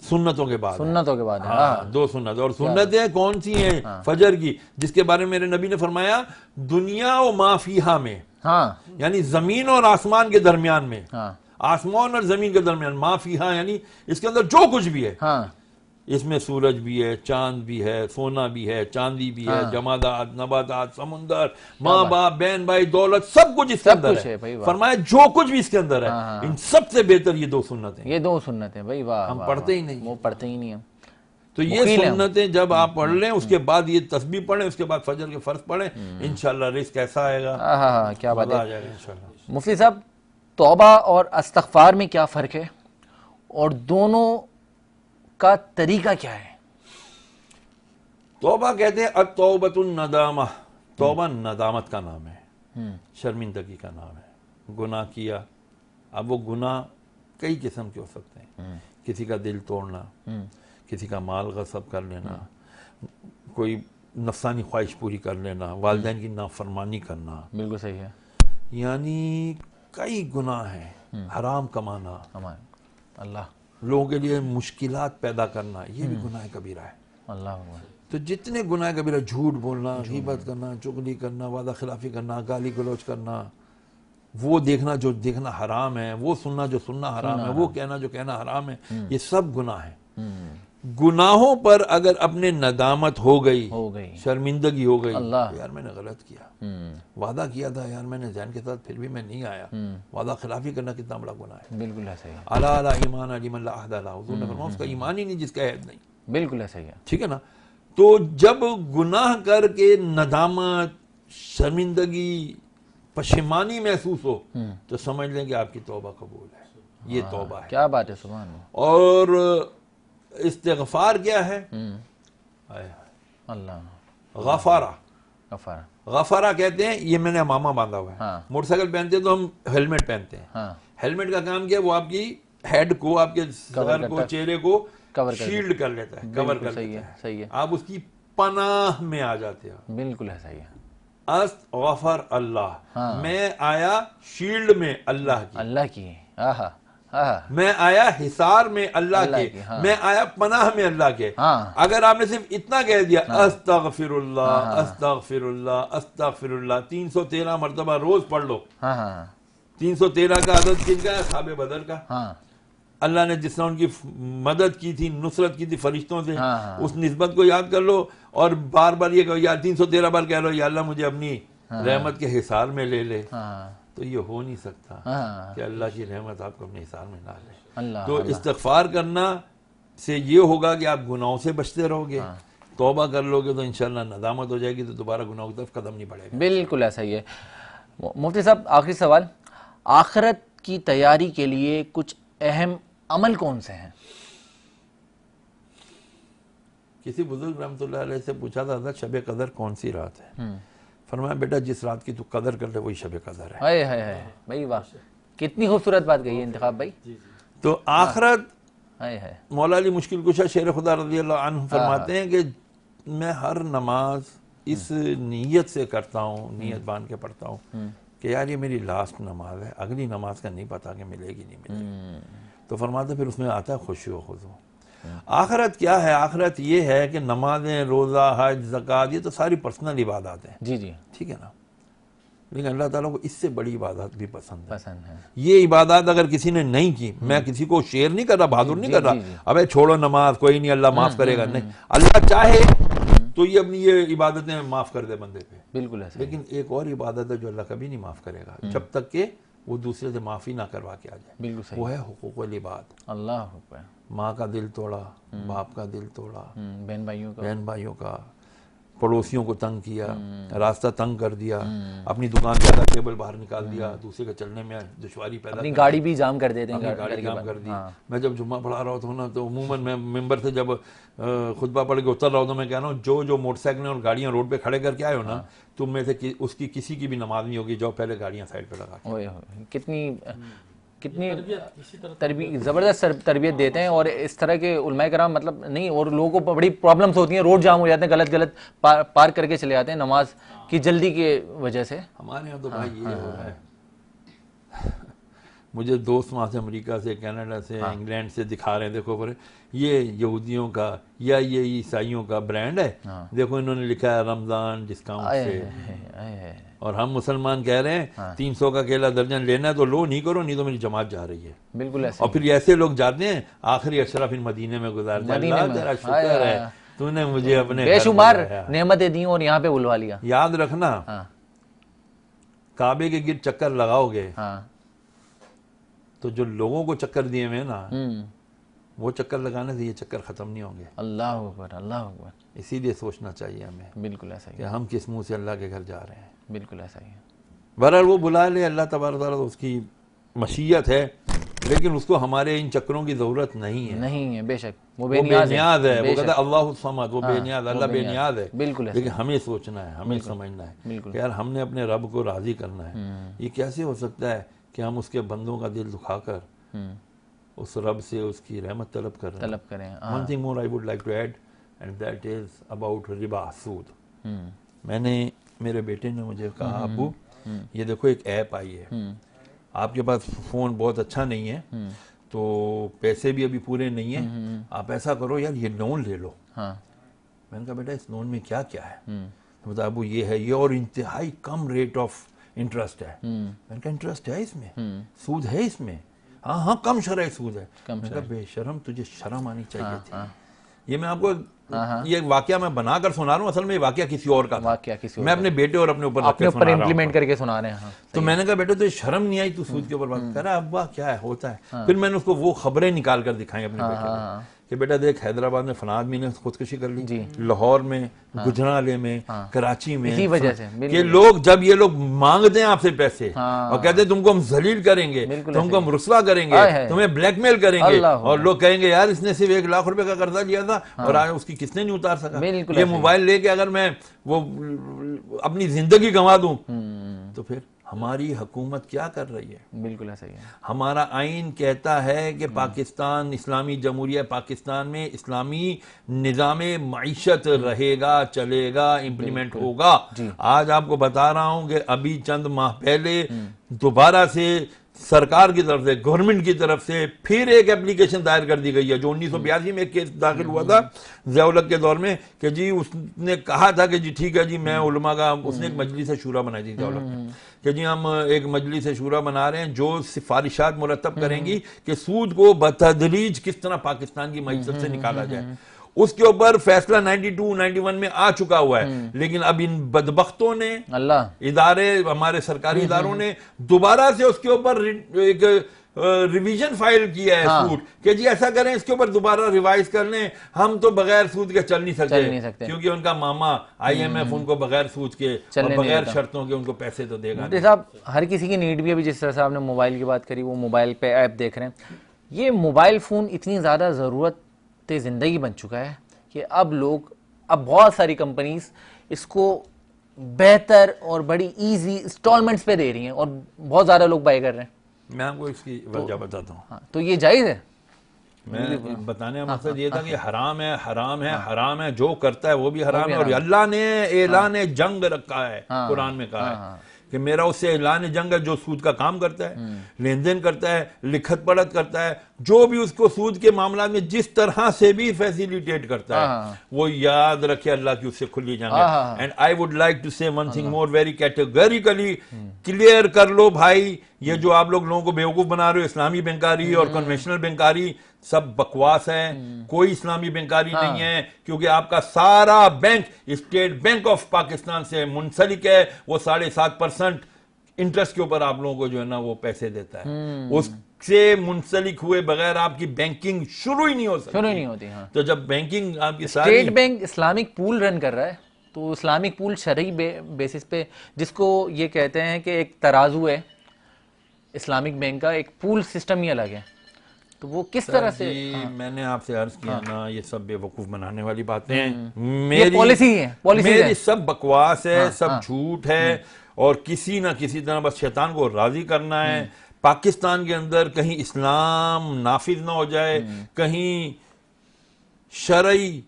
सुन्नतों के बाद, सुन्नतों के बाद। हाँ, 2 सुन्नत। और सुन्नतें कौन सी हैं? फजर की, जिसके बारे में मेरे नबी ने फरमाया दुनिया और माफिया में, यानी जमीन और आसमान के दरमियान में, आसमान और जमीन के दरमियान, माफिया यानी इसके अंदर जो कुछ भी है, इसमें सूरज भी है, चांद भी है, सोना भी है, चांदी भी है, जमादात, नबातात, समुंदर, माँ बाप, बहन भाई, दौलत, सब कुछ इसके अंदर है। फरमाया जो कुछ भी इसके अंदर है, इन सबसे बेहतर ये 2 सुन्नत हैं। ये 2 सुन्नत हैं भाई। वाह, हम पढ़ते ही नहीं, वो पढ़ते ही नहीं हम। तो ये मुकील हैं। सुन्नतें जब आप पढ़ लें, उसके बाद ये तस्बीह पढ़ें, उसके बाद फजर के फर्ज पढ़ें, इंशाल्लाह रिस्क ऐसा आएगा, हाँ, क्या बात मजा आ है। जाएगा इंशाल्लाह। मुफ्ती साहब, तौबा और इस्तग़फ़ार में क्या फ़र्क है और दोनों का तरीका क्या है? तौबा कहते हैं अत-तौबतुन नदामा, तौबा नदामत का नाम है, शर्मिंदगी का नाम है। गुनाह किया, अब वो गुनाह कई किस्म के हो सकते हैं, किसी का दिल तोड़ना, किसी का माल गसब कर लेना, कोई नफसानी ख्वाहिश पूरी कर लेना, वालिदैन की नाफरमानी करना, बिल्कुल सही है। यानी कई गुनाह हैं। हराम कमाना, अल्लाह लोगों के लिए मुश्किलात पैदा करना, ये भी गुनाह कबीरा है। अल्लाह अकबर। तो जितने गुनाह कबीरा, झूठ बोलना, गीबत करना, चुगली करना, वादा खिलाफी करना, गाली गलौज करना, वो देखना जो देखना हराम है, वो सुनना जो सुनना हराम है, वो कहना जो कहना हराम है, ये सब गुनाह है। गुनाहों पर अगर अपने नदामत हो गई, शर्मिंदगी हो गई, तो यार मैंने गलत किया, वादा किया था यार मैंने जैन के साथ, फिर भी मैं नहीं आया, वादा खिलाफी करना कितना बड़ा गुनाह है। बिल्कुल ऐसा ही है। अला अला ईमान लिमन ला अहद लहु, हुजूर ने फरमाया उसका ईमान ही नहीं जिसका अहद नहीं। बिल्कुल ऐसा ही है। ठीक है ना। तो जब गुनाह करके नदामत, शर्मिंदगी, पशेमानी महसूस हो, तो समझ लें कि आपकी तौबा कबूल है। ये तौबा है। क्या बात है, सुभान अल्लाह। और इस्तिग़फ़ार क्या है? अल्लाह, गफ़ारा, गफ़ारा, गफ़ारा कहते हैं, ये मैंने अमामा बांधा हुआ है। हाँ। मोटरसाइकिल पहनते हैं तो हम हेलमेट पहनते हैं। हाँ। हेलमेट का काम क्या है? वो आपकी हेड को, आपके सर को, चेहरे को कवर कर शील्ड कर लेता है, कवर कर सही लेता है, सही है। आप उसकी पनाह में आ जाते हो। बिल्कुल ऐसा ही है। अस्तग़फ़र अल्लाह, मैं आया शील्ड में अल्लाह की, अल्लाह की, आहा, आहा, मैं आया हिसार में अल्लाह के, हाँ। मैं आया पनाह में अल्लाह के। हाँ। अगर आपने सिर्फ इतना कह दिया अस्तग़फ़िरुल्लाह, अस्तग़फ़िरुल्लाह, अस्तग़फ़िरुल्लाह 313 मरतबा रोज पढ़ लो। हाँ, हाँ, 313 का अदद किसका है? साहब बदर का। हाँ, अल्लाह ने जिस तरह उनकी मदद की थी, नुसरत की थी फरिश्तों से, हाँ। उस निस्बत को याद कर लो और बार बार ये कहो यार 313 बार कह लो या अल्लाह मुझे अपनी रहमत के हिसार में ले ले। हाँ, तो ये हो नहीं सकता हाँ। कि अल्लाह की रहमत आपको अपने हिसार में ना ले। अल्लाह, तो इस्तिग़फ़ार करना से ये होगा कि आप गुनाहों से बचते रहोगे। तौबा कर लोगे तो इंशाल्लाह नदामत हो जाएगी, तो दोबारा गुनाहों की तरफ कदम नहीं बढ़ेगा। बिल्कुल ऐसा ही है। मुफ्ती साहब, आखिरी सवाल, आखिरत की तैयारी के लिए कुछ अहम अमल कौन से हैं? किसी बुजुर्ग रहमतुल्लाह अलैह से पूछा था शब कदर कौन सी रात है? फरमाया बेटा जिस रात की तू कदर कर ले वही शब कदर है। हाय हाय हाय भाई, वाह, कितनी खूबसूरत बात कही है इंतखाब भाई। तो आखिरत, हाय हाय, मौला अली मुश्किल कुशा शेर खुदा रज़ी अल्लाह अन्हु फरमाते हैं कि मैं हर नमाज इस नीयत से करता हूँ, नीयत बांध के पढ़ता हूँ कि यार ये मेरी लास्ट नमाज है, अगली नमाज का नहीं पता कि मिलेगी नहीं मिलेगी। तो फरमाते फिर उसमें आता है खुशी व खुजू। आखिरत क्या है? आखिरत ये है कि नमाजें, रोज़ा, हज, ज़कात, ये तो सारी पर्सनल इबादत हैं। जी जी, ठीक है ना। लेकिन अल्लाह ताला को इससे बड़ी इबादत भी पसंद है। ये इबादत अगर किसी ने नहीं की, मैं किसी को शेयर नहीं कर रहा, बहादुर नहीं कर रहा, अबे छोड़ो नमाज, कोई नहीं, अल्लाह माफ करेगा, नहीं, अल्लाह चाहे तो ये अपनी ये इबादतें माफ कर दे बंदे पे। बिल्कुल ऐसा। लेकिन एक और इबादत है जो अल्लाह कभी नहीं माफ करेगा जब तक के वो दूसरे से माफी ना करवा के आ जाए। बिल्कुल सही। वो है हुकूकुल इबाद। अल्लाह अकबर। माँ का दिल तोड़ा, बाप का दिल तोड़ा, बहन भाइयों का, पड़ोसियों को तंग किया, रास्ता तंग कर दिया, अपनी दुकान ज्यादा टेबल बाहर निकाल दिया, दूसरे के चलने में दुश्वारी पैदा, अपनी गाड़ी भी जाम कर देते हैं, गाड़ी जाम कर दी। मैं जब जुम्मा पढ़ा रहा था ना, तो अमूमन मैं मेंबर से जब खुतबा पढ़ के उतर रहा हूँ तो मैं कह रहा हूँ जो मोटरसाइकिल और गाड़ियाँ रोड पे खड़े करके आए हो ना, तुम में से उसकी किसी की भी नमाज नहीं होगी, जाओ पहले गाड़ियाँ साइड पे लगा। कितनी ज़बरदस्त तरबियत देते हैं। और इस तरह के उलमाए कराम मतलब नहीं, और लोगों को बड़ी प्रॉब्लम्स होती हैं, रोड जाम हो जाते हैं, गलत पार करके चले जाते हैं नमाज की जल्दी के वजह से। हमारे यहाँ तो भाई ये हो रहा है। मुझे दोस्त वहाँ से अमेरिका से, कनाडा से, इंग्लैंड से दिखा रहे हैं, देखो पर ये यहूदियों का या ये ईसाइयों का ब्रांड है, देखो इन्होंने लिखा है रमज़ान डिस्काउंट से, और हम मुसलमान कह रहे हैं 300 का केला दर्जन लेना है तो लो, नहीं करो, नहीं तो मेरी जमात जा रही है। बिल्कुल ऐसे। और फिर ऐसे लोग जाते हैं आखिरी अशरा फिर मदीने में गुजारते हैं। अल्लाह तेरा शुक्र है तूने मुझे अपने बेशुमार नेमतें दी और यहाँ पे बुलवा लिया। याद रखना, काबे के गिर चक्कर लगाओगे तो जो लोगों को चक्कर दिए हुए ना, वो चक्कर लगाने से ये चक्कर ख़त्म नहीं होंगे। अल्लाह अकबर, अल्लाह अकबर। इसीलिए सोचना चाहिए हमें बिल्कुल ऐसा ही कि है, हम किस मुंह से अल्लाह के घर जा रहे हैं। बिल्कुल ऐसा ही है। बहरहाल वो बुला ले, अल्लाह तबारक तआला, उसकी मशीयत है, लेकिन उसको हमारे इन चक्करों की ज़रूरत नहीं है। नहीं है, बेशक वो वो बेनियाज बेनियाज है। वो बेशक। कहता है अल्लाह समद, वो हाँ, बेनियाज, वो अल्लाह बेनियाज। बेनियाज है। बिल्कुल ऐसा लेकिन हमें सोचना है, हमें समझना है बिल्कुल। कि यार हमने अपने रब को राज़ी करना है। ये कैसे हो सकता है कि हम उसके बंदों का दिल दुखाकर उस रब से उसकी रहमत तलब कर रहे हैं। तलब करें। One thing more I would like to add, and that is about रिबा, सूद। मैंने, मेरे बेटे ने मुझे कहा, अबू ये देखो एक ऐप आई है, आपके पास फ़ोन बहुत अच्छा नहीं है तो पैसे भी अभी पूरे नहीं है, आप ऐसा करो यार ये लोन ले लो। हाँ। मैंने कहा बेटा इस लोन में क्या क्या है? तो बता अबू ये है, ये और इंतहाई कम रेट ऑफ इंटरेस्ट है। मैंने कहा इंटरेस्ट है इसमें, सूद है इसमें? हाँ हाँ कम शरह सूद है। मैंने कहा बेशरम तुझे शर्म आनी चाहिए थी। ये मैं आपको ये वाकया मैं बनाकर सुना रहा हूँ, असल में ये वाकया किसी और का था। वाकया किसी और मैं अपने बेटे और अपने ऊपर इम्प्लीमेंट करके सुना रहे हैं। हाँ, तो मैंने कहा बेटा तुझे शर्म नहीं आई, तू सूद के ऊपर बात कर रहा है? अब्बा क्या है होता है। फिर मैंने उसको वो खबरें निकाल कर दिखाई अपने बेटे को कि बेटा देख हैदराबाद में फना आदमी ने खुदकुशी कर ली, लाहौर में, गुजरावाले में, कराची में, इसी वजह से कि लोग जब ये लोग मांगते हैं आपसे पैसे और कहते हैं तुमको हम जलील करेंगे, तुमको हम रुस्वा करेंगे, तुम्हें ब्लैकमेल करेंगे, और लोग कहेंगे यार इसने सिर्फ 1 लाख रुपए का कर्जा लिया था और आज उसकी किसने नहीं उतार सका। ये मोबाइल लेके अगर मैं वो अपनी जिंदगी गंवा दूं तो फिर हमारी हुकूमत क्या कर रही है? बिल्कुल ऐसा ही है। हमारा आइन कहता है कि पाकिस्तान, इस्लामी जमहूरिया पाकिस्तान में इस्लामी निज़ाम मईशत रहेगा, चलेगा, इम्प्लीमेंट होगा। आज आपको बता रहा हूं कि अभी चंद माह पहले दोबारा से सरकार की तरफ से, गवर्नमेंट की तरफ से फिर एक एप्लीकेशन दायर कर दी गई है, जो 1982 में एक केस दाखिल हुआ था ज़िया-उल-हक के दौर में, कि जी उसने कहा था कि जी ठीक है जी मैं उलमा का, उसने एक मजलिस शूरा बनाई थी ज़िया-उल-हक ने कि जी हम एक मजलिस शूरा बना रहे हैं जो सिफारिशात मुरतब करेंगी कि सूद को बतदरीज किस तरह पाकिस्तान की मईशत से निकाला जाए। उसके ऊपर फैसला 92-91 में आ चुका हुआ है, लेकिन अब इन बदबख्तों ने, अल्लाह इदारे, हमारे सरकारी इदारों ने दोबारा से उसके ऊपर एक रिवीजन फाइल किया है सूद कि जी ऐसा करें, इसके ऊपर दोबारा रिवाइज कर लें, हम तो बगैर सूद के चल नहीं सकते क्योंकि उनका मामा IMF उनको बगैर सूद के और बगैर शर्तों के उनको पैसे तो देगा नहीं। साहब हर किसी की नीड भी है, जिस तरह से आपने मोबाइल की बात करी, वो मोबाइल पे ऐप देख रहे हैं, ये मोबाइल फ़ोन इतनी ज़्यादा ज़रूरत ज़िंदगी बन चुका है कि अब बहुत सारी कंपनीज इसको बेहतर और बड़ी इजी इंस्टॉलमेंट्स पे दे रही हैं और बहुत ज़्यादा लोग बाय कर रहे हैं। मैं आपको इसकी वजह बताता हूँ। हाँ, तो ये जायज़ है? मैं बताने का मकसद ये था कि हराम है, हराम है, हराम है, जो करता है वो भी हराम है, और अल्लाह ने ऐलान जंग रखा है, कुरान में कहा है कि मेरा उससे ऐलान जंग है जो सूद का काम करता है, लेन देन करता है, लिखत पढ़त करता है, जो भी उसको सूद के मामला में जिस तरह से भी फैसिलिटेट करता है, वो याद रखे अल्लाह की उससे खुली जाएंगे। And I would like to say one thing more, very categorically clear कर लो भाई, ये जो आप लोगों को बेवकूफ बना रहे हो, इस्लामी बैंकारी और कन्वेंशनल बैंकारी सब बकवास है, कोई इस्लामी बैंकारी नहीं है, क्योंकि आपका सारा bank state bank of Pakistan से मुंसलिक है, वो 7.5% इंटरेस्ट के ऊपर आप लोगों को जो है ना वो पैसे देता है, उससे मुंसलिक हुए बगैर आपकी बैंकिंग शुरू ही नहीं हो सकती, शुरू ही नहीं होती। हाँ। तो जब बैंकिंग आपकी सारी, state bank Islamic pool run कर रहा है, तो इस्लामिक पूल शरई बेसिस पे, जिसको ये कहते हैं कि एक तराजू है इस्लामिक बैंक का, एक पूल सिस्टम ही अलग है, तो वो किस तरह से? मैंने आपसे अर्ज किया ना, ये सब बेवकूफ बनाने वाली बातें हैं, मेरी पॉलिसी है, मेरी सब बकवास है, सब झूठ है, और किसी ना किसी तरह बस शैतान को राजी करना है। पाकिस्तान के अंदर कहीं इस्लाम नाफिज ना हो जाए, कहीं शरई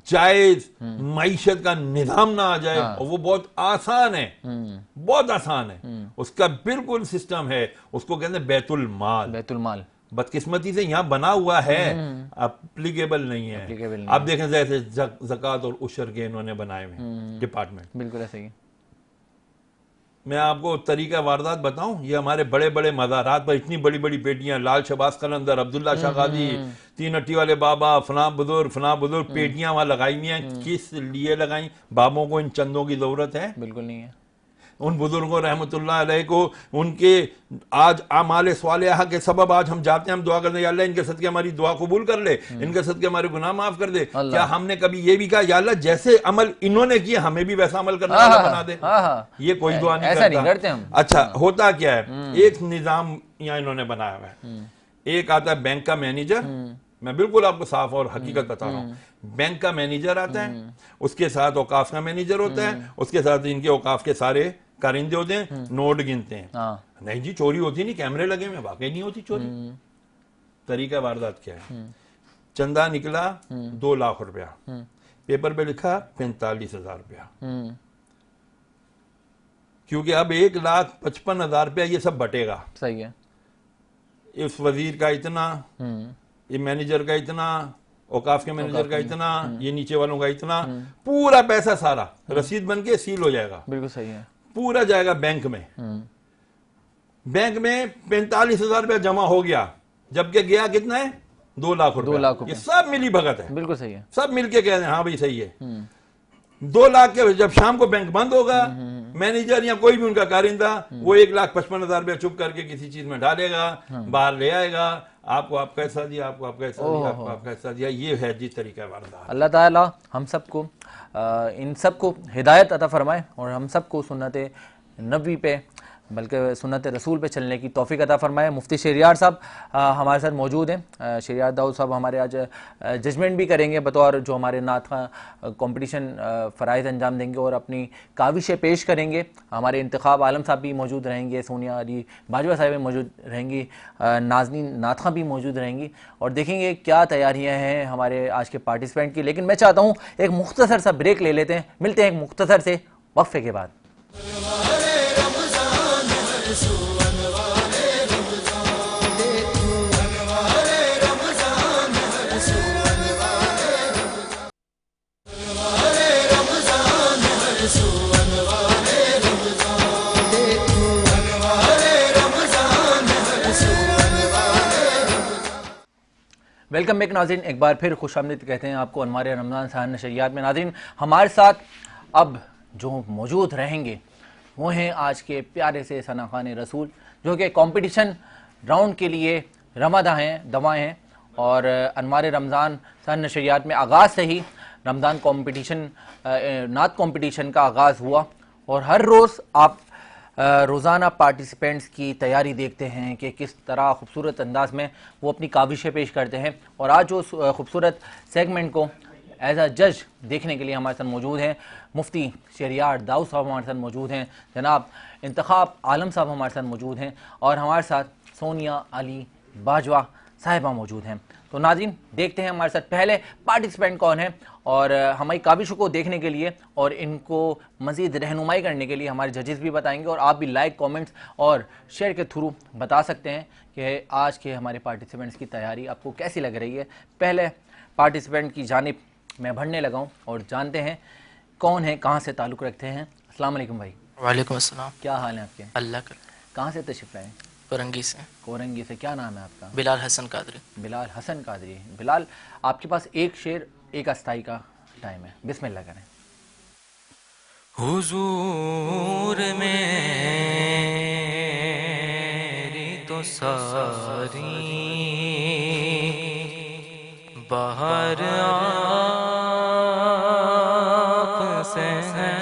जायज मईशत का निजाम ना आ जाए, और वो बहुत आसान है, बहुत आसान है, उसका बिल्कुल सिस्टम है, उसको कहते हैं बैतुल माल। बैतुल माल बदकिस्मती से यहाँ बना हुआ है, एप्लीकेबल नहीं है। आप देखें जैसे ज़कात और उशर के इन्होंने बनाए हुए डिपार्टमेंट, बिल्कुल ऐसे ही। मैं आपको तरीका वारदात बताऊं, ये हमारे बड़े बड़े मज़ारात पर इतनी बड़ी बड़ी पेटियां, लाल शहबाज कलंदर, अब्दुल्ला शाह गाजी, तीन अट्टी वाले बाबा, फना बुजुर्ग पेटियां वहां लगाई हुई हैं। किस लिए लगाई? बाबों को इन चंदों की जरूरत है? बिल्कुल नहीं है। उन बुजुर्गों रहमतुल्लाह अलैह को, उनके आज आमाल स्वालिहा के सबब आज हम जाते हैं, हम दुआ करते हैं या अल्लाह इनके सदके हमारी दुआ कबूल कर ले, इनके सदके हमारे गुनाह माफ कर दे। क्या हमने कभी ये भी कहा या अल्लाह जैसे अमल इन्होंने किए हमें भी वैसा अमल करने वाला बना दे? ये कोई दुआ नहीं ऐसा नहीं करते हम। अच्छा, होता क्या है, एक निजाम यहाँ इन्होंने बनाया हुआ है। एक आता है बैंक का मैनेजर, मैं बिल्कुल आपको साफ और हकीकत बता रहा हूँ, बैंक का मैनेजर आता है, उसके साथ औकाफ का मैनेजर होता है, उसके साथ इनके औकाफ के सारे कारिंदे होते हैं, नोट गिनते हैं। नहीं जी चोरी होती नहीं, कैमरे लगे हुए, वाकई नहीं होती चोरी। तरीका वारदात क्या है, चंदा निकला 2 लाख रुपया, पेपर पे लिखा 45,000 रुपया, क्योंकि अब 1,55,000 रुपया ये सब बटेगा। सही है। इस वजीर का इतना, ये मैनेजर का इतना, औकाफ के मैनेजर का इतना, ये नीचे वालों का इतना, पूरा पैसा सारा रसीद बन के सील हो जाएगा। बिल्कुल सही है। पूरा जाएगा बैंक में। बैंक में 45,000 रुपया जमा हो गया, जबकि गया कितना है 2 लाख रुपया। 2 लाख रुपया। ये सब मिली भगत है। बिल्कुल सही है। सब मिलके कह रहे हैं हाँ भाई सही है। 2 लाख के जब शाम को बैंक बंद होगा, मैनेजर या कोई भी उनका कारिंदा वो 1,55,000 रुपया चुप करके किसी चीज में डालेगा, बाहर ले आएगा, आपको आपका हिस्सा दिया, आपको आपका हिस्सा दिया, आपको आपका हिस्सा दिया। ये है जी तरीका वारदात। अल्लाह ताला हम सबको इन सबको हिदायत अता फरमाए और हम सबको सुन्नत नबी पे बल्कि सुन्नत रसूल पे चलने की तौफीक अता फरमाए। मुफ्ती शहरियार साहब हमारे साथ मौजूद हैं। शहरियार दाऊद साहब हमारे आज जजमेंट भी करेंगे बतौर जो हमारे नात कंपटीशन फ़राइज़ अंजाम देंगे और अपनी काविशें पेश करेंगे। हमारे इंतखाब आलम साहब भी मौजूद रहेंगे, सोनिया अली बाजवा साहब भी मौजूद रहेंगी, नाज़नीन नातखा भी मौजूद रहेंगी और देखेंगे क्या तैयारियाँ हैं हमारे आज के पार्टिसिपेंट की। लेकिन मैं चाहता हूँ एक मुख्तसर सा ब्रेक ले लेते हैं, मिलते हैं एक मुख्तसर से वक्फे के बाद। वेलकम बैक नाज़रीन, एक बार फिर खुशामदीद कहते हैं आपको अनवार रमज़ान साहब नशरियात में। नाज़रीन हमारे साथ अब जो मौजूद रहेंगे वो हैं आज के प्यारे से सनाखान रसूल, जो कि कंपटीशन राउंड के लिए रमादा हैं, दवाएँ हैं और अनवार रमज़ान साहब नशरियात में आगाज़ से ही रमज़ान कंपटीशन नात कंपटीशन का आगाज़ हुआ और हर रोज़ आप रोज़ाना पार्टिसिपेंट्स की तैयारी देखते हैं कि किस तरह खूबसूरत अंदाज में वो अपनी काविशें पेश करते हैं। और आज उस खूबसूरत सेगमेंट को एज अ जज देखने के लिए हमारे साथ मौजूद हैं मुफ्ती शहरियार दाऊद साहब हमारे साथ मौजूद हैं, जनाब इंतखाब आलम साहब हमारे साथ मौजूद हैं और हमारे साथ सोनिया अली बाजवा साहिबा मौजूद हैं। तो नाज़रीन देखते हैं हमारे साथ पहले पार्टिसिपेंट कौन है और हमारी काविशों को देखने के लिए और इनको मज़ीद रहनुमाई करने के लिए हमारे जजेस भी बताएंगे और आप भी लाइक, कमेंट्स और शेयर के थ्रू बता सकते हैं कि आज के हमारे पार्टिसिपेंट्स की तैयारी आपको कैसी लग रही है। पहले पार्टिसिपेंट की जानिब मैं बढ़ने लगा हूँ और जानते हैं कौन है, कहाँ से ताल्लुक़ रखते हैं। अस्सलाम वालेकुम भाई। वालेकुम अस्सलाम। क्या हाल है आपके? अल्लाह का। कहाँ से तशरीफ़ लाए? कोरंगी से। कोरंगी से। क्या नाम है आपका? बिलाल हसन कादरी। बिलाल हसन कादरी। बिलाल आपके पास एक शेर एक अस्थाई का टाइम है, बिस्मिल्लाह करें। हुजूर मेरी तो सारी बाहर आँख से है,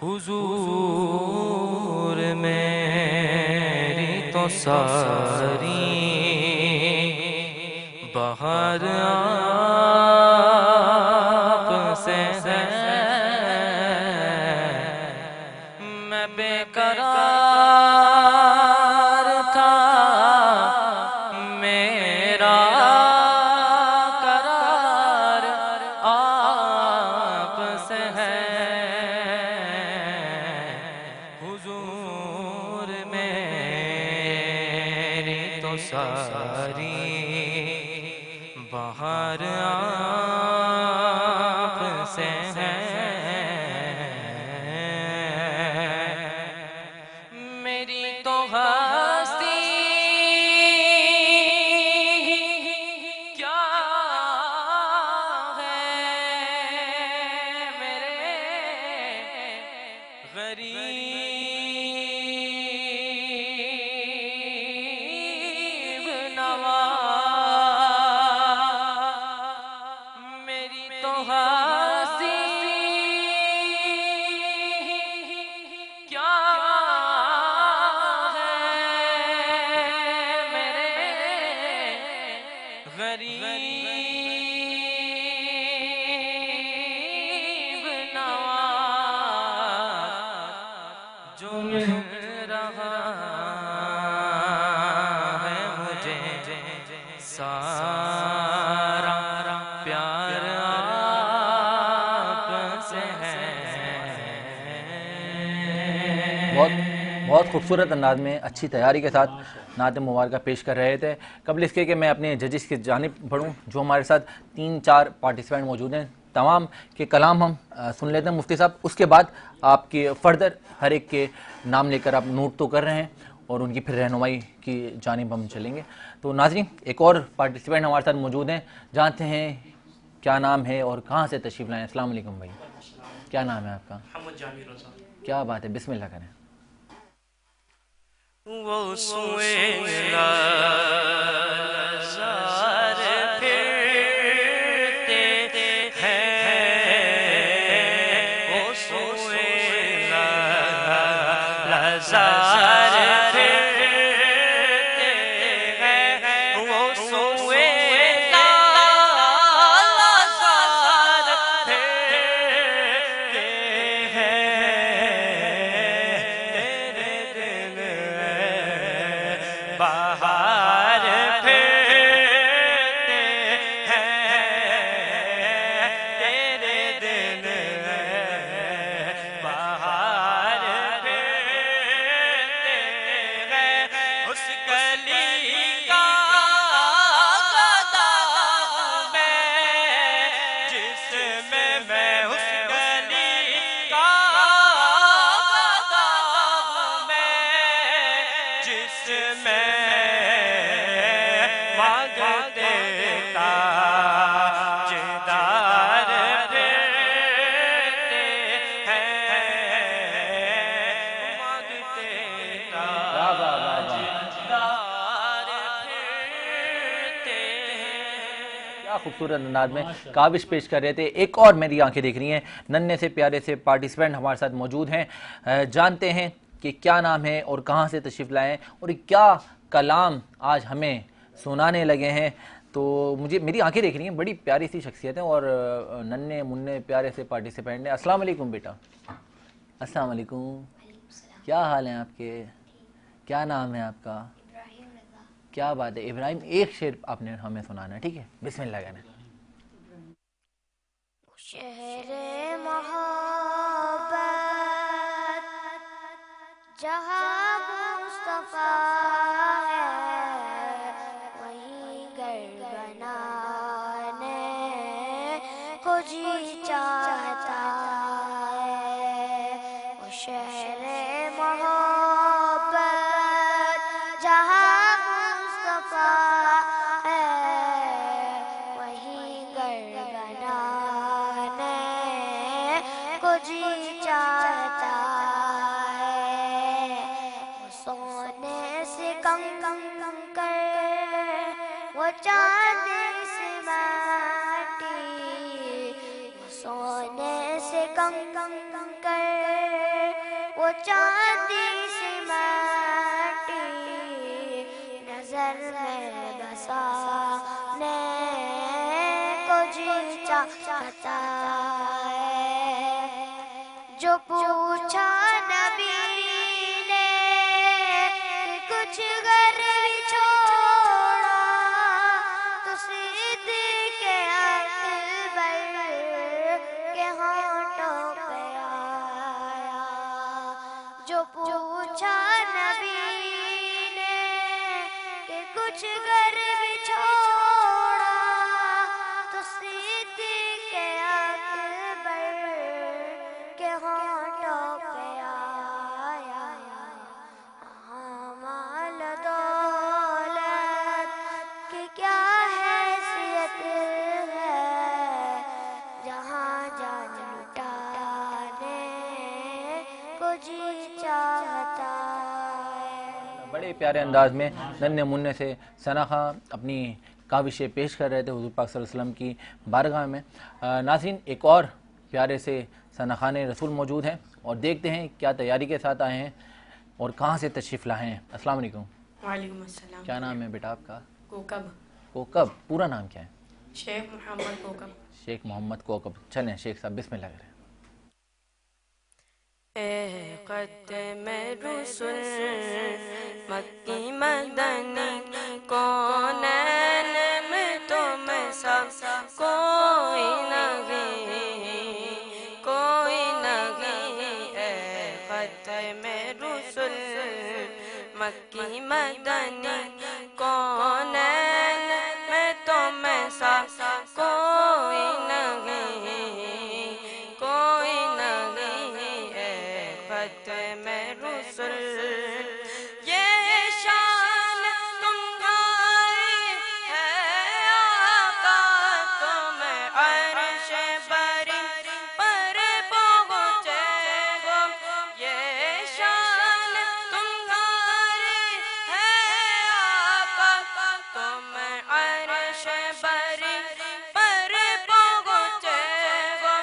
हुजूर मेरी तो सारी बाहर आँख से है, मैं बेकरार था मेरा करार आप से है, हुजूर मेरी तो सारी बाहर आप से है, मेरी तो हस्ती क्या है, मेरे तो हंसी क्या है मेरे गरीब नवाज जो मिल रहा है मुझे सारा प्यार आपसे है। बहुत बहुत खूबसूरत अंदाज में अच्छी तैयारी के साथ नात मुबारका पेश कर रहे थे। कबल इसके कि मैं अपने जजिस की जानिब बढ़ूँ, जो हमारे साथ 3-4 पार्टिसिपेंट मौजूद हैं, तमाम के कलाम हम सुन लेते हैं मुफ्ती साहब। उसके बाद आपके फर्दर हर एक के नाम लेकर आप नोट तो कर रहे हैं और उनकी फिर रहनुमाई की जानिब हम चलेंगे। तो नाज़रीन, एक और पार्टिसिपेंट हमारे साथ मौजूद हैं, जानते हैं क्या नाम है और कहाँ से तशरीफ़ लाएँ। अस्सलाम वालेकुम भाई, क्या नाम है आपका? क्या बात है, बिस्मिल्लाह करें। वो सुएगा ज़ार फिरते हैं, वो सुएगा ज़ार फिरते हैं, वो सुएगा ज़ार फिरते हैं, बाहर फिरते हैं, तेरे दिल बाहर फिरते हैं, उस गली का गदा हूँ मैं, जिसमें मैं उस गली का गदा हूँ मैं, जिसमें मांगते ताजदार फिरते हैं, मांगते ताजदार फिरते हैं। क्या खूबसूरत अंदाज में काविश पेश कर रहे थे। एक और मेरी आंखें देख रही हैं, नन्हे से प्यारे से पार्टिसिपेंट हमारे साथ मौजूद हैं। जानते हैं कि क्या नाम है और कहाँ से तशरीफ़ लाए हैं और क्या कलाम आज हमें सुनाने लगे हैं। तो मुझे मेरी आंखें देख रही हैं, बड़ी प्यारी सी शख्सियत है और नन्हे मुन्ने प्यारे से पार्टिसिपेंट हैं। अस्सलाम वालेकुम बेटा। अस्सलाम वालेकुम, क्या हाल है आपके? क्या नाम है आपका? क्या बात है इब्राहिम, एक शेर आपने हमें सुनाना है, ठीक है? बिस्मिल्लाह कहना। शहरे मोहब्बत जहाँ मुस्तफा है, वहीं घर बनाने को जी चाहता है। वो शहरे मोहब्बत जहाँ मुस्तफा है, वहीं घर बनाने को जी चाहता है। वो सोने से कम कर, वो चांदी से माटी, वो सोने से कम कर, वो चांदी से माटी, नजर में बसाने को जी चाहता है। जो पूछा नबी ने कि कुछ घर छोड़ा, तो सिद्दीक़ अकबर के होठों पे आया। जो पूछा नबी ने कि कुछ घर छोड़ा, तो सिद्दीक़ अकबर के होठों पे आया। माल दौलत की क्या हैसियत है, जहाँ जान लुटाने को जी चाहता है। बड़े प्यारे अंदाज में नन्हे मुन्ने से सना खां अपनी काविशें पेश कर रहे थे हुजूर पाक सल्लल्लाहु अलैहि वसल्लम की बारगाह में। नाज़रीन, एक और प्यारे से सनाखाने रसूल मौजूद हैं और देखते हैं क्या तैयारी के साथ आए हैं और कहाँ से तशरीफ़ लाए हैं। अस्सलाम वालेकुम। वालेकुम अस्सलाम। क्या नाम है बेटा आपका? कोकब। कोकब, पूरा नाम क्या है? शेख मोहम्मद कोकब। शेख मोहम्मद कोकब। चलें शेख साहब, बिस्मिल्लाह करें। क़द्म रुसूल मक्की मदनी कौनैन में तुम सब कोई नहीं, कोई नहीं। क़द्म रुसूल मक्की मदनी कौनैन में तुम सब कोई नहीं, कोई नहीं। ख़त्म रुसूल ये शान तुम्हारी है आका, तुम अर्श बरी पर पहुँचे हो। ये शान तुम्हारी है आका, तुम अर्श बरी पर पहुँचे हो।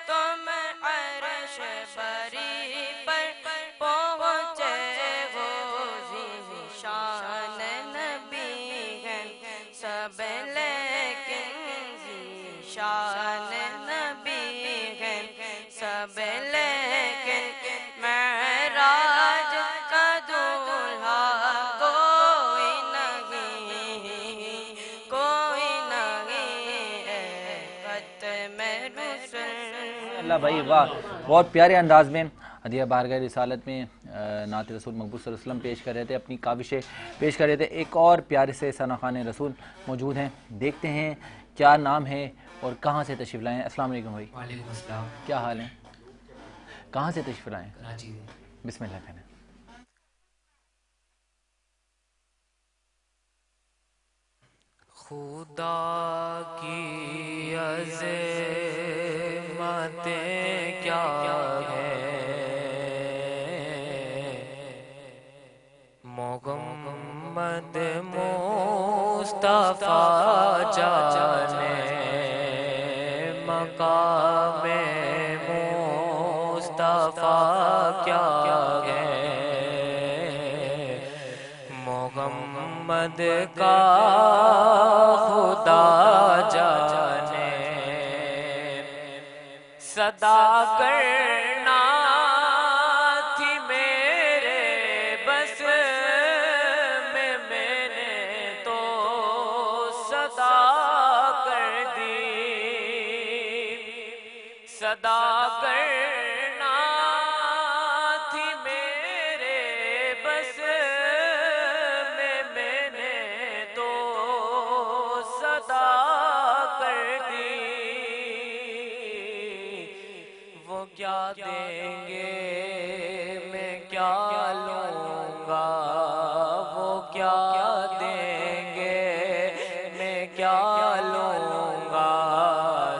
तुम अर्श बरी पर पहुँचे हो। ज़ीशान नबी है सब लेकिन, ज़ीशान नबी है सब लेकिन, मेराज का दूल्हा कोई नहीं, कोई नहीं। ख़त्म रुसूल। अल्लाह भाई वाह, बहुत प्यारे अंदाज में हदिया बारगाह रिसालत में नात रसूल मकबूल सल्लल्लाहु अलैहि वसल्लम पेश कर रहे थे, अपनी काविशें पेश कर रहे थे। एक और प्यारे से सनाखाने रसूल मौजूद हैं, देखते हैं क्या नाम है और कहाँ से तशरीफ़ लाए हैं। अस्सलाम वालेकुम भाई। वालेकुम अस्सलाम। क्या हाल है? कहाँ से तशरीफ़ लाए हैं? कराची से। बिस्मिल्लाह करें। खुदा की अज़मतें क्या है, मोहम्मद मुस्तफा जाने, मकामे मुस्तफा क्या है, मोहम्मद का खुदा जाने। सदा करना थी मेरे बस में, मैंने तो सदा कर दी। सदा करना थी मेरे बस में, मैंने तो सदा कर दी। वो क्या देंगे मैं क्या लूँगा, वो क्या देंगे मैं क्या लूँगा।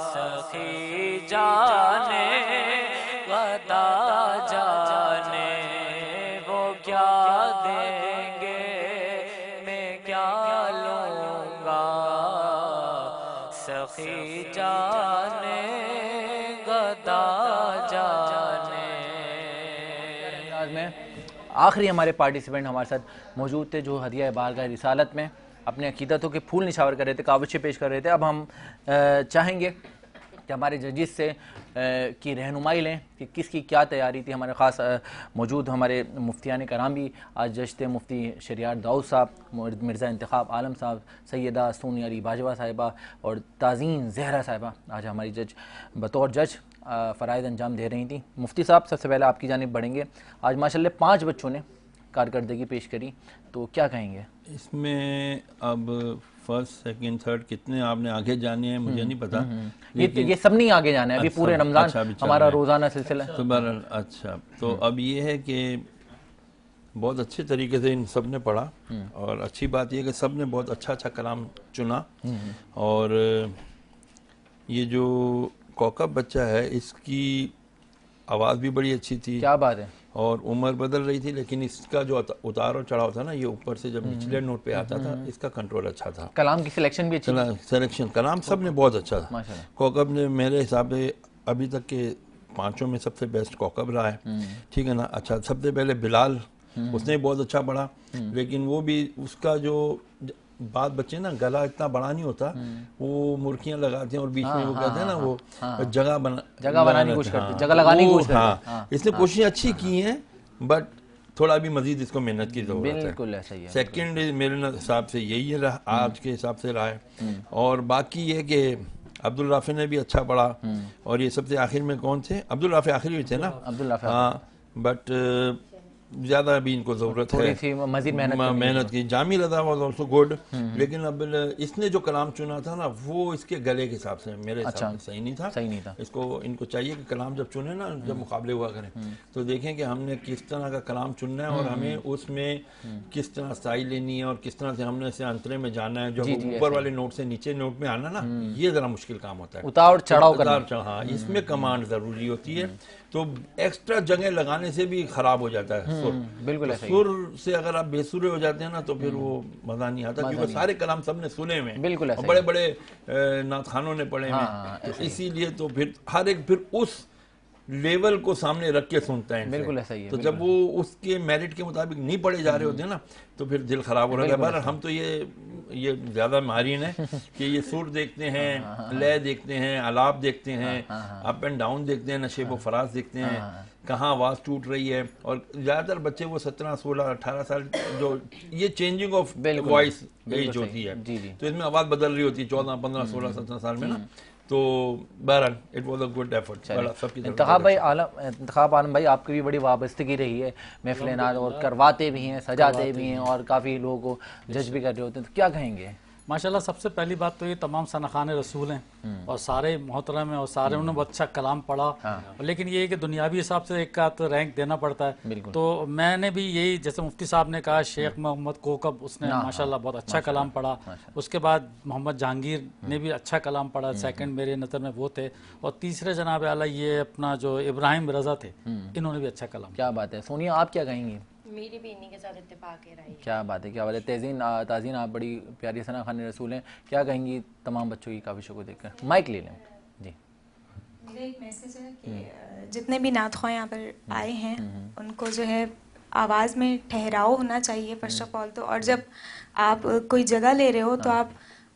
सखी जाने गदा जाने, वो क्या देंगे मैं क्या लूँगा। सखी जाने गदा जाने। अंदाज में आखिरी हमारे पार्टिसिपेंट हमारे साथ मौजूद थे जो हदिया बारगाह रिसालत में अपने अकीदतों के फूल निछावर कर रहे थे, काविशें पेश कर रहे थे। अब हम चाहेंगे कि हमारे जजिस से की रहनुमाई लें कि किसकी क्या तैयारी थी। हमारे ख़ास मौजूद हमारे मुफ्तियान कराम भी आज जज थे, मुफ्ती शरियार दाऊद साहब, मिर्ज़ा इंतखाब आलम साहब, सैयदा सोनिया अली बाजवा साहिबा और ताज़ीन ज़हरा साहिबा आज हमारी जज बतौर जज फ़राइज़ अंजाम दे रही थी। मुफ्ती साहब सबसे पहले आपकी जानिब बढ़ेंगे। आज माशाल्लाह 5 बच्चों ने कारकर्दगी पेश करी, तो क्या कहेंगे इसमें? अब फर्स्ट सेकंड थर्ड कितने आपने आगे जाने हैं मुझे नहीं पता, ये सब नहीं आगे जाना है अभी। अच्छा, पूरे रमज़ान अच्छा, अभी चल हमारा रहा है। रोज़ाना सिलसिला है। तो बहरहाल अच्छा, तो अब ये है कि बहुत अच्छे तरीके से इन सब ने पढ़ा और अच्छी बात यह कि सब ने बहुत अच्छा अच्छा कलाम चुना। और ये जो कौकब बच्चा है इसकी आवाज़ भी बड़ी अच्छी थी। क्या बात है। और उम्र बदल रही थी, लेकिन इसका जो उतार और चढ़ाव था ना, ये ऊपर से जब निचले नोट पे आता था, इसका कंट्रोल अच्छा था। कलाम की सिलेक्शन भी अच्छी थी। सिलेक्शन कलाम सब ने बहुत अच्छा था। माशाल्लाह। कौकब ने मेरे हिसाब से अभी तक के 5 में सबसे बेस्ट कौकब रहा है, ठीक है ना। अच्छा, सबसे पहले बिलाल, उसने बहुत अच्छा पढ़ा, लेकिन वो भी उसका जो बात बच्चे ना, गला इतना बड़ा नहीं होता, वो मुर्खियां लगाते हैं और बीच में वो कहते हैं ना, वो जगह बनाने की कोशिश करते, जगह लगाने की कोशिश करते। हाँ, इसने कोशिश अच्छी की है, बट थोड़ा भी मजीद इसको मेहनत की जरूरत है। बिल्कुल ऐसा ही है। सेकंड मेरे हिसाब से यही है, आज के हिसाब से रहा है। और बाकी ये कि अब्दुल राफे ने भी अच्छा पढ़ा, और ये सबसे आखिर में कौन थे? अब्दुल राफे आखिर में थे ना? अब्दुल राफे। हाँ, बट ज़्यादा अभी इनको ज़रूरत है, मजीद मेहनत की। जामी रज़ा वाज आल्सो गुड, लेकिन अब इसने जो कलाम चुना था ना, वो इसके गले के हिसाब से मेरे हिसाब से सही नहीं था। इसको इनको चाहिए कि कलाम जब चुने ना, जब मुकाबले हुआ करें, तो देखें कि हमने किस तरह का कलाम चुनना है, और हमें उसमें किस तरह स्टाइल लेनी है, और किस तरह से हमने इसे अंतरे में जाना है। जो ऊपर वाले नोट से नीचे नोट में आना ना, ये ज़रा मुश्किल काम होता है, उतार चढ़ाव। हाँ, इसमें कमांड ज़रूरी होती है। तो एक्स्ट्रा जगह लगाने से भी खराब हो जाता है सुर। बिल्कुल, तो सुर से अगर आप बेसुरे हो जाते हैं ना, तो फिर वो मजा नहीं आता, क्योंकि सारे कलाम सबने सुने हुए, बिल्कुल, बड़े बड़े नाथखानों ने पढ़े हुए, तो इसीलिए तो फिर हर एक फिर उस लेवल को सामने रख के सुनता है। बिल्कुल ऐसा ही है। तो जब वो उसके मेरिट के मुताबिक नहीं पढ़े जा रहे होते हैं ना, तो फिर दिल खराब हो रहा है। पर हम तो ये ज्यादा माहिरीन है कि ये सुर देखते हैं, लय देखते हैं, आलाप देखते हैं, अप एंड डाउन देखते हैं, नशेब व फराज देखते हैं, कहाँ आवाज टूट रही है। और ज्यादातर बच्चे वो 17, 16, 18 साल, जो ये चेंजिंग ऑफ वॉइस एज होती है, तो इसमें आवाज बदल रही होती है 14, 15, 16, 17 साल में ना। तो बहरहाल it was a good effort. Intikhab Alam भाई, आपकी भी बड़ी वाबस्तगी रही है महफिल नात, और करवाते भी हैं, सजाते भी हैं, और काफ़ी लोगों को जज भी कर रहे होते हैं, तो क्या कहेंगे? माशाल्लाह, सबसे पहली बात तो ये तमाम सनाखान रसूल हैं, और सारे मोहतरम हैं, और सारे उन्होंने बहुत अच्छा कलाम पढ़ा। लेकिन ये है कि दुनियावी हिसाब से एक का तो रैंक देना पड़ता है। तो मैंने भी यही, जैसे मुफ्ती साहब ने कहा, शेख मोहम्मद कोकब, उसने माशाल्लाह बहुत अच्छा कलाम पढ़ा। उसके बाद मोहम्मद जहांगीर ने भी अच्छा कलाम पढ़ा, सेकंड मेरे नज़र में वो थे। और तीसरे जनाब आला ये अपना जो इब्राहिम रज़ा थे, इन्होंने भी अच्छा कलाम। क्या बात है। सोनिया, आप क्या कहेंगी? मेरी भी इन्हीं के साथ इत्तेफाक है राय। क्या बात है, क्या बात है। ताज़ीन, आप बड़ी प्यारी सनाखान रसूल हैं, क्या कहेंगी तमाम बच्चों की काविशों को देखकर? माइक ले लें जी। मेरा एक मैसेज है कि जितने भी नातख़्वाह यहाँ पर आए हैं, उनको जो है आवाज़ में ठहराव होना चाहिए फर्स्ट ऑफ ऑल तो। और जब आप कोई जगह ले रहे हो, तो आप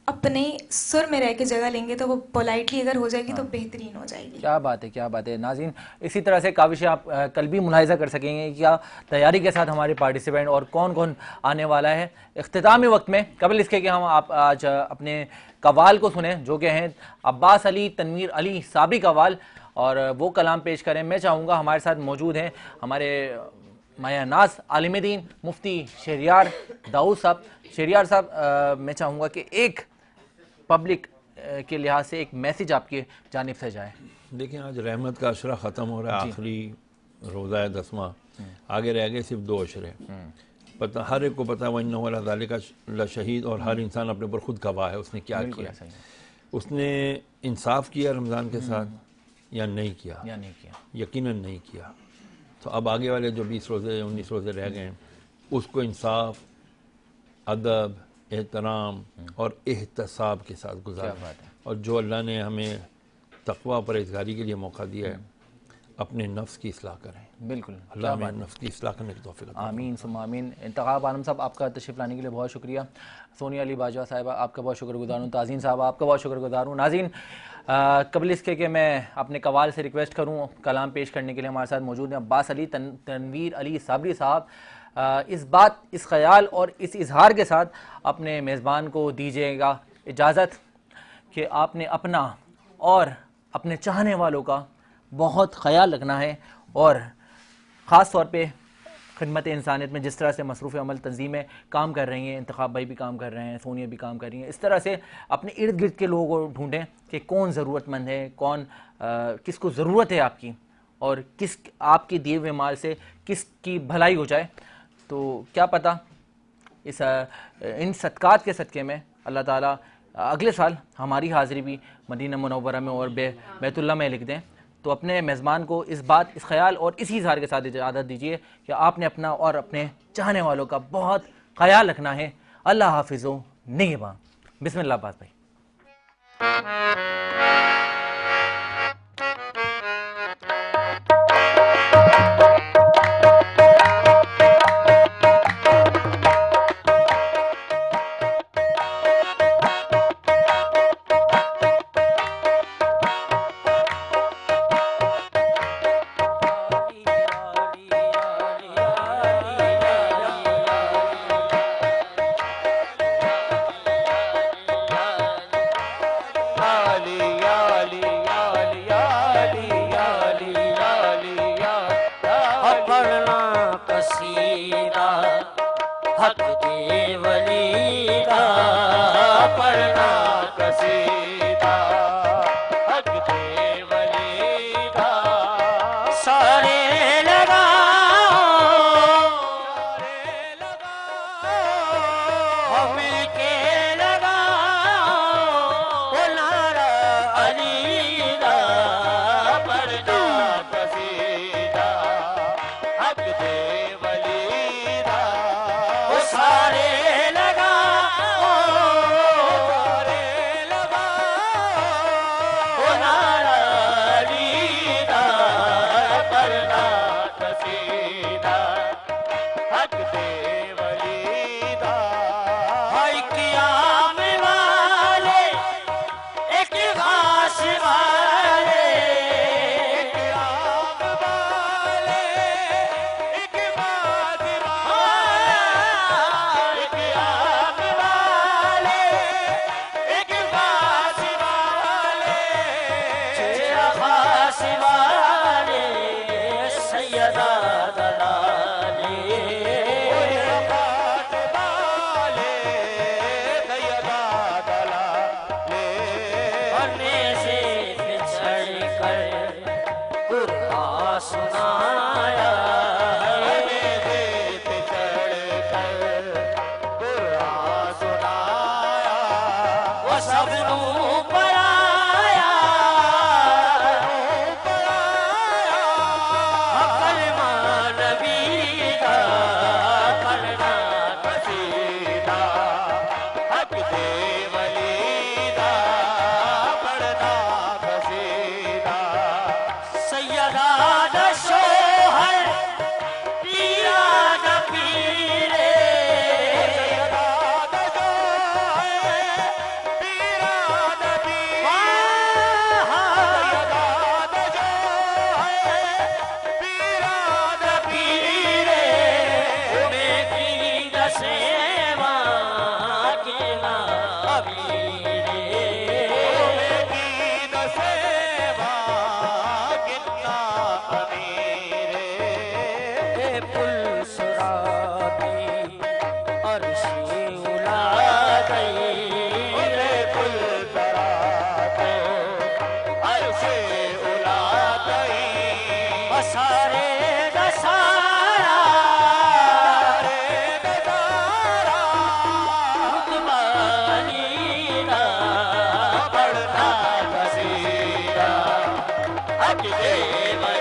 अपने सुर में रह के जगह लेंगे, तो वो पोलाइटली अगर हो जाएगी तो बेहतरीन हो जाएगी। क्या बात है, क्या बात है। नाज़रीन, इसी तरह से काविशें आप कल भी मुलाहिज़ा कर सकेंगे क्या तैयारी के साथ हमारे पार्टिसिपेंट और कौन कौन आने वाला है। इख्तितामी वक्त में कबल इसके कि हम आप आज अपने कवाल को सुने, जो कि हैं अब्बास अली तनवीर अली साबरी कवाल, और वो कलाम पेश करें। मैं चाहूँगा हमारे साथ मौजूद हैं हमारे माया नाज आलिम दीन मुफ्ती शहरियार दाऊद साहब। शहरियार साहब, मैं चाहूँगा कि एक पब्लिक के लिहाज से एक मैसेज आपकी जानिब से जाए। देखिए, आज रहमत का अशरा ख़त्म हो रहा है, आखिरी रोज़ा है 10वां, आगे रह गए सिर्फ 2 अशरे। पता हर एक को पता है वन्ना वाला ज़ालिका लशहीद, और हर इंसान अपने ऊपर खुद गवाह है उसने क्या किया। उसने इंसाफ किया रमज़ान के साथ या नहीं किया? यकीनन नहीं किया। तो अब आगे वाले जो 20 रोज़े 19 रोज़े रह गए, उसको इंसाफ, अदब, एहतराम और एहतसाब के साथ गुजारें। और जो अल्लाह ने हमें तक़वा परहेज़गारी के लिए मौका दिया है, अपने नफ्स की इस्लाह करें। बिल्कुल, अल्लाह हमें नफ्स की इस्लाह करने की तौफ़ीक़ अता आमीन सुम्मा आमीन। इंतखाब आलम साहब, आपका तशरीफ़ लाने के लिए बहुत शुक्रिया। सोनिया अली बाजवा साहिबा, आपका बहुत शुक्रगुज़ार हूँ। ताज़ीन साहब, आपका बहुत शुक्रगुज़ार हूँ। नाज़रीन, कबल इसके कि मैं अपने कवाल से रिक्वेस्ट करूँ कलाम पेश करने के लिए हमारे साथ मौजूद हैं अब्बास अली तनवीर अली साबरी साहब। इस बात, इस ख्याल और इस इजहार के साथ अपने मेज़बान को दीजिएगा इजाज़त कि आपने अपना और अपने चाहने वालों का बहुत ख्याल रखना है, और ख़ास तौर पे खिदमत इंसानियत में जिस तरह से मसरूफ़ अमल तंजीमें काम कर रही हैं, इंतखाब भाई भी काम कर रहे हैं, सोनिया भी काम कर रही हैं, इस तरह से अपने इर्द गिर्द के लोगों को ढूंढें कि कौन ज़रूरतमंद है, कौन किसको ज़रूरत है आपकी, और किस आपके दिए हुए माल से किसकी भलाई हो जाए। तो क्या पता इन सदक़ात के सदक़े में अल्लाह ताला अगले साल हमारी हाज़िरी भी मदीना मुनव्वरा में और बैतुल्लाह में लिख दें। तो अपने मेज़बान को इस बात, इस ख्याल और इसी इज़हार के साथ इजाज़त दीजिए कि आपने अपना और अपने चाहने वालों का बहुत ख्याल रखना है। अल्लाह हाफिज़ो निगहबान। बिस्मिल्लाह अब्बास भाई। के